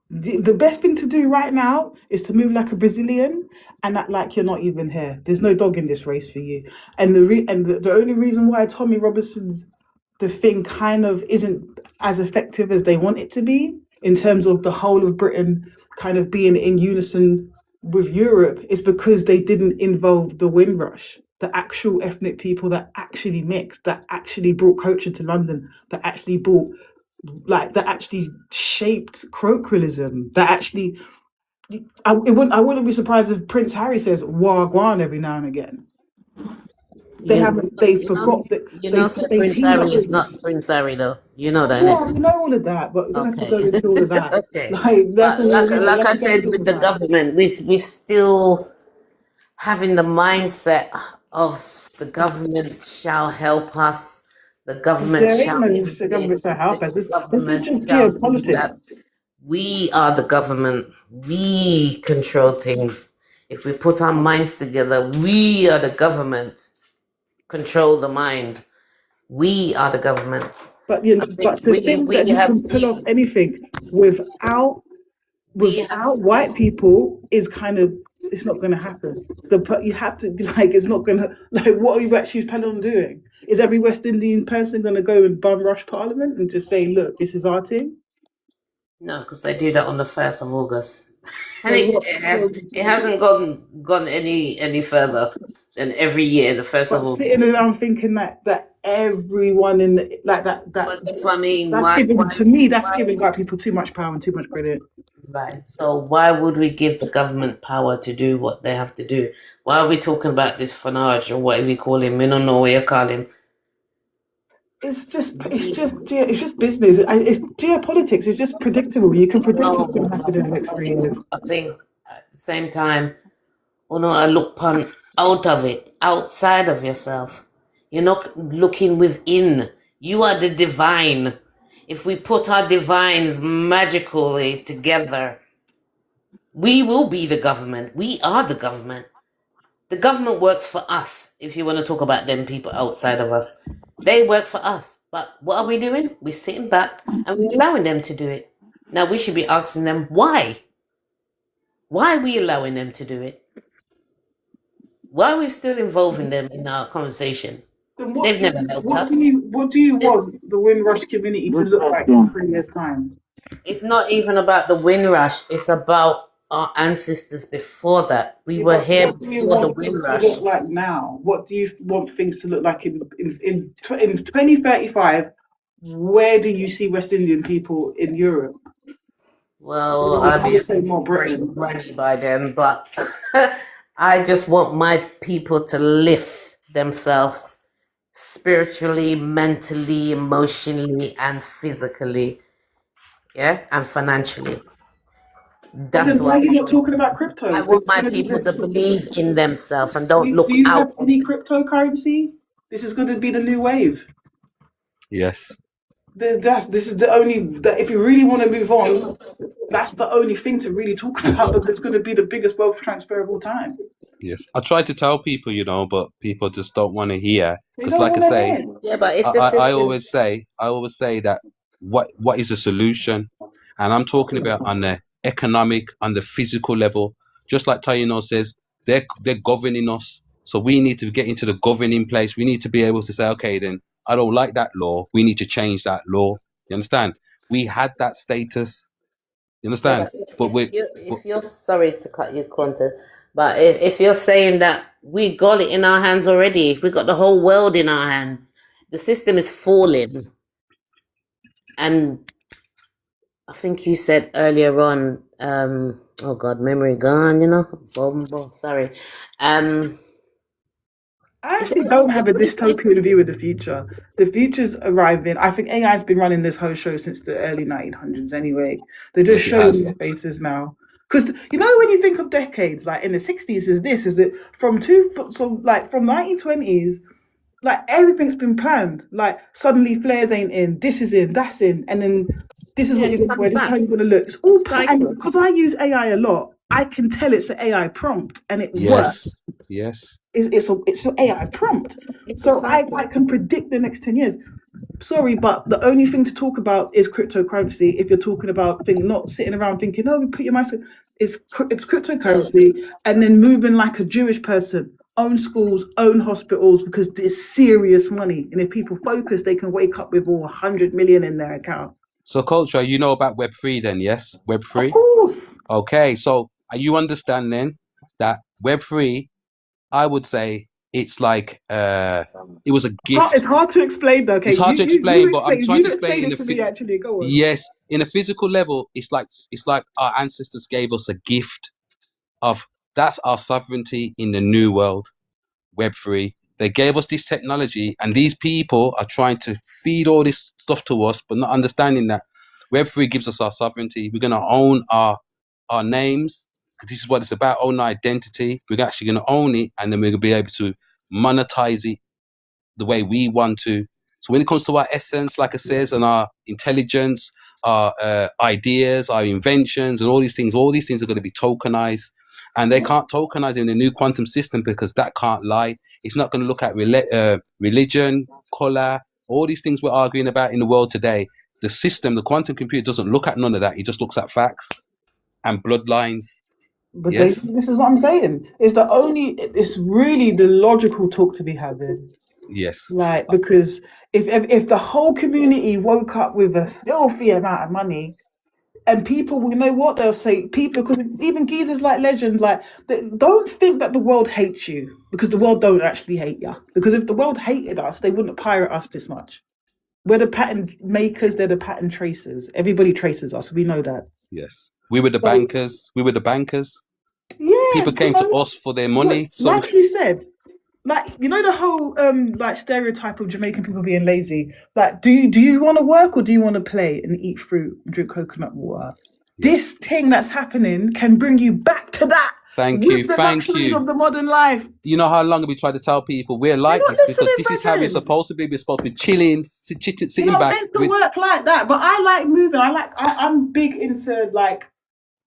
The best thing to do right now is to move like a Brazilian and act like you're not even here. There's no dog in this race for you. And the only reason why Tommy Robinson's the thing kind of isn't as effective as they want it to be in terms of the whole of Britain kind of being in unison with Europe is because they didn't involve the Windrush, the actual ethnic people that actually mixed, that actually brought culture to London, that actually shaped colloquialism, that actually I wouldn't be surprised if Prince Harry says Wagwan every now and again. They forgot that. You know, Prince Harry is not Prince Harry, though. You know that, yeah, you know all of that, but we don't have to go into all of that. Okay. Like I said, with the government, we still having the mindset of the government shall help us. The government shall help us. This is just geopolitics. We are the government. We control things. If we put our minds together, we are the government. Control the mind. We are the government. But the thing that you can pull off anything without white people is kind of, it's not going to happen. You have to it's not going to what are you actually planning on doing? Is every West Indian person going to go and bum rush Parliament and just say, look, this is our team? No, because they do that on the 1st of August. And it hasn't gone any further than every year, the 1st of August. Sitting around thinking that everyone in the, that that's what I mean. That's giving white people too much power and too much credit. Right. So why would we give the government power to do what they have to do? Why are we talking about this Farage or whatever you call him? We don't know what you call him. It's just business. It's geopolitics. It's just predictable. You can predict what's going to happen in the next 3 years. I think at the same time, I look out of it, outside of yourself. You're not looking within. You are the divine. If we put our divines magically together, we will be the government. We are the government. The government works for us, if you want to talk about them people outside of us. They work for us. But what are we doing? We're sitting back and we're allowing them to do it. Now we should be asking them why. Why are we allowing them to do it? Why are we still involving them in our conversation? They've never helped us. What do you want the Windrush community to look like in 3 years' time? It's not even about the Windrush. It's about our ancestors before that. We were here before the Windrush. What do you want things to look like now? What do you want things to look like in 2035? Where do you see West Indian people in Europe? Well, I'll be more granny by then, but I just want my people to lift themselves spiritually, mentally, emotionally, and physically, and financially. But That's then why what are you not talking about I cryptos? want It's my going to be people to the, believe in themselves and do don't you, do look you have out. any cryptocurrency? This is going to be the new wave. Yes. This is the only that if you really want to move on, that's the only thing to really talk about. That's going to be the biggest wealth transfer of all time. Yes. I try to tell people, but people just don't want to hear. They Because, don't like I want to say, hear. Yeah, but if the I system, always say that what is the solution? And I'm talking about on the economic, on the physical level. Just like Taino says, they're governing us. So we need to get into the governing place. We need to be able to say, okay, then I don't like that law. We need to change that law. You understand? We had that status. You yeah, understand? but But if you're sorry to cut you, Quantum, but if you're saying that we got it in our hands already, we got the whole world in our hands. The system is falling, and I think you said earlier on, oh God, memory gone, Bombo, sorry. I Is actually it don't have a what is it? dystopian view of the future. The future's arriving. I think AI has been running this whole show since the early 1900s anyway. They're just yes, it showing has. these faces now. Because, when you think of decades, like in the 60s is that from 1920s, like everything's been planned. Like suddenly flares ain't in, this is in, that's in, and then this is Yeah, what you're it going to wear, comes this is how back. you're going to look. It's all It's and cycle. because I use AI a lot, I can tell it's an AI prompt and it works. Yes. Yes. It's an AI prompt. It's a So I cycle. can predict the next 10 years. Sorry, but the only thing to talk about is cryptocurrency. If you're talking about not sitting around thinking, oh, we put your mindset, it's cryptocurrency, and then moving like a Jewish person, own schools, own hospitals, because it's serious money. And if people focus, they can wake up with all 100 million in their account. So, Culture, you know about Web3 then, yes? Of Web3? course. Okay, so are you understanding that Web3, I would say it's like it was a gift. It's hard to explain though. Okay, It's hard to explain, but I'm trying to explain it to me actually. Go on. yes, in a physical level, it's like our ancestors gave us a gift of that's our sovereignty in the new world, Web3. They gave us this technology, and these people are trying to feed all this stuff to us, but not understanding that Web3 gives us our sovereignty. We're going to own our names. This is what it's about, own our identity. We're actually going to own it, and then we're going to be able to monetize it the way we want to. So when it comes to our essence, like I says, and our intelligence, our ideas, our inventions, and all these things are going to be tokenized. And they can't tokenize in the new quantum system because that can't lie. It's not going to look at religion, color, all these things we're arguing about in the world today. The system, the quantum computer, doesn't look at none of that. It just looks at facts and bloodlines. But Yes. this is what I'm saying. It's really the logical talk to be having. Yes. Like, because if the whole community woke up with a filthy amount of money, and people, what they'll say, people, because even geezers like legends, like, don't think that the world hates you, because the world don't actually hate you. Because if the world hated us, they wouldn't pirate us this much. We're the pattern makers, they're the pattern tracers. Everybody traces us, we know that. Yes. We were the bankers. Yeah. People came to us for their money. So like you said, like, the whole like stereotype of Jamaican people being lazy. Like, do you want to work or do you want to play and eat fruit and drink coconut water? Yeah. This thing that's happening can bring you back to that. Thank you. The luxuries of the modern life. You know how long we try to tell people we're like this because this is how we're supposed to be. We're supposed to be chilling, sitting back. Meant to work like that, but I like moving. I'm big into like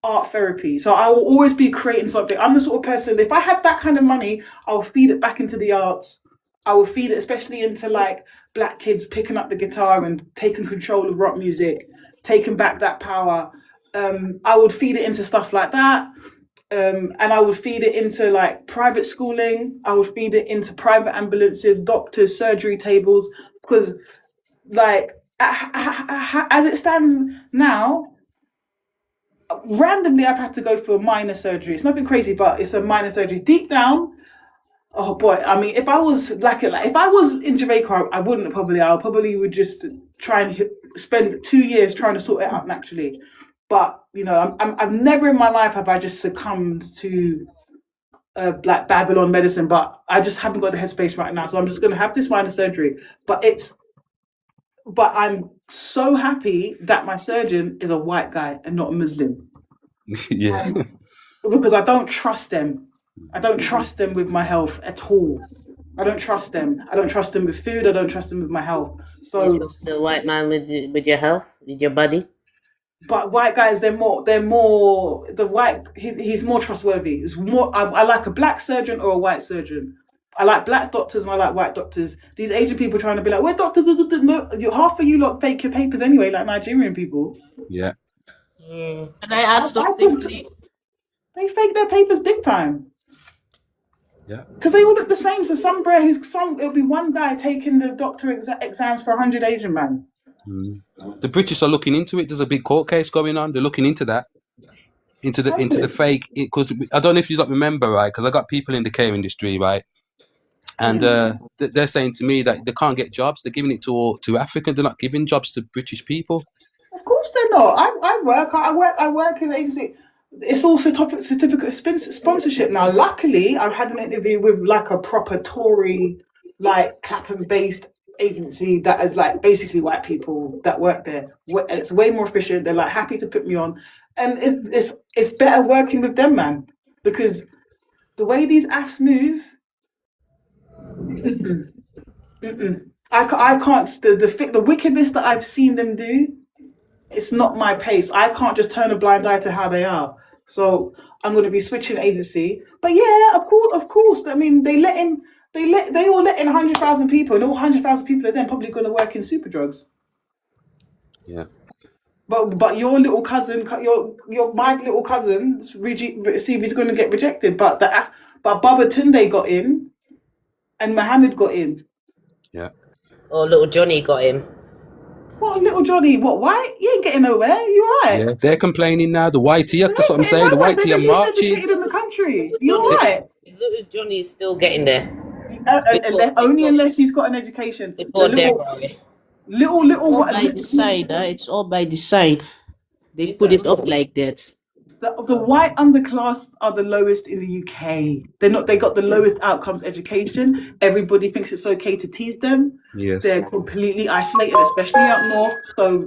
art therapy, so I will always be creating something. I'm the sort of person, if I had that kind of money, I'll feed it back into the arts. I will feed it especially into like black kids picking up the guitar and taking control of rock music, taking back that power. I would feed it into stuff like that, and I would feed it into like private schooling. I would feed it into private ambulances, doctors, surgery tables, because like as it stands now, randomly I've had to go for a minor surgery. It's nothing crazy, but it's a minor surgery. Deep down, oh boy, I mean, if I was if I was in Jamaica, I wouldn't probably. I probably would just try and spend 2 years trying to sort it out naturally. But I've never in my life have I just succumbed to like Babylon medicine. But I just haven't got the headspace right now, so I'm just going to have this minor surgery. But I'm so happy that my surgeon is a white guy and not a Muslim. Yeah. And because I don't trust them. I don't trust them with my health at all. I don't trust them. I don't trust them with food. I don't trust them with my health. You So, trust the white man with your health, with your body? but white guys, they're more. The white. He's more trustworthy. It's more. I like a black surgeon or a white surgeon. I like black doctors and I like white doctors. These Asian people trying to be like, we're doctors. No, half of you lot fake your papers anyway, like Nigerian people. Yeah. Mm. And I add I something. think they fake their papers big time. Yeah. Because they all look the same. So it'll be one guy taking the doctor exams for 100 Asian man. The British are looking into it. There's a big court case going on. They're looking into that, into the fake. Because I don't know if you remember, right? Because I got people in the care industry, right? And they're saying to me that they can't get jobs. They're giving it to Africa. They're not giving jobs to British people. Of course they're not. I work in the agency. It's all certificate sponsorship now. Luckily, I've had an interview with like a proper Tory, like Clapham based agency that is like basically white people that work there. And it's way more efficient. They're like happy to put me on, and it's better working with them, man, because the way these AFs move. I can't. The wickedness that I've seen them do, it's not my pace. I can't just turn a blind eye to how they are. So I'm going to be switching agency. But yeah, of course. I mean, they all let in 100,000 people, and all 100,000 people are then probably going to work in super drugs. Yeah. But your little cousin, my little cousin's CV is going to get rejected. But Baba Tunde got in, and Mohammed got in. Yeah. Oh, little Johnny got in. What, little Johnny? What, white? You ain't getting nowhere. You right? Yeah, they're complaining now. The whitey, that's what I'm saying. The whitey are marching. In the country. You're right. Little Johnny is still getting there. Only unless he's got an education. Little All by design. It's all by design. They put it up like that. The white underclass are the lowest in the UK. They got the lowest outcomes education. Everybody thinks it's okay to tease them. Yes. They're completely isolated, especially up north. So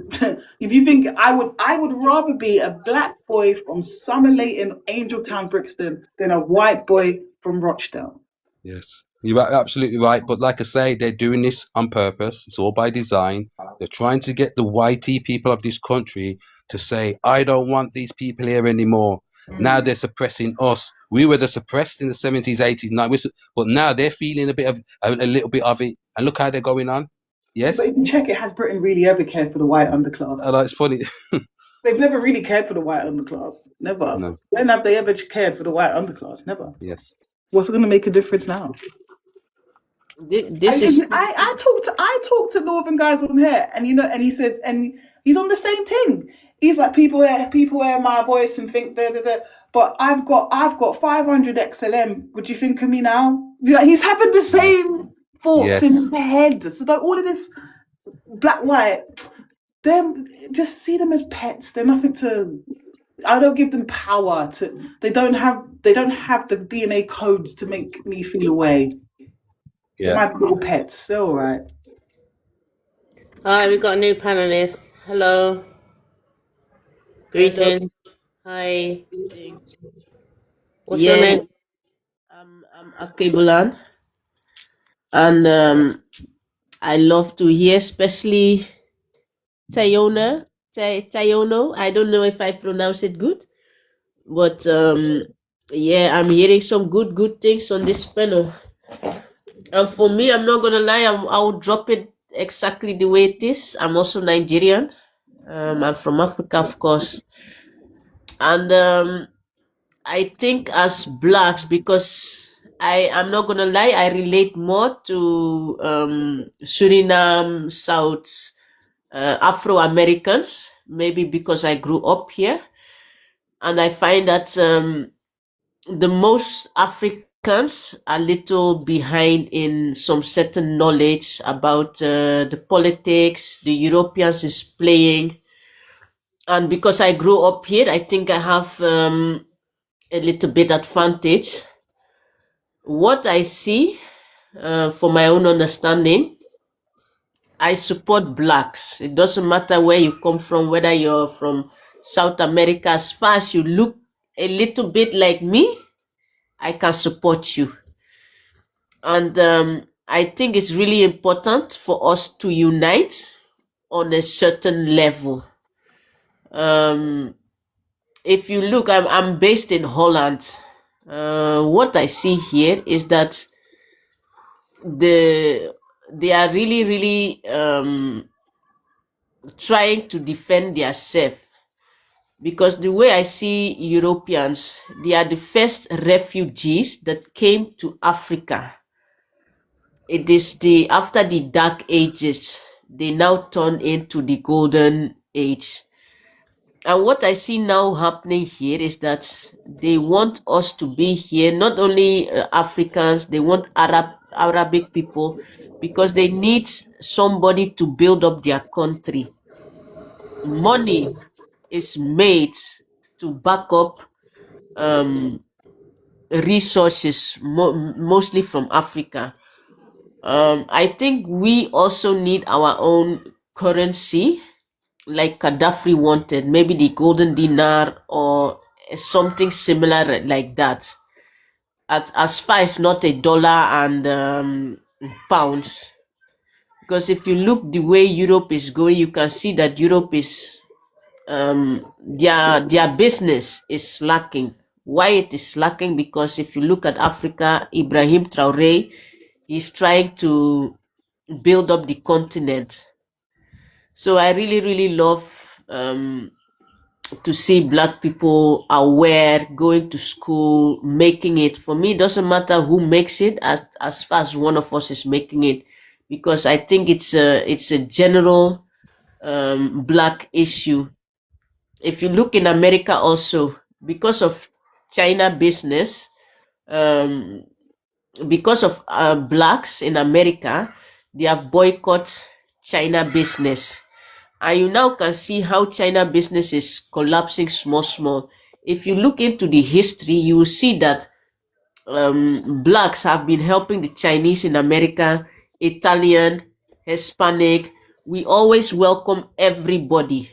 if you think I would rather be a black boy from Summerleyton, Angeltown, Brixton than a white boy from Rochdale. Yes. You're absolutely right. But like I say, they're doing this on purpose. It's all by design. They're trying to get the whitey people of this country to say, I don't want these people here anymore. Now they're suppressing us. We were the suppressed in the 70s, 80s, 90s, but now they're feeling a little bit of it. And look how they're going on. Yes? But if you check it, has Britain really ever cared for the white underclass? I know, it's funny. They've never really cared for the white underclass. Never. No. When have they ever cared for the white underclass? Never. Yes. What's going to make a difference now? I talked to Northern guys on here, and he said, and he's on the same thing. He's like, people hear my voice and think but I've got 500 XLM. Would you think of me now? He's having the same thoughts in his head. So all of this black white, them just see them as pets. They're nothing to. I don't give them power to. They don't have the DNA codes to make me feel away. Yeah. My little pets, they're all right. All right, we've got a new panelist. Hello. Greetings. Hi. What's your name? I'm Akebulan. And I love to hear, especially Tayono. I don't know if I pronounce it good. But yeah, I'm hearing some good things on this panel. And for me, I'm not gonna lie, I will drop it exactly the way it is. I'm also Nigerian. I'm from Africa, of course. And I think as blacks, because I'm not gonna lie, I relate more to Suriname, South Afro Americans, maybe because I grew up here, and I find that the most Africans are little behind in some certain knowledge about the politics the Europeans is playing. And because I grew up here, I think I have a little bit advantage. What I see, for my own understanding, I support blacks. It doesn't matter where you come from, whether you're from South America, as far as you look a little bit like me, I can support you. And I think it's really important for us to unite on a certain level. If you look, I'm based in Holland. What I see here is that they are really trying to defend themselves, because the way I see Europeans, they are the first refugees that came to Africa. It is after the dark ages, they now turn into the golden age. And what I see now happening here is that they want us to be here, not only Africans, they want Arabic people, because they need somebody to build up their country. Money is made to back up resources, mostly from Africa. I think we also need our own currency, like Gaddafi wanted, maybe the golden dinar or something similar like that. As far as not a dollar and pounds, because if you look the way Europe is going, you can see that Europe is their business is lacking. Why it is lacking? Because if you look at Africa, Ibrahim Traore is trying to build up the continent. So I really love to see Black people aware, going to school, making it. For me, it doesn't matter who makes it, as far as one of us is making it, because I think it's a general Black issue. If you look in America also, because of China business, because of Blacks in America, they have boycotted China business. And you now can see how China business is collapsing small. If you look into the history, you will see that Blacks have been helping the Chinese in America, Italian, Hispanic. We always welcome everybody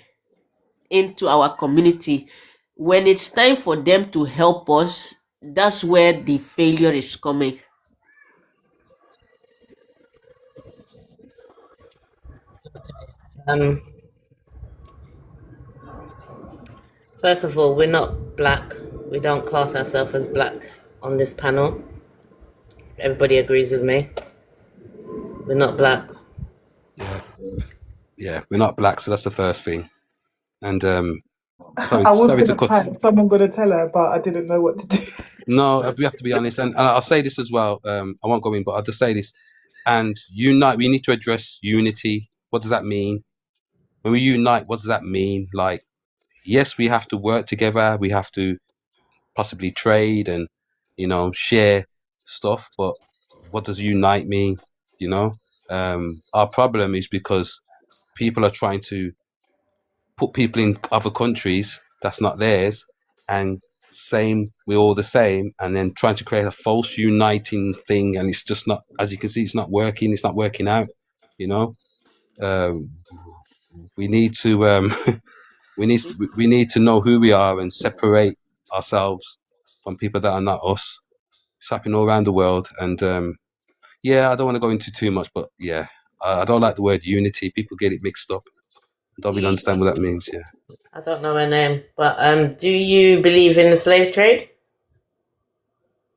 into our community. When it's time for them to help us, that's where the failure is coming. First of all, we're not Black. We don't class ourselves as Black on this panel. Everybody agrees with me. We're not Black. Yeah, we're not Black, so that's the first thing. And I was going to panic. Someone going to tell her, but I didn't know what to do. No, we have to be honest, and I'll say this as well. I won't go in, but I'll just say this. And unite. We need to address unity. What does that mean? When we unite, what does that mean? Like, yes, we have to work together. We have to possibly trade and, share stuff. But what does unite mean? Our problem is because people are trying to put people in other countries that's not theirs, and we're all the same, and then trying to create a false uniting thing, and it's just not, as you can see, it's not working out. We need to we need to know who we are and separate ourselves from people that are not us. It's happening all around the world, and I don't want to go into too much, but I don't like the word unity. People get it mixed up. I don't really understand what that means. I don't know her name, but do you believe in the slave trade?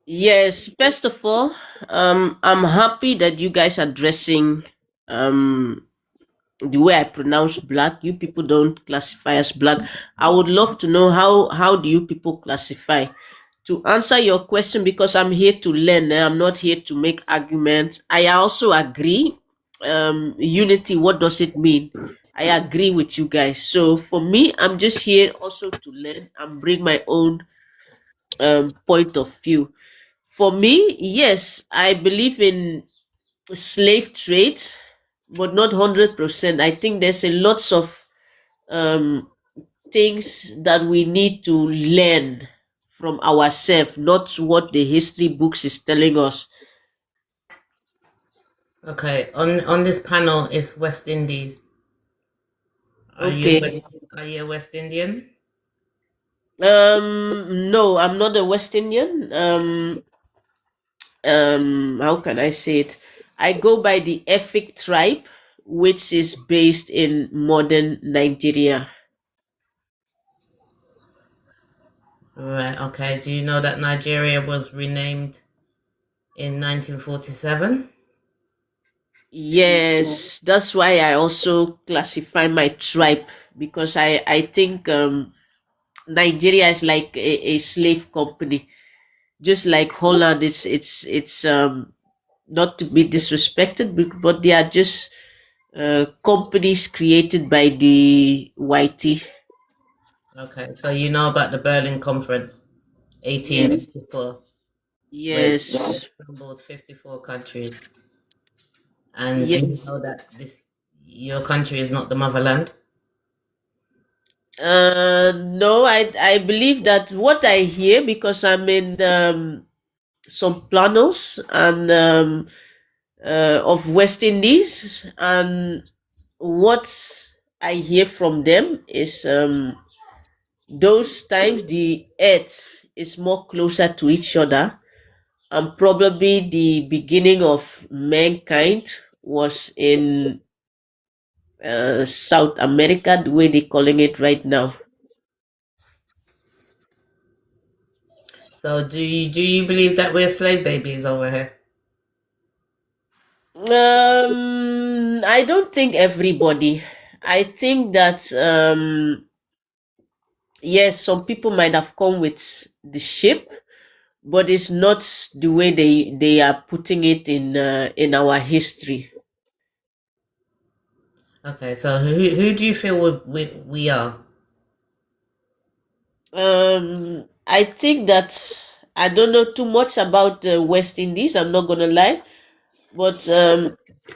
Yes. First of all, I'm happy that you guys are addressing the way I pronounce Black. You people don't classify as Black. I would love to know how do you people classify. To answer your question, because I'm here to learn, I'm not here to make arguments. I also agree. Unity, what does it mean? I agree with you guys. So for me, I'm just here also to learn and bring my own point of view. For me, yes, I believe in slave trade, but not 100%. I think there's a lots of things that we need to learn from ourselves, not what the history books is telling us. Okay, on this panel is West Indies. Are Okay. you a West Indian? No, I'm not a West Indian. How can I say it? I go by the Efik tribe, which is based in modern Nigeria. Right, okay. Do you know that Nigeria was renamed in 1947? Yes, that's why I also classify my tribe, because I think Nigeria is like a slave company, just like Holland. It's not to be disrespected, but they are just companies created by the YT. Okay, so you know about the Berlin Conference, Yes, 1884, where they yes, assembled 54 countries. And do you yes. know that your country is not the motherland? No, I believe that what I hear, because I'm in some planos and of West Indies, and what I hear from them is those times the earth is more closer to each other, and probably the beginning of mankind was in South America, the way they're calling it right now. So do you believe that we're slave babies over here? I don't think everybody. I think that yes, some people might have come with the ship, but it's not the way they are putting it in our history. Okay, so who do you feel we are? I think that I don't know too much about the West Indies. I'm not gonna lie, but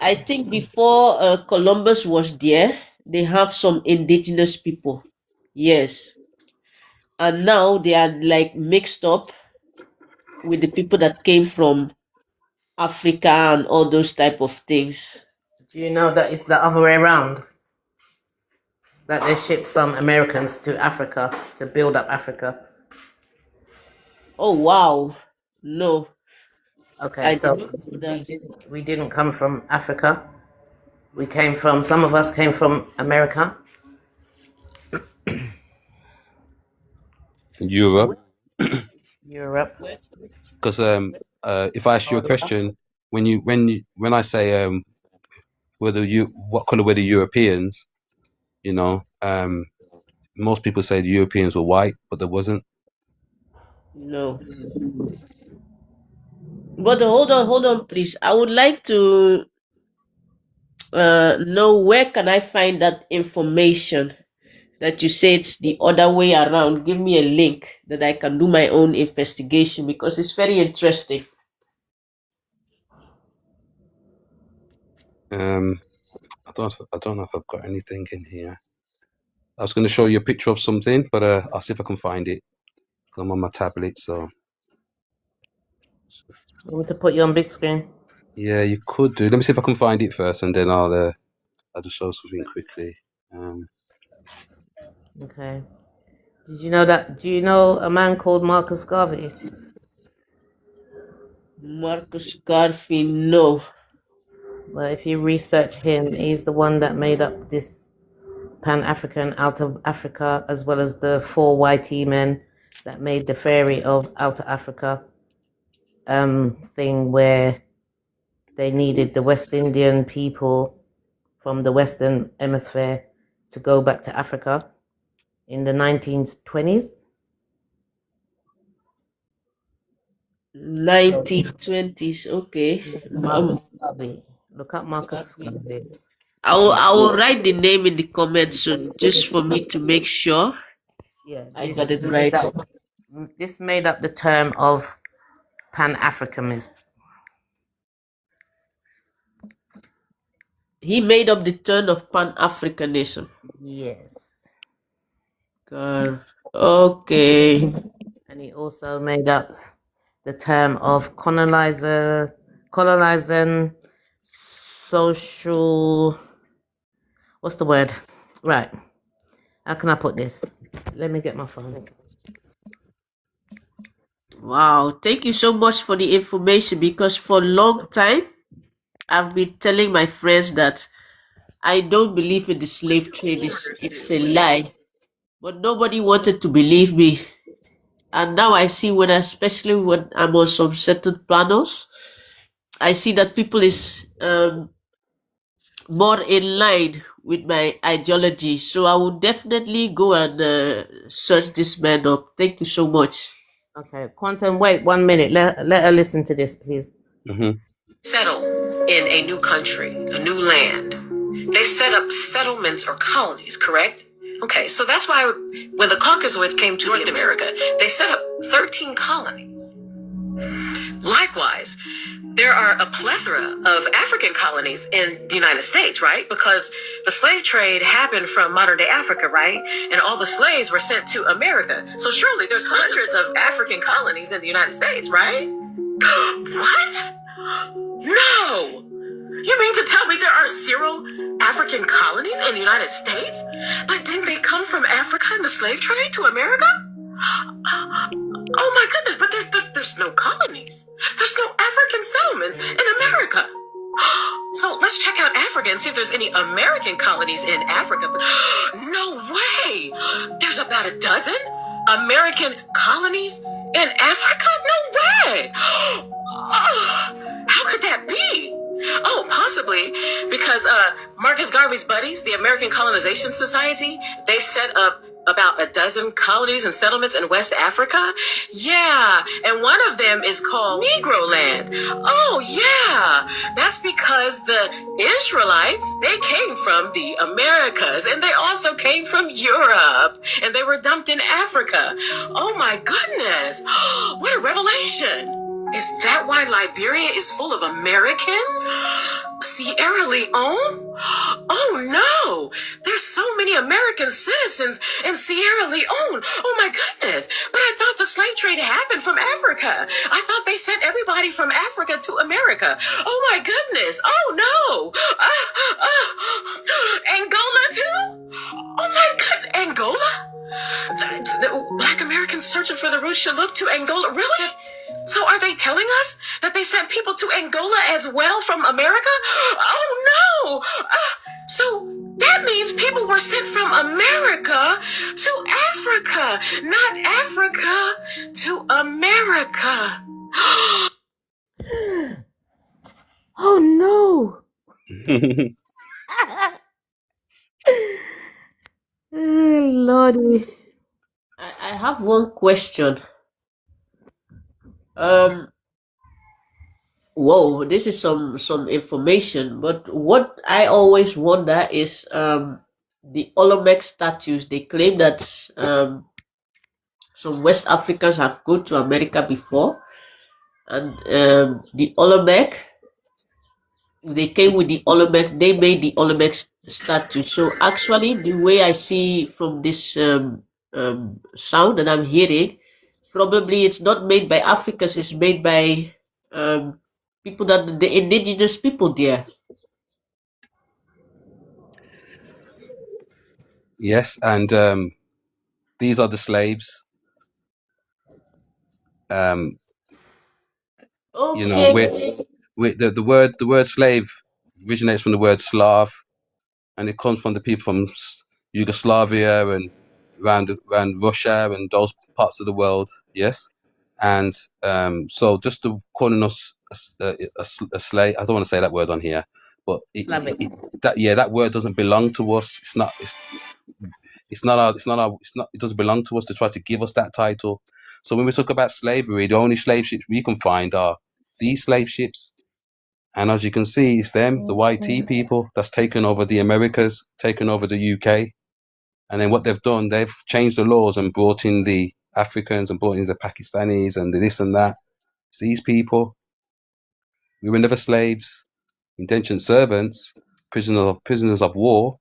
I think before Columbus was there, they have some indigenous people. Yes, and now they are like mixed up with the people that came from Africa and all those type of things. Do you know that it's the other way around? That they shipped some Americans to Africa to build up Africa. Oh wow, no, Okay, I did so not know we that. didn't come from Africa. We came from some of us came from America. Europe. Europe. Because if I ask you a question, when I say what color were the Europeans, you know, most people say the Europeans were white, but there wasn't. No, but hold on, please. I would like to know where can I find that information that you say it's the other way around. Give me a link that I can do my own investigation, because it's very interesting. I don't know if I've got anything in here. I was going to show you a picture of something, but I'll see if I can find it. 'Cause I'm on my tablet, so I want to put you on big screen. yeah, you could do. Let me see if I can find it first, and then I'll just show something quickly. Okay. Did you know that? Do you know a man called Marcus Garvey? Marcus Garvey, no. Well, if you research him, he's the one that made up this Pan-African out of Africa, as well as the 4 YT men that made the Ferry of Outer Africa thing, where they needed the West Indian people from the Western Hemisphere to go back to Africa in the 1920s. 1920s. Okay. Marcus Garvey. Look up Marcus Garvey. I will write the name in the comments, so just for me to make sure Yeah, I got it right. this made up the term of Pan-Africanism. He made up the turn of Pan Africanism. Yes. Okay. And he also made up the term of colonizing social. What's the word? Right. How can I put this? Let me get my phone. Wow, thank you so much for the information, because for a long time I've been telling my friends that I don't believe in the slave trade. It's a lie. But nobody wanted to believe me. And now I see, especially when I'm on some certain panels, I see that people is more in line with my ideology. So I will definitely go and search this man up. Thank you so much. Okay, Quantum, wait 1 minute. Let her listen to this, please. Hmm. Settle in a new country, a new land. They set up settlements or colonies, correct? Okay, so that's why when the Caucasoids came to North America, they set up 13 colonies. Likewise, there are a plethora of African colonies in the United States, right? Because the slave trade happened from modern day Africa, right? And all the slaves were sent to America. So surely there's hundreds of African colonies in the United States, right? What? No! You mean to tell me there are 0 African colonies in the United States? But didn't they come from Africa in the slave trade to America? Oh my goodness, but there's no colonies. There's no African settlements in America. So let's check out Africa and see if there's any American colonies in Africa. No way! There's about a dozen American colonies in Africa? No way! How could that be? Oh, possibly because Marcus Garvey's buddies, the American Colonization Society, they set up about a dozen colonies and settlements in West Africa. Yeah, and one of them is called Negro Land. Oh, yeah, that's because the Israelites, they came from the Americas, and they also came from Europe, and they were dumped in Africa. Oh my goodness, what a revelation. Is that why Liberia is full of Americans? Sierra Leone? Oh no! There's so many American citizens in Sierra Leone. Oh my goodness! But I thought the slave trade happened from Africa. I thought they sent everybody from Africa to America. Oh my goodness! Oh no! Angola too? Oh my god, Angola? The Black Americans searching for the roots should look to Angola. Really? So are they telling us that they sent people to Angola as well from America? Oh no! So that means people were sent from America to Africa, not Africa to America. Oh no! Lordy. I have one question. Whoa, this is some information, but what I always wonder is the Olomec statues. They claim that some West Africans have gone to America before, and the Olomec, they came with the Olomec. They made the Olomec statue. So actually, the way I see from this sound that I'm hearing, probably it's not made by Africans. It's made by people that the indigenous people there. Yes, and these are the slaves. You know, the word slave originates from the word Slav, and it comes from the people from Yugoslavia and around Russia and those parts of the world. Yes, and so just to calling us a slave, I don't want to say that word on here, but that word doesn't belong to us. It doesn't belong to us to try to give us that title. So when we talk about slavery, the only slave ships we can find are these slave ships. And as you can see, it's them, the YT people, that's taken over the Americas, taken over the UK. And then what they've done, they've changed the laws and brought in the Africans and brought in the Pakistanis and the this and that. It's these people. We were never slaves, indentured servants, prisoners of war.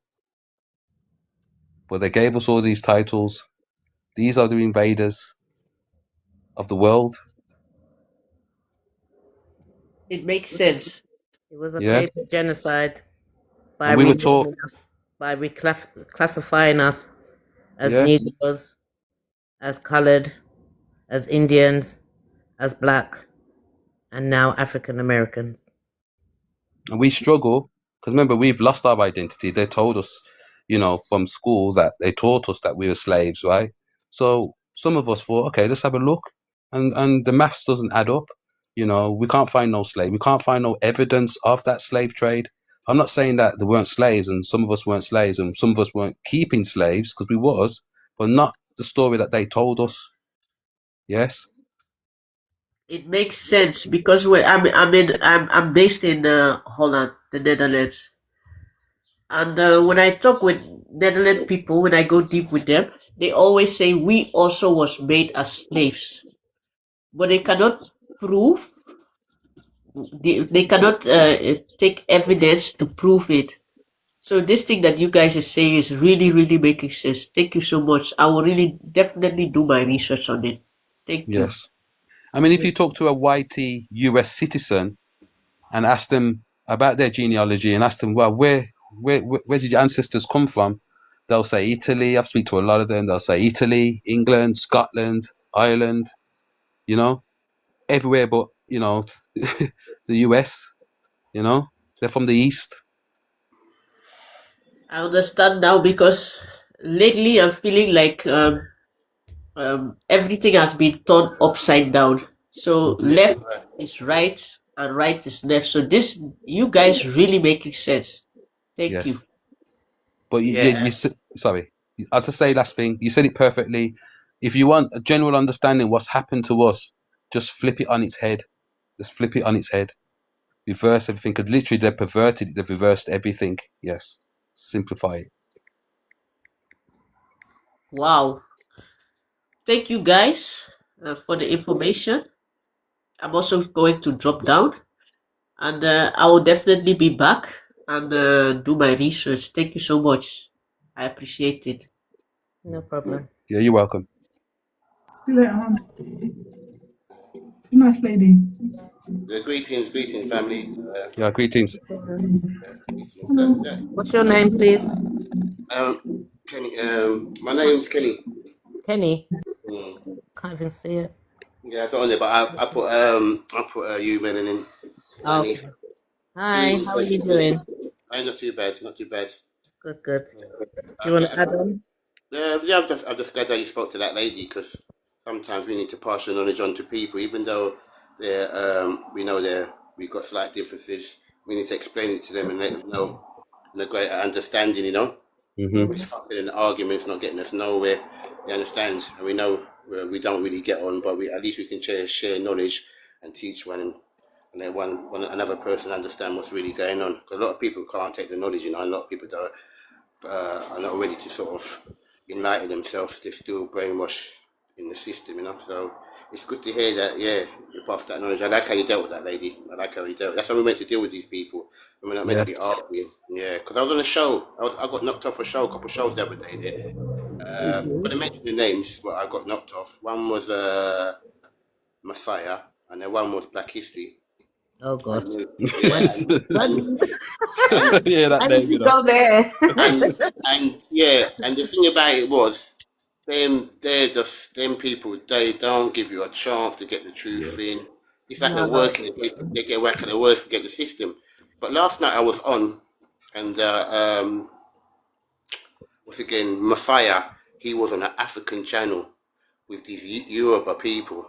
But they gave us all these titles. These are the invaders of the world. It makes sense. It was a paper genocide by classifying us as Negroes, as colored, as Indians, as black and now African Americans. And we struggle because remember, we've lost our identity. They told us, from school that they taught us that we were slaves, right? So some of us thought, okay, let's have a look. And the maths doesn't add up. We can't find no slave. We can't find no evidence of that slave trade. I'm not saying that there weren't slaves and some of us weren't slaves and some of us weren't keeping slaves, because we was, but not the story that they told us. Yes? It makes sense because I'm based in Holland, the Netherlands, and when I talk with Netherlands people, when I go deep with them, they always say we also was made as slaves, but they cannot prove. They cannot take evidence to prove it. So this thing that you guys are saying is really, really making sense. Thank you so much. I will really definitely do my research on it. Thank you. Yes. I mean, if you talk to a whitey US citizen and ask them about their genealogy and ask them, well, where did your ancestors come from? They'll say Italy. I've speak to a lot of them. They'll say Italy, England, Scotland, Ireland, everywhere but, the US, they're from the East. I understand now because lately I'm feeling like everything has been turned upside down. So left is right and right is left. So this, you guys really making sense. Thank you. But you sorry, as I say, last thing, you said it perfectly. If you want a general understanding what's happened to us, just flip it on its head. Just flip it on its head. Reverse everything. Because literally they've perverted it. They've reversed everything. Yes. Simplify it. Wow. Thank you guys for the information. I'm also going to drop down and I will definitely be back and do my research. Thank you so much. I appreciate it. No problem. Yeah, you're welcome. See you later, hon. Nice lady. Greetings, family. Greetings. What's your name, please? Kenny. My name's Kenny. Kenny. Mm. Can't even see it. Yeah, it's on there, but I put you melanin. Oh. Hi. How are you doing? I'm not too bad. Good. Do you want to add on? Yeah, I'm just glad that you spoke to that lady, because sometimes we need to pass the knowledge on to people, even though we know we've got slight differences. We need to explain it to them and let them know and a greater understanding. It's fucking an argument's not getting us nowhere. You understand? And we know we don't really get on, but at least we can share knowledge and teach one and let another person understand what's really going on. Because a lot of people can't take the knowledge, a lot of people are not ready to sort of enlighten themselves. They're still brainwashed in the system, So it's good to hear that, you passed that knowledge. I like how you dealt with that lady. That's how we're meant to deal with these people. We're not meant to be arguing. Yeah, because I was on a show. I got knocked off a couple shows the other day there. But I mentioned the names, but I got knocked off. One was Messiah, and then one was Black History. Oh God! And I need to go there. and the thing about it was, them people, they don't give you a chance to get the truth in. It's like they're working, they get work at the worst to get the system. But last night I was on, and Messiah, he was on an African channel with these Yoruba people,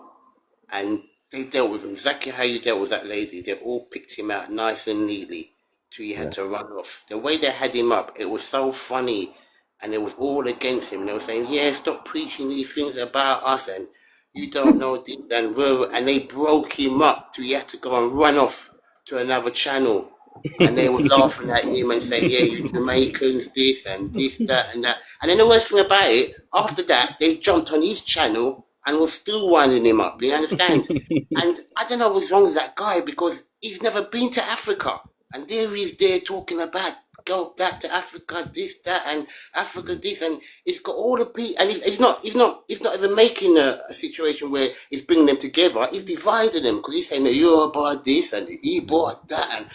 and they dealt with him exactly how you dealt with that lady. They all picked him out nice and neatly till he had to run off. The way they had him up, it was so funny, and it was all against him. They were saying, stop preaching these things about us, and you don't know this, and they broke him up till he had to go and run off to another channel. And they were laughing at him and saying, you Jamaicans, this and this, that and that. And then the worst thing about it, after that, they jumped on his channel and was still winding him up. Do you understand? And I don't know what's wrong with that guy, because he's never been to Africa. And there he is there talking about, go back to Africa, this, that, and Africa, this, and it's got all the people. And he's not even making a situation where he's bringing them together. He's dividing them, because he's saying that you're about this and he bought that and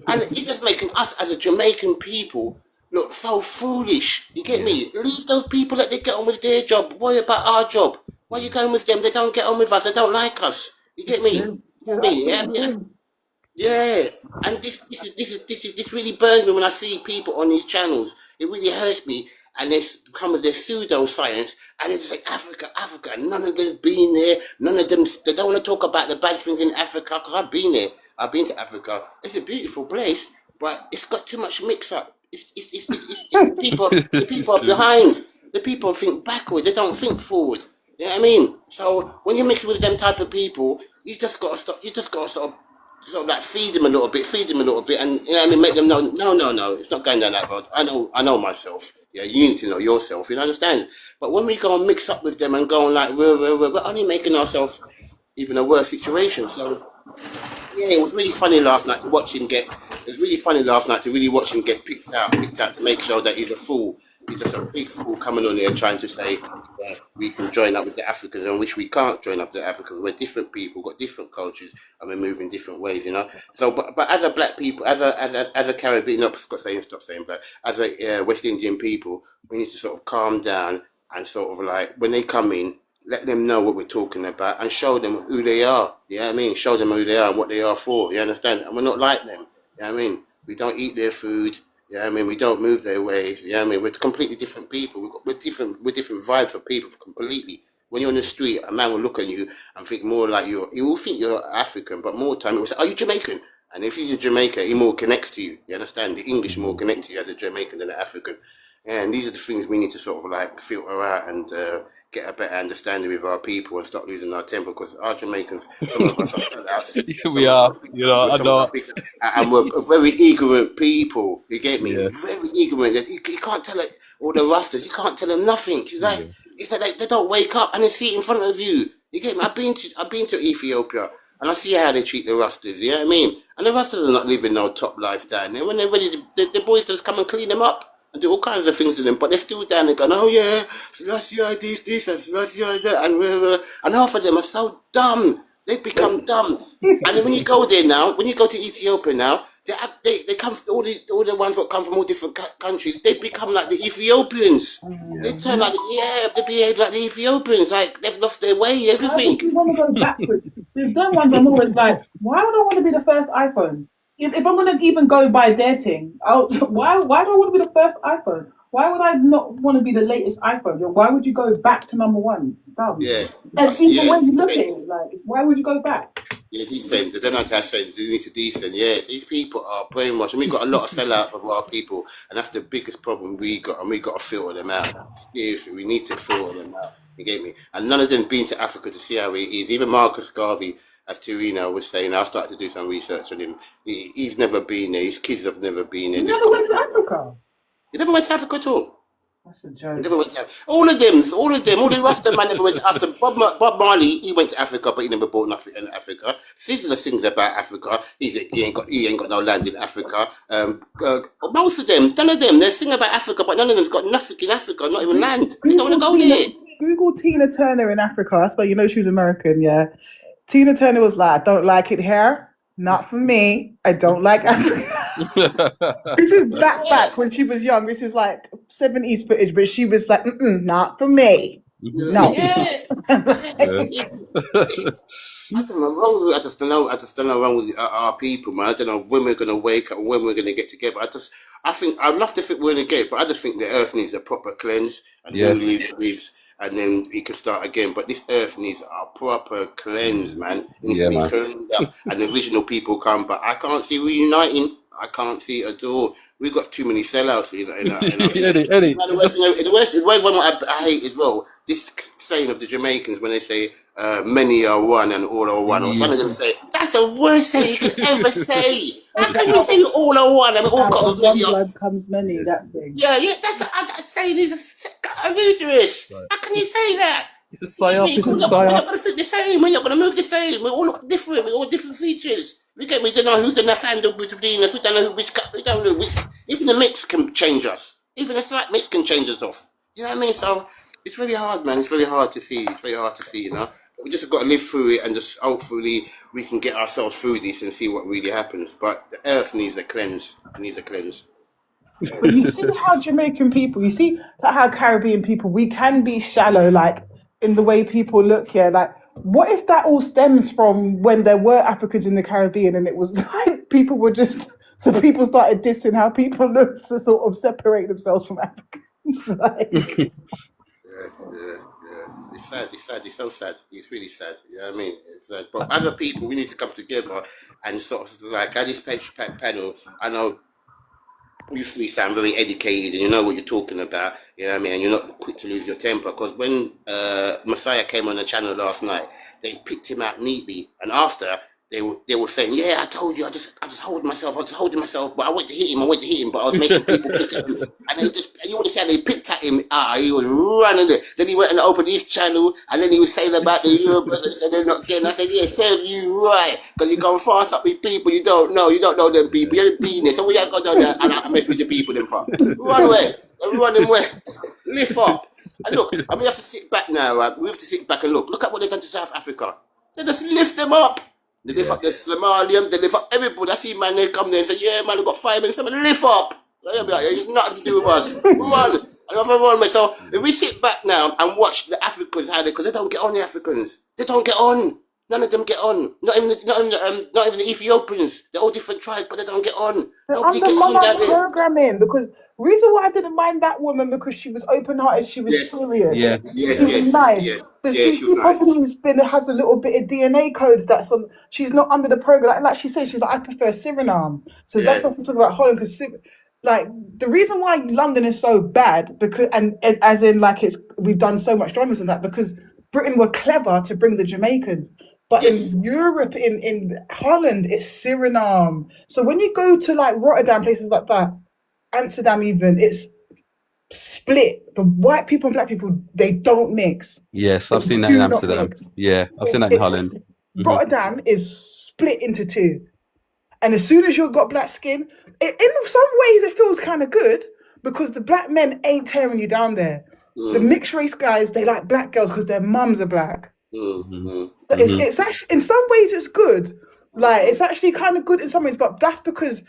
and he's just making us as a Jamaican people look so foolish. You get me? Leave those people, let they get on with their job. Worry about our job. Why are you going with them? They don't get on with us. They don't like us. You get me? Yeah, Me, that's yeah, the yeah. thing. Yeah, and this really burns me when I see people on these channels. It really hurts me, and they come with their pseudoscience, and it's like Africa. None of them's been there. None of them. They don't want to talk about the bad things in Africa because I've been there. I've been to Africa. It's a beautiful place, but it's got too much mix up. The people are behind. The people think backward. They don't think forward. You know what I mean? So when you mix with them type of people, you just gotta stop. You just gotta sort of like feed them a little bit, and you know what I mean, make them know. No, it's not going down that road. I know myself. Yeah, you need to know yourself. You understand? But when we go and mix up with them and go on like we're only making ourselves even a worse situation. So yeah, it was really funny last night to watch him get. It was really funny last night to really watch him get picked out to make sure that he's a fool. He's just a big fool coming on here trying to say we can join up with the Africans, and which we can't join up with the Africans. We're different people, got different cultures, and we're moving different ways, you know. So, but as a black people, as a Caribbean, stop saying black, as a West Indian people, we need to sort of calm down and sort of like when they come in, let them know what we're talking about and show them who they are. You know what I mean? Show them who they are and what they are for. You understand? And we're not like them. You know what I mean? We don't eat their food. You know what I mean? We don't move their ways. You know what I mean? We're completely different people. We're different vibes of people completely. When you're on the street, a man will look at you and think more like he will think you're African, but more time he will say, "Are you Jamaican?" And if he's in Jamaica, he more connects to you. You understand? The English more connects to you as a Jamaican than an African. And these are the things we need to sort of like filter out and get a better understanding with our people and stop losing our temper, because our Jamaicans, some of us are sellouts. We are, you know, I know. And we're very ignorant people. You get me? Very ignorant. You can't tell it, all the Rastas, you can't tell them nothing. It's like they don't wake up and they see it in front of you. You get me? I've been to Ethiopia and I see how they treat the Rastas. You know what I mean? And the Rastas are not living no top life down there. When they're ready, the boys just come and clean them up and do all kinds of things to them, but they're still down there going, "Oh yeah, Selassie this, and Selassie that," and half of them are so dumb. They've become dumb. And then when you go there now, when you go to Ethiopia now, they come, all the ones that come from all different countries, they become like the Ethiopians. They turn like, they behave like the Ethiopians, like they've lost their way, everything. You want to go backwards. With them ones, I'm always like, why would I want to be the first iPhone? If I'm going to even go by their thing, why do I want to be the first iPhone? Why would I not want to be the latest iPhone? Why would you go back to number one? It's dumb. Yeah. And even when you look at it, like, why would you go back? Yeah, descend. They don't know how to ascend. They need to descend. Yeah, these people are brainwashed. And we've got a lot of sellouts of our people. And that's the biggest problem we got. And we got to filter them out. Seriously, we need to filter them out. You get me? And none of them been to Africa to see how it is. Even Marcus Garvey, as Terina was saying, I started to do some research on him. He's never been there. His kids have never been there. You never went to Africa? You never went to Africa at all? That's a joke. Never went to all of them, all the Rasta man never went to Africa. Bob Marley, he went to Africa, but he never bought nothing in Africa. Sizzler sings about Africa. He ain't got no land in Africa. Most of them, none of them, they sing about Africa, but none of them's got nothing in Africa, not even land. They don't want to go there. Google Tina Turner in Africa. That's why you know she was American, yeah. Tina Turner was like, "I don't like it here. Not for me. I don't like Africa." This is back when she was young. This is like 70s footage, but she was like, "Not for me." No. Yeah. I don't know wrong with. I just don't know wrong with our people, man. I don't know when we're gonna wake up and when we're gonna get together. I'd love to think we're gonna get, but I just think the earth needs a proper cleanse, and who leaves, and then it can start again. But this earth needs a proper cleanse, man. It needs to be cleaned up, and the original people come. But I can't see reuniting. I can't see it at all. We've got too many sellouts in Eddie. The worst one I hate as well, this saying of the Jamaicans when they say many are one and all are one. Or one of them say, that's the worst thing you can ever say. How can you say we all are one and we all got many? Blood comes many, that thing. Yeah, that saying is ludicrous. Right. How can you say that? It's a psyop. We're not going to think the same. We're not going to move the same. We all look different. We all different features. We don't know who's the Nathaniel between us. We don't know we don't know which. Even the mix can change us. Even a slight mix can change us off. You know what I mean? So it's very hard, man. It's very hard to see. You know. But we just got to live through it and just hopefully we can get ourselves through this and see what really happens. But the earth needs a cleanse. It needs a cleanse. But you see how Jamaican people, you see how Caribbean people, we can be shallow, like in the way people look here. Like, what if that all stems from when there were Africans in the Caribbean and it was like people were just, so people started dissing how people look to sort of separate themselves from Africans. Like, Yeah. It's sad. It's so sad. It's really sad. You know what I mean? It's sad. But as a people, we need to come together and sort of like at this panel. I know you three sound very educated and you know what you're talking about. You know what I mean? And you're not quick to lose your temper, because when Messiah came on the channel last night, they picked him out neatly, and after they were saying, "Yeah, I told you, I just holding myself, but I went to hit him, but I was making people pick at him." And you want to say they picked at him? He was running it. Then he went and opened his channel, and then he was saying about the Eurobus, and they're not getting. I said, "Yeah, serve you right, because you're going fast up with people you don't know them people, you ain't been there, so we ain't got down there and I mess with the people them for. Run away, run them away, lift up." And look, and we have to sit back now, right? We have to sit back and look at what they've done to South Africa. They just lift them up. They lift up the Somalians, they lift up everybody. I see man, they come there and say, "Yeah, man, we got 5 minutes, lift up." They'll be like, "You've nothing to do with us." Run. And if I run myself, if we sit back now and watch the Africans, because they don't get on, the Africans. They don't get on. None of them get on. Not even the Ethiopians. They're all different tribes, but they don't get on. Nobody gets on down there. Programming, because reason why I didn't mind that woman, because she was open-hearted, she was serious. Yeah. She was nice. So she probably has a little bit of DNA codes that's on. She's not under the program. Like she said, she's like, "I prefer Suriname." So that's what I'm talking about Holland, because like the reason why London is so bad, because and as in like we've done so much dramas in that, because Britain were clever to bring the Jamaicans. But in Europe, in Holland, it's Suriname. So when you go to like Rotterdam, places like that, Amsterdam even, it's split. The white people and black people, they don't mix. Yes, I've seen that in Amsterdam. Yeah, I've seen that in Holland. Rotterdam is split into two. And as soon as you've got black skin, in some ways it feels kind of good, because the black men ain't tearing you down there. The mixed race guys, they like black girls because their mums are black. It's actually, in some ways it's good, like it's actually kind of good in some ways, but that's because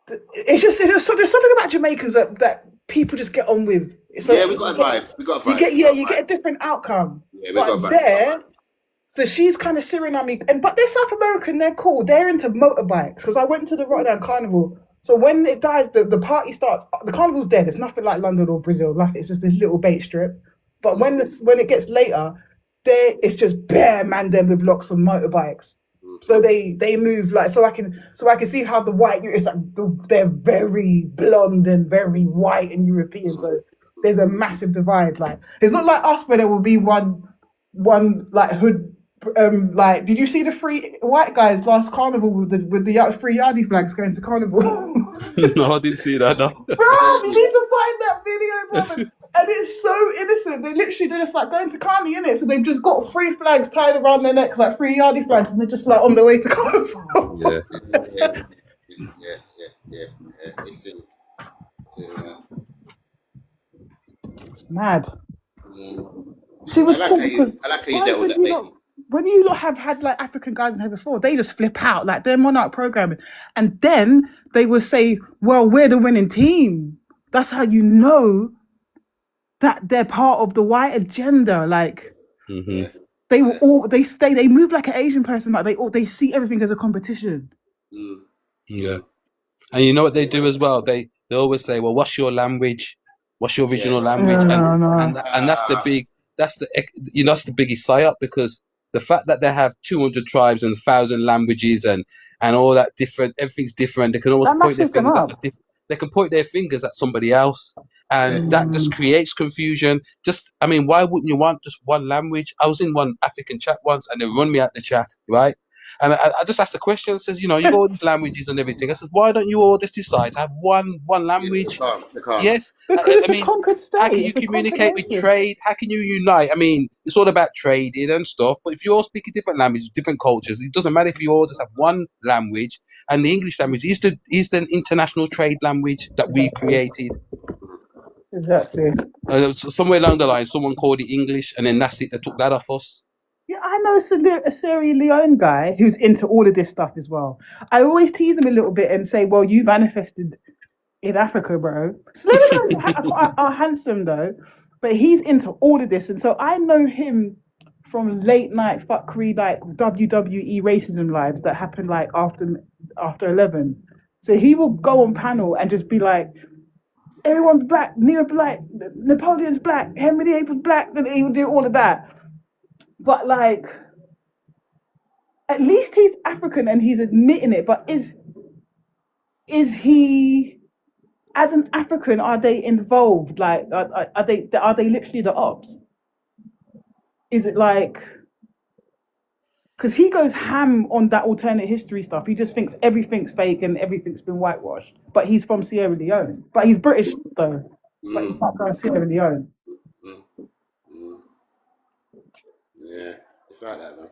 there's something about Jamaicans that people just get on with. It's like, we got vibes. You get a different outcome. But there, so she's kind of Suriname, but they're South American, they're cool, they're into motorbikes, because I went to the Rotterdam Carnival. So when it dies, the party starts, the carnival's dead. It's nothing like London or Brazil, nothing. It's just this little bait strip. But when it gets later, it's just bare man them with locks on motorbikes. So they move like, so I can see how the white, it's like they're very blonde and very white and European. So there's a massive divide. Like it's not like us where there will be one like hood. Like, did you see the 3 white guys last carnival with the 3 yardie flags going to carnival? No, I didn't see that. No. Bro, you need to find that video, brother. And it's so innocent. They're just like going to carnival, innit? So they've just got 3 flags tied around their necks, like 3 yardie flags, and they're just like on their way to carnival. Yeah. It's mad. She was I like how you dealt with that, lady. When you have had like African guys in here before, they just flip out, like they're monarch programming, and then they will say, "Well, we're the winning team." That's how you know that they're part of the white agenda. Like they were all they move like an Asian person, like they see everything as a competition. Yeah, and you know what they do as well? They always say, "Well, what's your language? What's your original language?" And that's the biggest psyop, because the fact that they have 200 tribes and 1,000 languages and all that different, everything's different. They can always point their fingers they can point their fingers at somebody else, and that just creates confusion. Why wouldn't you want just one language? I was in one African chat once, and they run me out the chat, right? And I just asked the question. It says, you got all these languages and everything. I said, why don't you all just decide to have one language? They can't. Yes. Because it's a conquered state. How can you communicate with trade? How can you unite? It's all about trading and stuff. But if you're all speaking different languages, different cultures, it doesn't matter if you all just have one language. And the English language is the international trade language that we created. Exactly. Somewhere along the line, someone called it English, and then that's it. They took that off us. Yeah, I know a Sierra Leone guy who's into all of this stuff as well. I always tease him a little bit and say, "Well, you manifested in Africa, bro." So are handsome though. but he's into all of this, and so I know him from late night fuckery, like WWE racism lives that happen like after 11. So he will go on panel and just be like, everyone's black, Neo black, Napoleon's black, Henry VIII was black, and he would do all of that. But like, at least he's African and he's admitting it. But is he, as an African, are they involved? Like, are they literally the ops? Is it like, because he goes ham on that alternate history stuff. He just thinks everything's fake and everything's been whitewashed. But he's from Sierra Leone. But he's British though. But he's not from Sierra Leone. Yeah, it's like that, man.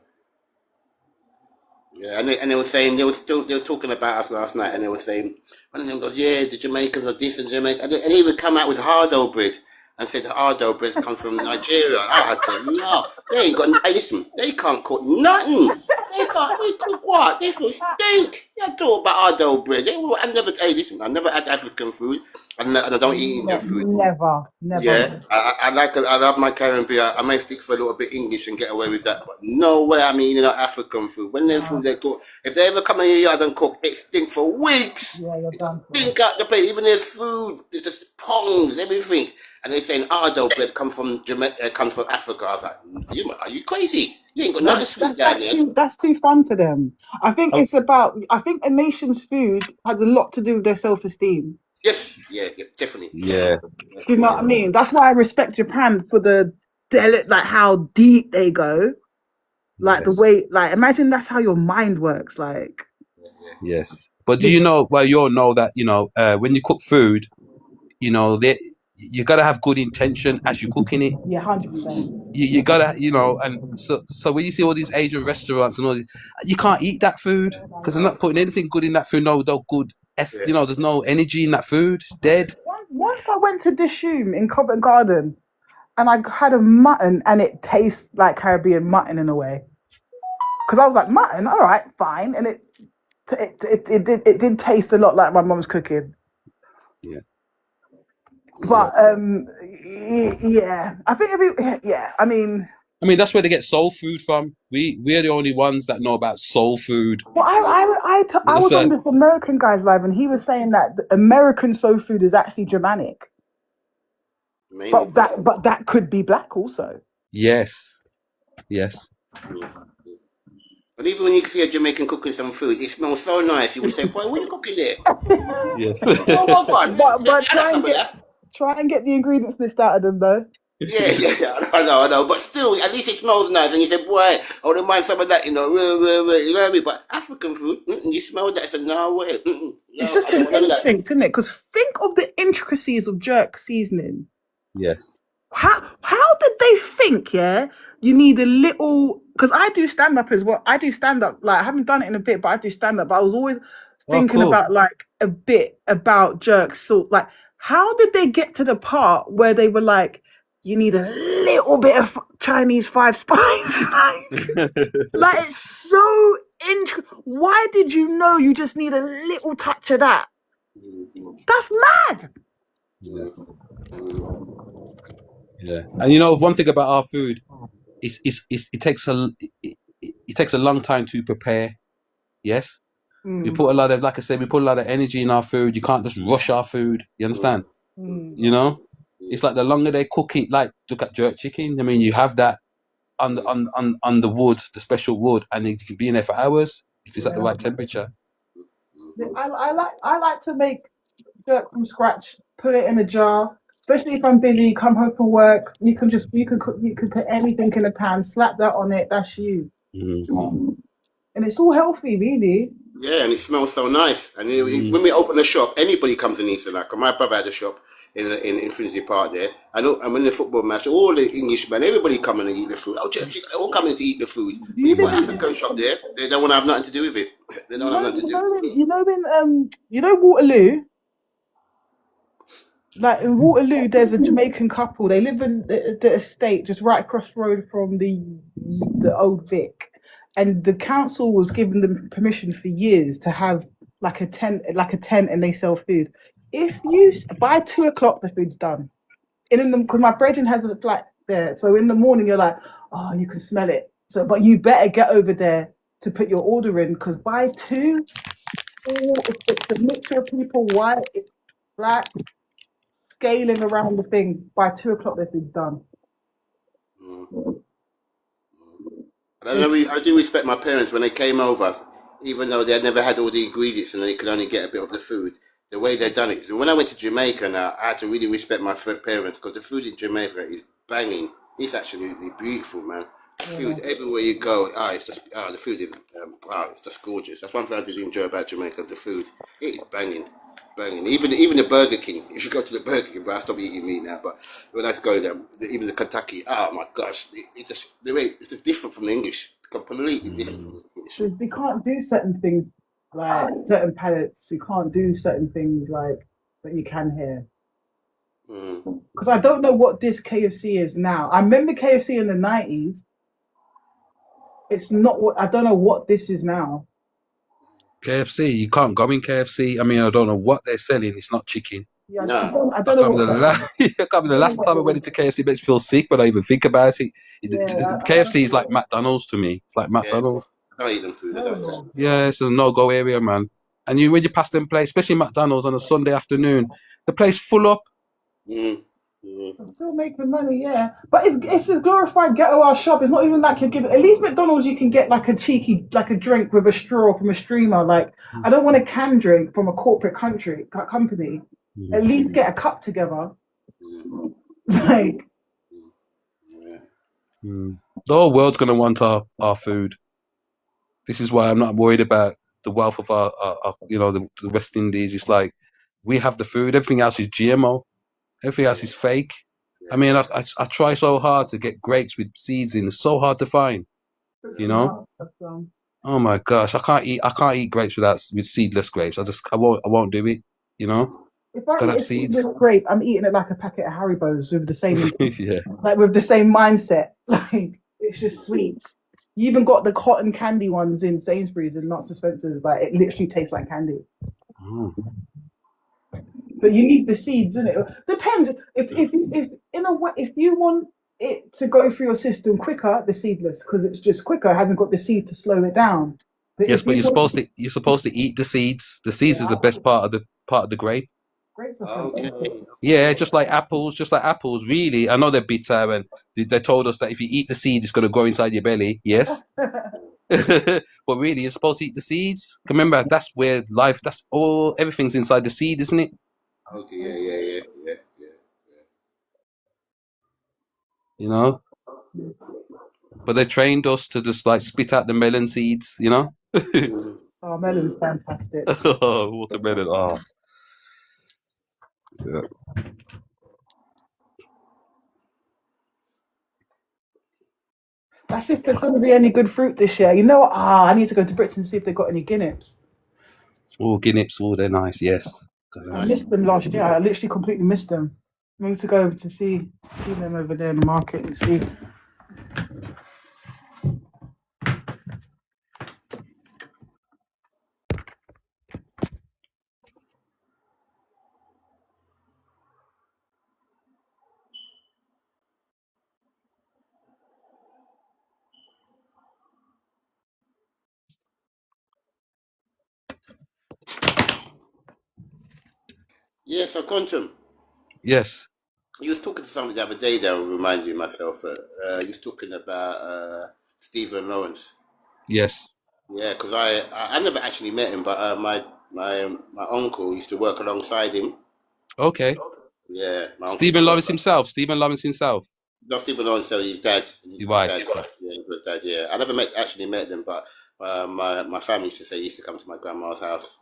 Yeah, and they were saying they were talking about us last night, and they were saying one of them goes, yeah, the Jamaicans are this and Jamaica, and they even come out with hardo bread and said the hardo bread comes from Nigeria. I had to no, they ain't got. Hey, listen, they can't cook nothing. They cook what? They feel stink. You talk about hardo bread. I never had African food, and I don't eat Indian food. Never. Yeah, I love my Caribbean. I may stick for a little bit English and get away with that, but no way I'm eating African food. When their food they cook, if they ever come in your yard and cook, they stink for weeks. Yeah, you're done. Stink out the place. Even their food, there's just pongs, everything. And they're saying hardo bread comes from Jamaica, comes from Africa. I was like, are you crazy? You ain't got nothing sweet down there. That's too fun for them. I think it's about. I think a nation's food has a lot to do with their self-esteem. Yes, yeah, definitely. Yeah. Do you know what I mean? That's why I respect Japan for the like how deep they go, like the way, like imagine that's how your mind works, like. Yes, but do you know? Well, you all know that when you cook food, you gotta have good intention as you're cooking it. Yeah, 100%. You gotta, and so when you see all these Asian restaurants and all these, you can't eat that food because they're not putting anything good in that food. No good. There's no energy in that food. It's dead. Once I went to Dishoom in Covent Garden, and I had a mutton, and it tastes like Caribbean mutton in a way. Because I was like, mutton, all right, fine, and it did taste a lot like my mum's cooking. Yeah. But yeah, I think I mean that's where they get soul food from. We're the only ones that know about soul food. Well, I was on this American guy's live, and he was saying that the American soul food is actually Germanic. Maybe. But that could be black also. Yes. But even when you see a Jamaican cooking some food, it smells so nice. You would say, "Boy, what are you cooking there?" Yes. But try and get the ingredients list out of them, though. Yeah, I know. But still, at least it smells nice. And you say, boy, I wouldn't mind some of that, you know what I mean? But African food, you smell that, it's a no way. It's just an instinct, isn't it? Because think of the intricacies of jerk seasoning. Yes. How did they think, you need a little... Because I do stand-up as well. I do stand-up. Like, I haven't done it in a bit, but I do stand-up. But I was always thinking about, like, a bit about jerk salt. Like, how did they get to the part where they were like, you need a little bit of Chinese 5 spice? Like it's so interesting. Why did you know you just need a little touch of that? That's mad. Yeah, and one thing about our food, it takes a long time to prepare. Yes, we put a lot of, like I said, we put a lot of energy in our food. You can't just rush our food. You understand? It's like the longer they cook it, like look at jerk chicken. I mean, you have that on the wood, the special wood, and it can be in there for hours if it's at the right temperature. I like to make jerk from scratch. Put it in a jar, especially if I'm busy. Come home from work, you can put anything in a pan, slap that on it. That's you. And it's all healthy, really. Yeah, and it smells so nice. And when we open a shop, anybody comes and eats it. Like my brother had a shop in Finsbury Park there. I'm in the football match. All the Englishmen, everybody coming to eat the food. They're all coming to eat the food. We've got an African shop there. They don't want to have nothing to do with it. They don't have nothing to do. You know Waterloo. Like in Waterloo, there's a Jamaican couple. They live in the estate just right across the road from the old Vic. And the council was giving them permission for years to have like a tent, and they sell food. If you by 2:00, the food's done. in the because my brethren has a flat there, so in the morning you're like, oh, you can smell it. So, but you better get over there to put your order in because by 2, it's a mixture of people, white, it's black, scaling around the thing. By 2 o'clock, this is done. I do respect my parents when they came over, even though they had never had all the ingredients and they could only get a bit of the food. The way they done it. So when I went to Jamaica now, I had to really respect my parents because the food in Jamaica is banging. It's absolutely beautiful, man. The food everywhere you go, the food is it's just gorgeous. That's one thing I did enjoy about Jamaica. The food, it is banging. Even the Burger King. If you go to the Burger King, but I stopped eating meat now. But when I go there, even the Kentucky, oh my gosh, it's just the way it's just different from the English. Completely different from the English. So they can't do certain things like certain palates. You can't do certain things like that you can here. Because I don't know what this KFC is now. I remember KFC in the 90s. It's not what I don't know what this is now. KFC, you can't go in KFC. I mean, I don't know what they're selling. It's not chicken. Yeah, No. I don't know. The last time I went into KFC, it makes me feel sick when I even think about it. KFC is like McDonald's to me. It's like McDonald's. I don't eat them food. I don't. Yeah, it's a no-go area, man. And when you pass them place, especially McDonald's on a Sunday afternoon, the place full up. I'm still making money, yeah. But it's a glorified ghetto-ass shop. It's not even like you're giving. At least McDonald's, you can get like a cheeky, like a drink with a straw from a streamer. Like I don't want a canned drink from a corporate company. At least get a cup together. Like the whole world's gonna want our food. This is why I'm not worried about the wealth of our the West Indies. It's like we have the food. Everything else is GMO. Everything else is fake. I mean, I try so hard to get grapes with seeds in. It's so hard to find. You know? Oh my gosh, I can't eat grapes with seedless grapes. I won't do it. You know? If I eat a seedless grape, I'm eating it like a packet of Haribo's with the same like with the same mindset. Like it's just sweet. You even got the cotton candy ones in Sainsbury's and Marks and Spencer's. Like it literally tastes like candy. But you need the seeds, innit? Depends. If you want it to go through your system quicker, the seedless, because it's just quicker. It hasn't got the seed to slow it down. But you're supposed to eat the seeds. The seeds is the best part of the grape. Grapes are fantastic. Yeah, just like apples. Really, I know they're bitter, and they told us that if you eat the seed, it's going to go inside your belly. Yes. But really, you're supposed to eat the seeds. Remember, that's where life. That's all. Everything's inside the seed, isn't it? Okay. Yeah. You know. But they trained us to just like spit out the melon seeds. You know. Oh, melon's fantastic. Oh, watermelon. Oh. Yeah. That's if there's going to be any good fruit this year. You know what? I need to go to Brits and see if they've got any guineps. Oh, guineps. Oh, they're nice. Yes. I missed them last year. I literally completely missed them. I need to go over to see them over there in the market and see. Yeah, so Quantum. Yes. You was talking to somebody the other day that will remind you myself. You was talking about Stephen Lawrence. Yes. Yeah, because I never actually met him, but my uncle used to work alongside him. Okay. Yeah. Stephen Lawrence himself. Not Stephen Lawrence, so his dad. Right. His dad. Yeah, I never actually met them, but my family used to say he used to come to my grandma's house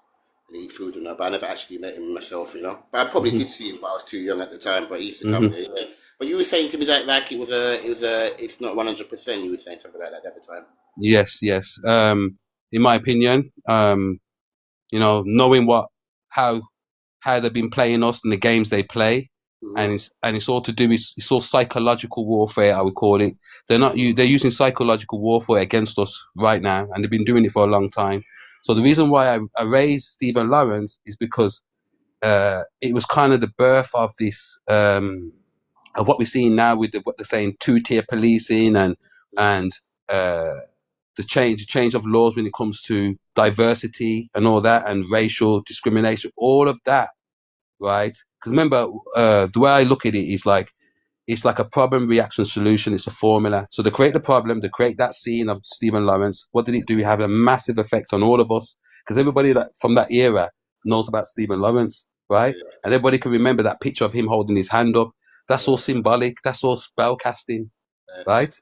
and eat food and that. But I never actually met him myself, you know. But I probably did see him, but I was too young at the time. But he used to come there. Yeah. But you were saying to me that like it's not 100%. You were saying something like that at the time. Yes. In my opinion, knowing how they've been playing us and the games they play, and it's all to do with it's all psychological warfare, I would call it. They're using psychological warfare against us right now, and they've been doing it for a long time. So the reason why I raised Stephen Lawrence is because it was kind of the birth of this of what we're seeing now with what they're saying, two-tier policing and the change of laws when it comes to diversity and all that, and racial discrimination, all of that, right? Because remember, the way I look at it is like, it's like a problem, reaction, solution. It's a formula. So they create the problem, they create that scene of Stephen Lawrence. What did it do? It had a massive effect on all of us, because everybody that from that era knows about Stephen Lawrence, right? And everybody can remember that picture of him holding his hand up. That's all symbolic. That's all spell casting, right?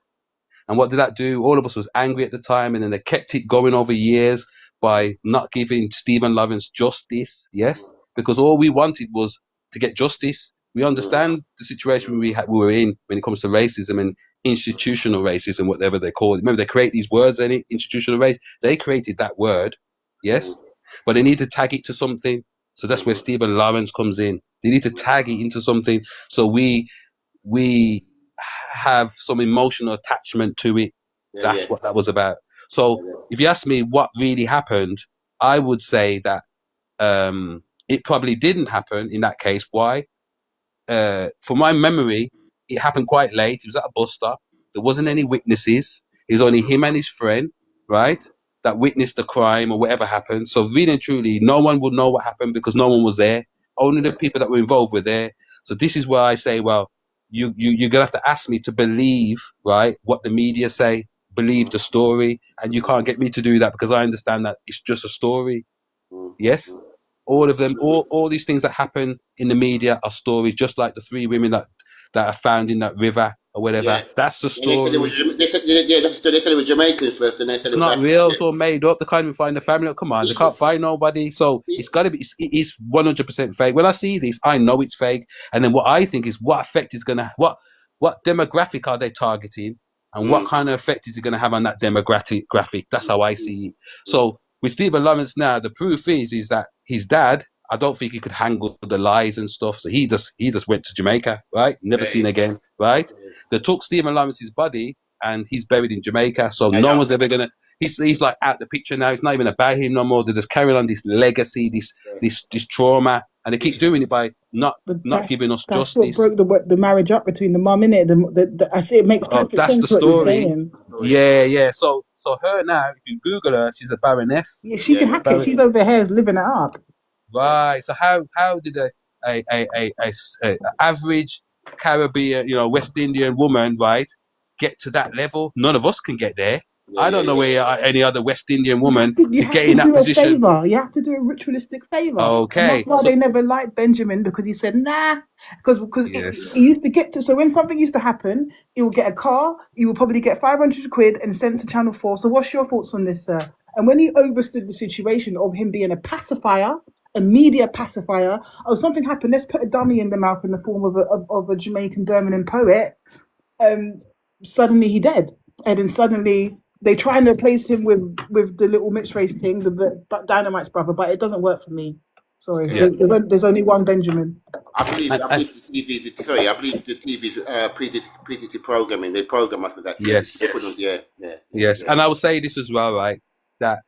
And what did that do? All of us was angry at the time, and then they kept it going over years by not giving Stephen Lawrence justice. Yes, because all we wanted was to get justice. We understand the situation we were in when it comes to racism and institutional racism, whatever they call it. Remember, they create these words, any institutional race. They created that word, yes, but they need to tag it to something. So that's where Stephen Lawrence comes in. They need to tag it into something, so we have some emotional attachment to it. That's what that was about. So if you ask me what really happened, I would say that it probably didn't happen in that case. Why? From my memory, it happened quite late. It was at a bus stop. There wasn't any witnesses. It was only him and his friend, right, that witnessed the crime or whatever happened. So really and truly, no one would know what happened because no one was there. Only the people that were involved were there. So this is where I say, well, you're gonna have to ask me to believe, right, what the media say, believe the story, and you can't get me to do that because I understand that it's just a story. Yes, all of them, all these things that happen in the media are stories, just like the 3 women that are found in that river or whatever. Yeah. That's the story. They said they were Jamaicans first, and they said It's not real. It's all made up. They can't even find the family. Come on, they can't find nobody. So it's got to be. It is 100% fake. When I see this, I know it's fake. And then what I think is, what effect is gonna, what demographic are they targeting, and what kind of effect is it gonna have on that demographic? That's how I see it. So with Stephen Lawrence now, the proof is that his dad, I don't think he could handle the lies and stuff. So he just went to Jamaica, right? Never seen again, right? They took Stephen Lawrence's body and he's buried in Jamaica. So no one's ever gonna. He's like out the picture now. It's not even about him no more. They're just carrying on this legacy, this trauma, and they keep doing it by not giving us That's justice. what broke the marriage up between the mum, innit? I see it makes perfect That's sense the what you're story. saying. Yeah. So her now, if you Google her, she's a baroness. Yeah, she can hack it. She's over here living it up. Right. So how did a average Caribbean, West Indian woman, right, get to that level? None of us can get there. I don't know where any other West Indian woman to get in that position. You have to do a ritualistic favor. Okay. And that's why they never liked Benjamin, because he said nah. Because he used to get to. So when something used to happen, he would get a car. He would probably get 500 quid and sent to Channel 4. So what's your thoughts on this, sir? And when he overstood the situation of him being a pacifier, a media pacifier, something happened, let's put a dummy in the mouth in the form of a Jamaican Birmingham poet. Suddenly he dead, and then suddenly they try and replace him with the little mixed race thing, the Dynamite's brother, but it doesn't work for me. Sorry, there's only one Benjamin. I believe the TV's predictive programming. They program us with that. Yes. Yes. And I will say this as well, right? That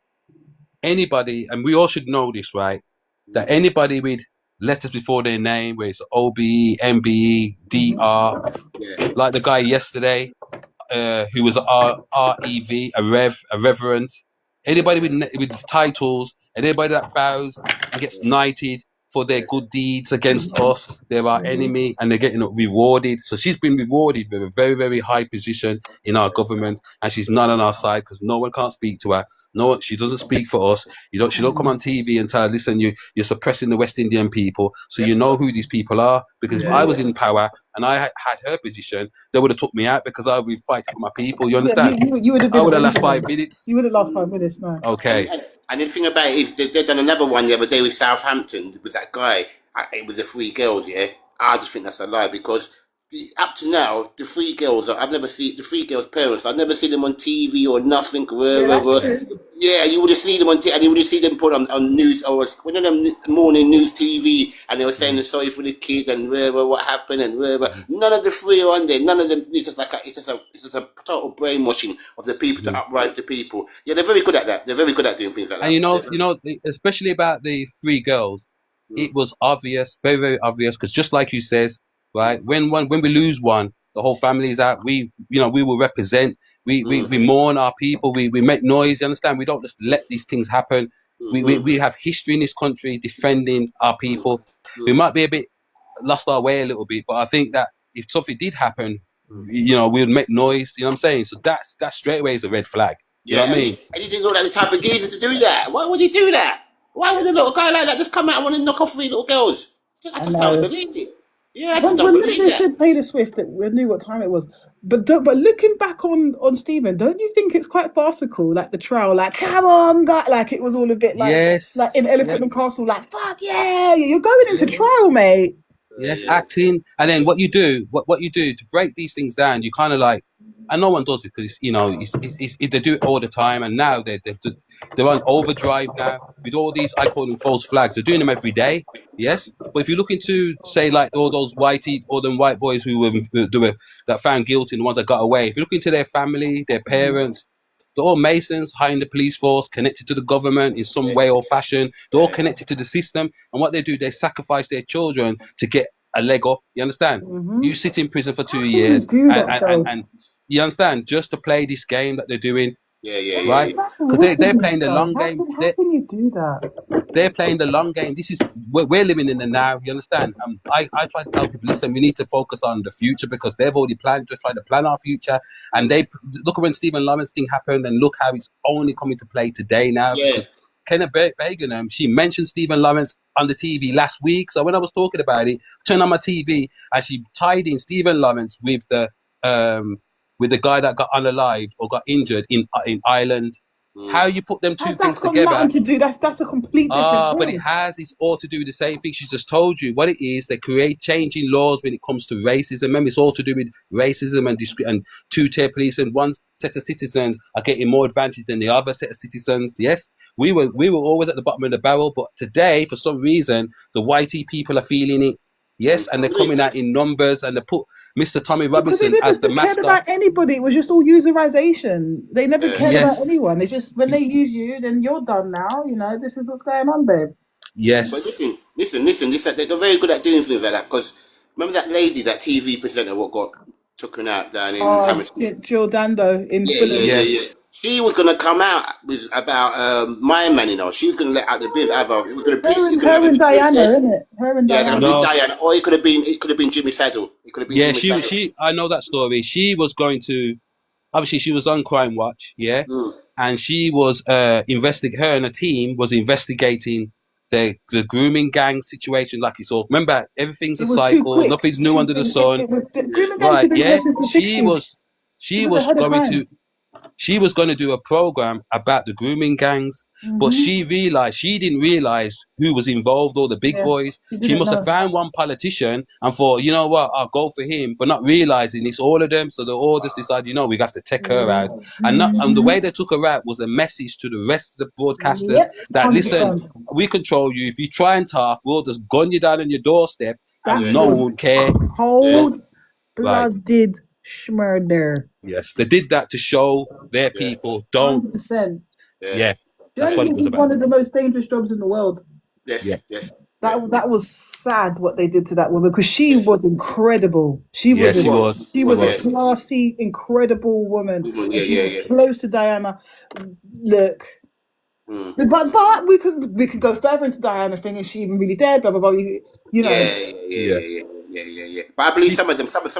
anybody, and we all should know this, right? That anybody with letters before their name, where it's OBE, MBE, DR, like the guy yesterday, who was REV, a reverend. Anybody with titles, and anybody that bows and gets knighted for their good deeds against us, they're our enemy, and they're getting rewarded. So she's been rewarded with a very, very high position in our government, and she's not on our side because no one can't speak to her. No, she doesn't speak for us. She don't come on TV and tell her, listen, you're suppressing the West Indian people. So you know who these people are. Because if I was in power and I had her position, they would have took me out because I would be fighting for my people. You understand? You would have been. I would have last 5 minutes. You would have last 5 minutes, no. Okay. And the thing about it is they've done another one the other day with Southampton with that guy. It was the 3 girls, yeah. I just think that's a lie because up to now, the 3 girls, I've never seen the 3 girls' parents. I've never seen them on TV or nothing. Yeah, you would have seen them on TV, and you would have seen them put on news or one of them morning news TV, and they were saying sorry for the kid and what happened and None of the 3 are on there. None of them. It's just a total brainwashing of the people to uprise the people. Yeah, they're very good at that. They're very good at doing things like that. And especially about the 3 girls, it was obvious, very, very obvious, because just like you says, right? When we lose one, the whole family is out. We will represent. We mourn our people. We make noise. You understand? We don't just let these things happen. We have history in this country defending our people. We might be a bit lost our way a little bit, but I think that if something did happen, we would make noise. You know what I'm saying? So that's straight away is a red flag. You know what I mean? And he didn't look like the type of geezer to do that. Why would he do that? Why would a little guy like that just come out and want to knock off 3 little girls? I just don't believe it. Yeah, I just don't believe they that. said Taylor Swift, that we knew what time it was. But looking back on Stephen, don't you think it's quite farcical? Like the trial, like come on, guy, like it was all a bit like like in Elephant and Castle, like fuck yeah, you're going into trial, mate. Yes, acting, and then what you do to break these things down, you kind of like, and no one does it because they do it all the time, and now they're on overdrive now with all these, I call them false flags. They're doing them every day, yes. But if you look into, say, like all them white boys who were that found guilty, and the ones that got away, if you look into their family, their parents. They're all Masons, high in the police force, connected to the government in some way or fashion. They're all connected to the system. And what they do, they sacrifice their children to get a leg up. You understand? You sit in prison for 2 years and you understand, just to play this game that they're doing. Right? Because they're playing the long game. How can you do that? They're playing the long game. This is we're living in the now. You understand? I try to tell people, listen, we need to focus on the future because they've already planned, just trying to plan our future. And they look at when Stephen Lawrence thing happened, and look how it's only coming to play today now. Because Kenneth Bagan, she mentioned Stephen Lawrence on the TV last week. So when I was talking about it, I turned on my TV and she tied in Stephen Lawrence with the guy that got unalived or got injured in Ireland. How you put them two things together? That's a complete different but it's all to do with the same thing. She just told you what it is. They create changing laws when it comes to racism. Remember, it's all to do with racism and two-tier police, and one set of citizens are getting more advantage than the other set of citizens. Yes, we were always at the bottom of the barrel, but today, for some reason, the whitey people are feeling it. Yes, and they're coming out in numbers, and they put Mr. Tommy Robinson as the mascot. They never cared about anybody. It was just all userization. They never cared about anyone. They just, when they use you, then you're done now. You know, this is what's going on, babe. Yes. But listen. They're very good at doing things like that. Because remember that lady, that TV presenter, what got taken out down in Hammersmith? Jill Dando in Fulham. Yeah. She was gonna come out with about My Man, you know. She was gonna let out the bins. It was gonna be her and Diana, isn't it? Her and Diana. Yeah, gonna be Diana. Or it could have been Jimmy Saddle. It could have been Jimmy Saddle. she. I know that story. She was going to. Obviously, she was on Crime Watch, and she was her and a team was investigating the grooming gang situation. Like it's all. Remember, everything's a cycle. Nothing's new under the sun. Right? Yeah. She was going to do a program about the grooming gangs, but she didn't realize who was involved, all the big boys. She must have found one politician and thought, you know what, I'll go for him, but not realizing it's all of them. So they all just decided, we have to take her out. And the way they took her out was a message to the rest of the broadcasters that, listen, we control you. If you try and talk, we'll just gun you down on your doorstep and no one would care. Blooded murder. Yes, they did that to show their people don't. 100%. Yeah, that's what it was about. One of the most dangerous jobs in the world. Yes. That was sad what they did to that woman, because she was incredible. She was a classy, incredible woman. She was close to Diana. Look. But we could go further into Diana thing. Is she even really dead? Blah blah blah. Yeah. But I believe some of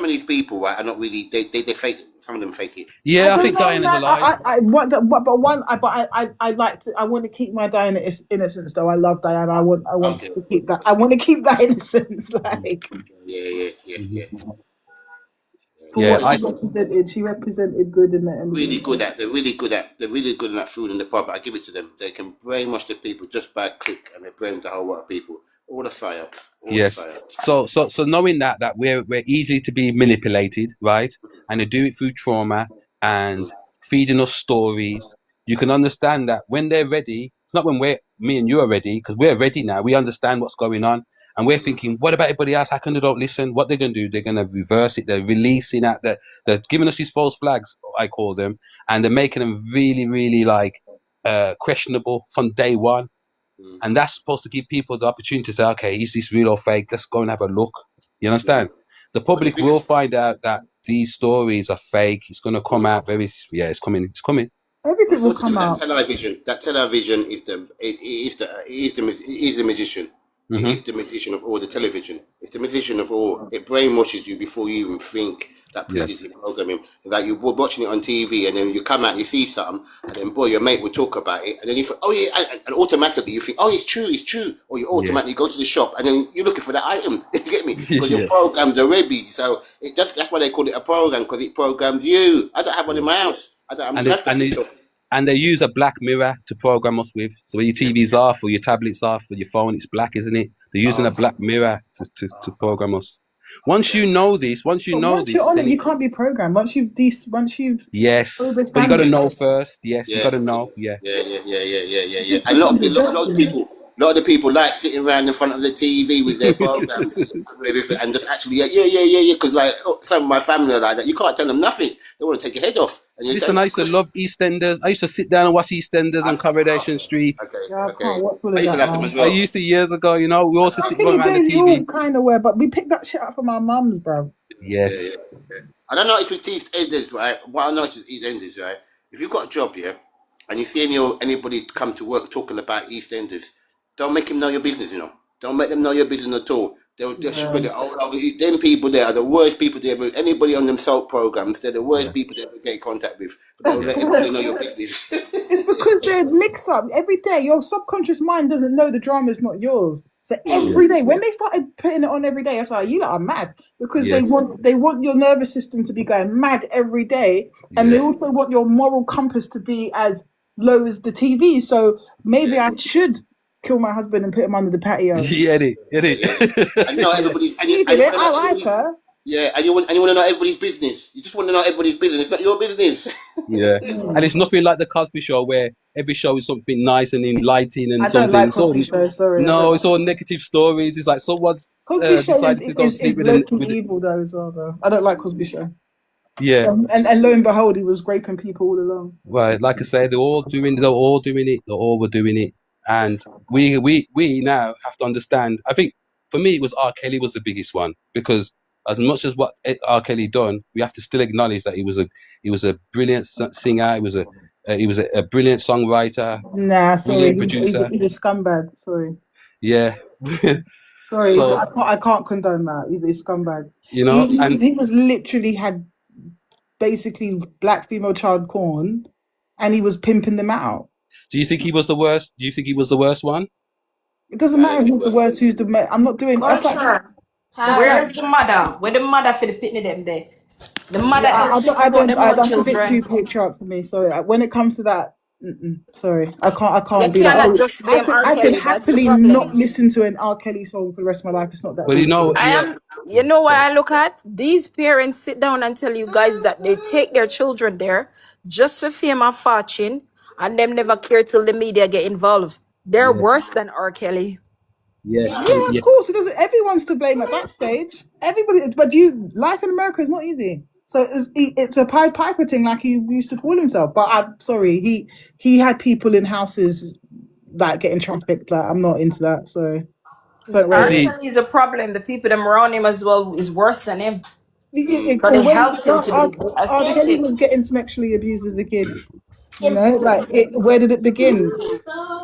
these people are not really. They fake it. Some of them fake it. Yeah, I think Diana's alive. I want to keep my Diana innocence though. I love Diana. I want to keep that. I want to keep that innocence. Like. Yeah. She represented good in that. They're really good in that food in the pub. I give it to them. They can brainwash the people just by a click, and they brainwash the whole lot of people. All the psyops. So knowing that we're easy to be manipulated, right? And they do it through trauma and feeding us stories. You can understand that when they're ready, it's not when me and you are ready, because we're ready now. We understand what's going on. And we're thinking, what about everybody else? How come they don't listen? What they're going to do, they're going to reverse it. They're releasing that. They're giving us these false flags, I call them. And they're making them really, really questionable from day one. And that's supposed to give people the opportunity to say, okay, is this real or fake? Let's go and have a look. You understand? the But the public will biggest, find out that these stories are fake. It's going to come out it's coming. It's coming. but Everything it's will all to do come with that out. television. That television is the magician. It Hmm. is the magician of all the television. It's the magician of all. It brainwashes you before you even think that Yes. prejudice programming. Like you're watching it on TV and then you come out and you see something and then boy, your mate will talk about it and then you think, oh yeah, and automatically you think, oh, it's true. Or you Yeah. automatically go to the shop and then you're looking for that item. You get me? Because your Yeah. program's already. So that's why they call it a program, because it programs you. I don't have one in Yeah. my house. I'm And glad for and TikTok. they use a black mirror to program us with. So when your TV's off or your tablet's off or your phone, it's black, isn't it? They're using a black mirror to program us. Once you know this, But once you're on then it, you can't be programmed. Once you've yes, but you overstand got to it. know first. Yes, you Yeah. got to know. Yeah. Yeah. And a lot of the people like sitting around in front of the TV with their programs and everything, and just actually, yeah. Because like some of my family are like that. You can't tell them nothing. They want to take your head off. And you Listen, I used to love EastEnders. I used to sit down and watch EastEnders on Coronation Street. Yeah, I can't watch all I of used to that have them now. as I well. used to years ago, we also sit Back in the around the days, you TV. kind of were, but we picked that shit up from our mums, bro. Yes. I don't know if it's EastEnders, right? What I know is EastEnders, right? If you've got a job, yeah, and you see anybody come to work talking about EastEnders, don't make him know your business, Don't make them know your business at all. They'll spread it all over. Them people there are the worst people to ever. Anybody on them SALT programs, they're the worst people to ever get in contact with. They'll let everybody know your business. It's because they're mixed up every day. Your subconscious mind doesn't know the drama's not yours. So every day, when they started putting it on every day, I was like, you lot are mad, because Yes. they want your nervous system to be going mad every day, and they Yes. also want your moral compass to be as low as the TV. So maybe I should kill my husband and put him under the patio. Get it. And you know everybody's. And He you, did and you it. wanna I know like everybody's- her. Yeah, and you want to know everybody's business. You just want to know everybody's business. It's not your business. Yeah. And it's nothing like the Cosby Show where every show is something nice and enlightening and I don't something. like It's all- Cosby Show. Sorry. no, it's all negative stories. It's like someone's Cosby Show decided to go is sleep with low-key with evil though as well. Though I don't like Cosby Show. yeah. And lo and behold, he was raping people all along. Right, like I say, they're all doing it. They all were doing it, and we now have to understand. I think for me, it was R. Kelly was the biggest one, because as much as what R. Kelly done, we have to still acknowledge that he was a brilliant singer. He was a brilliant songwriter. Nah, sorry, Brilliant producer. he's a scumbag. Sorry, Yeah, sorry, So- I can't condone that. He's a scumbag. and He was literally had basically black female child porn, and he was pimping them out. do you think he was the worst? Do you think he was the worst one? It doesn't matter who's the worst, who's the I'm not doing. That's like, Culture. Where's the mother? Where the mother for the pitney them there? The mother I them about them own that's a bit children. too patriarch for me. Sorry, when it comes to that, sorry, I can't You be like, cannot oh, just blame R. I can Kelly, that's the happily problem. not listen to an R. Kelly song for the rest of my life. It's not that. But you know, You know what I look at? These parents sit down and tell you guys that they take their children there just for fame and fortune, and them never care till the media get involved. They're worse than R. Kelly. yes, Yeah, of course. It doesn't. Everyone's to blame at that stage. Everybody, but life in America is not easy. So it's a Pied Piper thing, like he used to call himself. But I'm sorry, he had people in houses like getting trafficked. Like I'm not into that. So don't R. worry. Kelly is a problem. The people them around him as well is worse than him. But When they helped him to R. be Kelly was assisted. getting sexually abused as a kid. You know, where did it begin?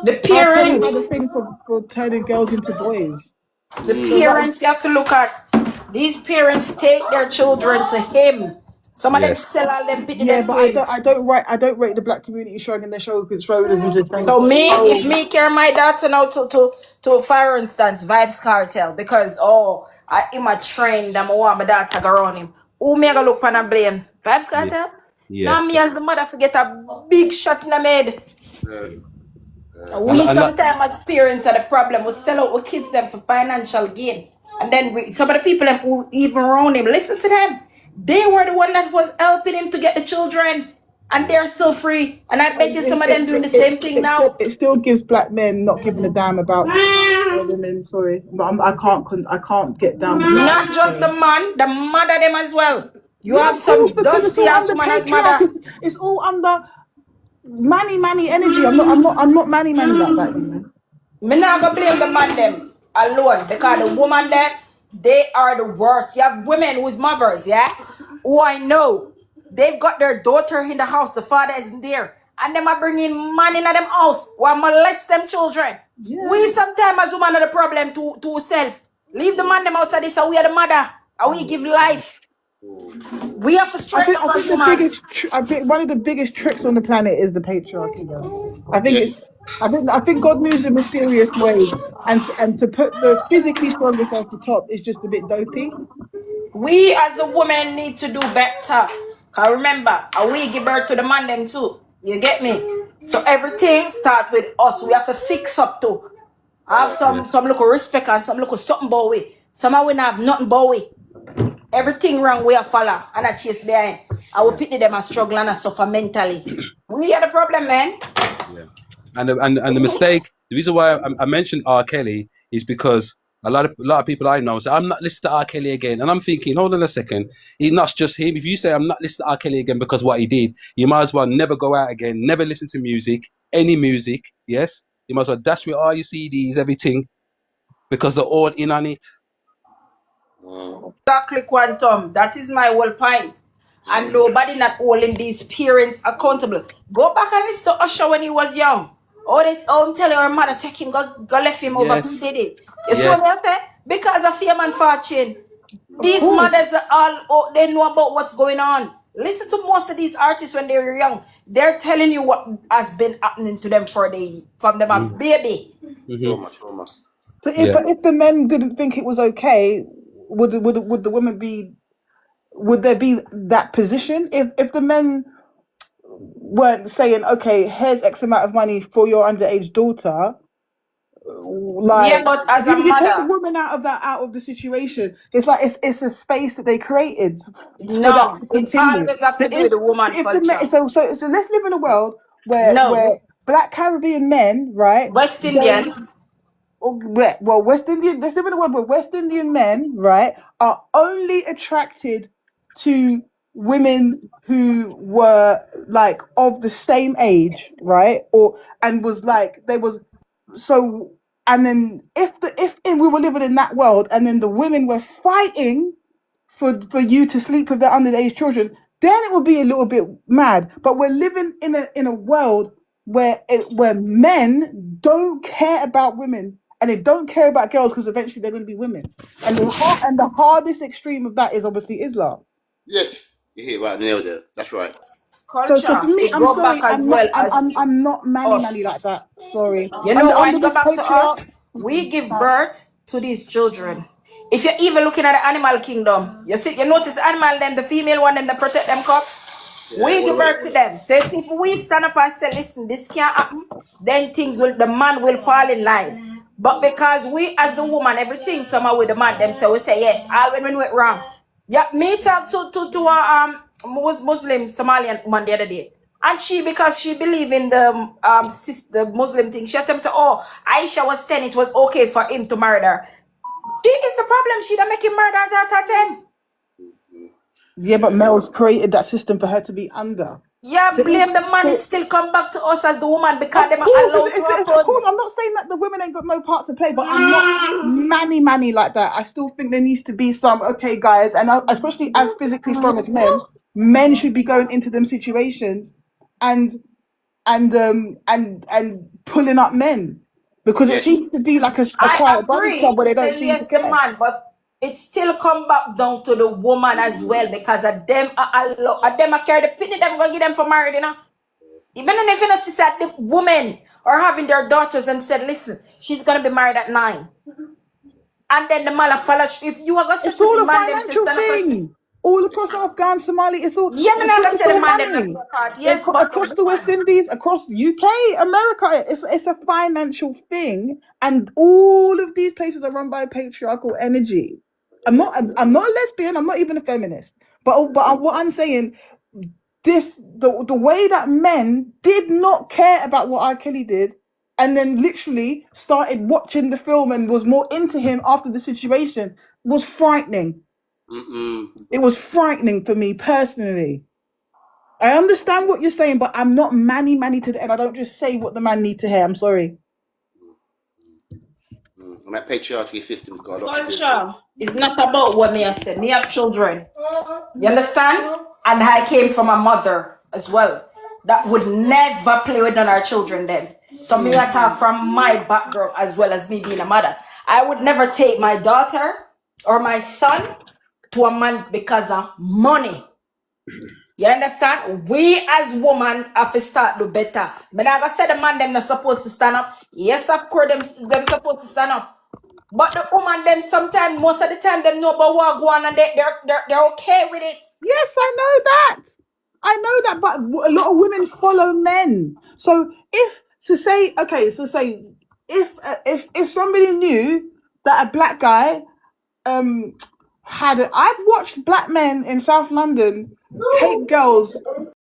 The R. Kelly had a parents, thing for turning girls into boys. the parents you have to look at. These parents take their children to him. Some of them Yes. sell all them pitney Yeah, them but twins. I don't rate the black community showing their shoulders and just saying, So me, oh, if me carry my daughter now to for instance, Vibes Cartel, because I'm a trend, I want my daughter go around him. Who me gonna look on and blame? Vibes Cartel? Yeah. Now me as the mother forget a big shot in the head. We And sometimes as parents are the problem. We sell out our kids them for financial gain. And then some of the people them who even around him, listen to them. They were the one that was helping him to get the children. And they're still free. And I bet you some of them doing the same thing now. It still gives black men not giving a damn about women. Sorry, but I can't get down with that. Not just the man, the mother them as well. You Yeah, have of some course, because it's dusty all ass under man as mother. patriarchy. It's all under manny energy. I'm not manny like that. You know? Me not gonna blame the man them alone because the woman there, They are the worst. You have women who's mothers, yeah, who I know they've got their daughter in the house. The father isn't there, and them are bringing money in them house while molest them children. We sometimes as women are the problem to self. Leave the man them out of this, and we are the mother, and we give life. We have to I straighten think up as the women. biggest, one of the biggest tricks on the planet is the patriarchy. Though I think Yes. I think God moves in mysterious ways, and to put the physically strongest at the top is just a bit dopey. We as a woman need to do better. Cause remember, we give birth to the man them too. You get me? So everything start with us. We have to fix up too. Have some little respect and some little something about we. Some of we not have nothing about we. Everything wrong we are follow and I chase behind. I will pity them and struggle and I suffer mentally. We are the problem, man. Yeah. And the mistake, the reason why I mentioned R. Kelly is because a lot of people I know say, I'm not listening to R. Kelly again. And I'm thinking, hold on a second. It's not just him. If you say I'm not listening to R. Kelly again because what he did, you might as well never go out again, never listen to music, any music, yes? You might as well dash with all your CDs, everything, because they're all in on it. Exactly, Quantum. That is my whole point. And nobody not holding these parents accountable. Go back and listen to Usher when he was young. I'm telling her mother take him, go left him over Yes. P. Diddy. You see what I say? Because of fame and fortune. These mothers are all they know about what's going on. Listen to most of these artists when they were young. They're telling you what has been happening to them from them a baby. Trauma. So if the men didn't think it was okay, would the women be? Would there be that position if the men weren't saying, okay, here's X amount of money for your underage daughter? Like, Yeah, but as a if you take the mother, woman out of the situation, it's like it's a space that they created for that no, to it continue. always have So to do with the woman culture. so let's live in a world where No, Black Caribbean men, right? West Indian. Well, West Indian. Let's live in a world where West Indian men, right, are only attracted to women who were like of the same age, right, and then if we were living in that world, and then the women were fighting for you to sleep with their underage children, then it would be a little bit mad. But we're living in a world where men don't care about women, and they don't care about girls because eventually they're going to be women. And the hardest extreme of that is obviously Islam. Yes, you hit it right, nailed it. That's right. So for me, It I'm go sorry, back as well as I'm not manny us. like that. Sorry. You know why Under it go this back to patriarch. us? We give birth to these children. If you're even looking at the animal kingdom, you notice the animal them, the female one, them, they protect them cubs. We give birth to them. So if we stand up and say, listen, this can't happen, then the man will fall in line. But because we as the woman, everything somehow with the man, them so we say yes, all when we went wrong. Yeah, me talk to a Muslim Somalian woman the other day. And she, because she believe in the Muslim thing, she had them say, oh, Aisha was 10, it was okay for him to murder. She is the problem. She don't make him murder at 10. Yeah, but Mel's created that system for her to be under. Yeah, blame the man. It still come back to us as the woman because them are allowed to happen. Of course, I'm not saying that the women ain't got no part to play, but I'm not manny like that. I still think there needs to be some, okay, guys, and especially as physically strong as men should be going into them situations and pulling up men, because it seems to be like a quiet brothers club where they don't seem to care. The man, but it still come back down to the woman as well, because of them are carry the penny them gonna give them for married, you know. Even if you know see that the women are having their daughters and said, listen, she's gonna be married at 9. And then the man follow. If you are gonna it's all a financial thing. All across Afghan, Somali, it's all money. Yes, across the West Indies, across UK, America, it's a financial thing, and all of these places are run by patriarchal energy. I'm not a lesbian. I'm not even a feminist. But what I'm saying, the way that men did not care about what R. Kelly did, and then literally started watching the film and was more into him after the situation, was frightening. It was frightening for me personally. I understand what you're saying, but I'm not manny to the end. I don't just say what the man need to hear. I'm sorry. And that patriarchy system's got a lot to do. Culture is not about what me I say. Me have children. You understand? And I came from a mother as well that would never play with none of our children then. So me I talk from my background as well as me being a mother. I would never take my daughter or my son to a man because of money. You understand? We as women have to start do better. But I say the man them not supposed to stand up. Yes, of course them supposed to stand up. But the woman them sometimes, most of the time, them know about what go on and they're okay with it. Yes, I know that. I know that, but a lot of women follow men. So if somebody knew that a black guy I've watched black men in South London take girls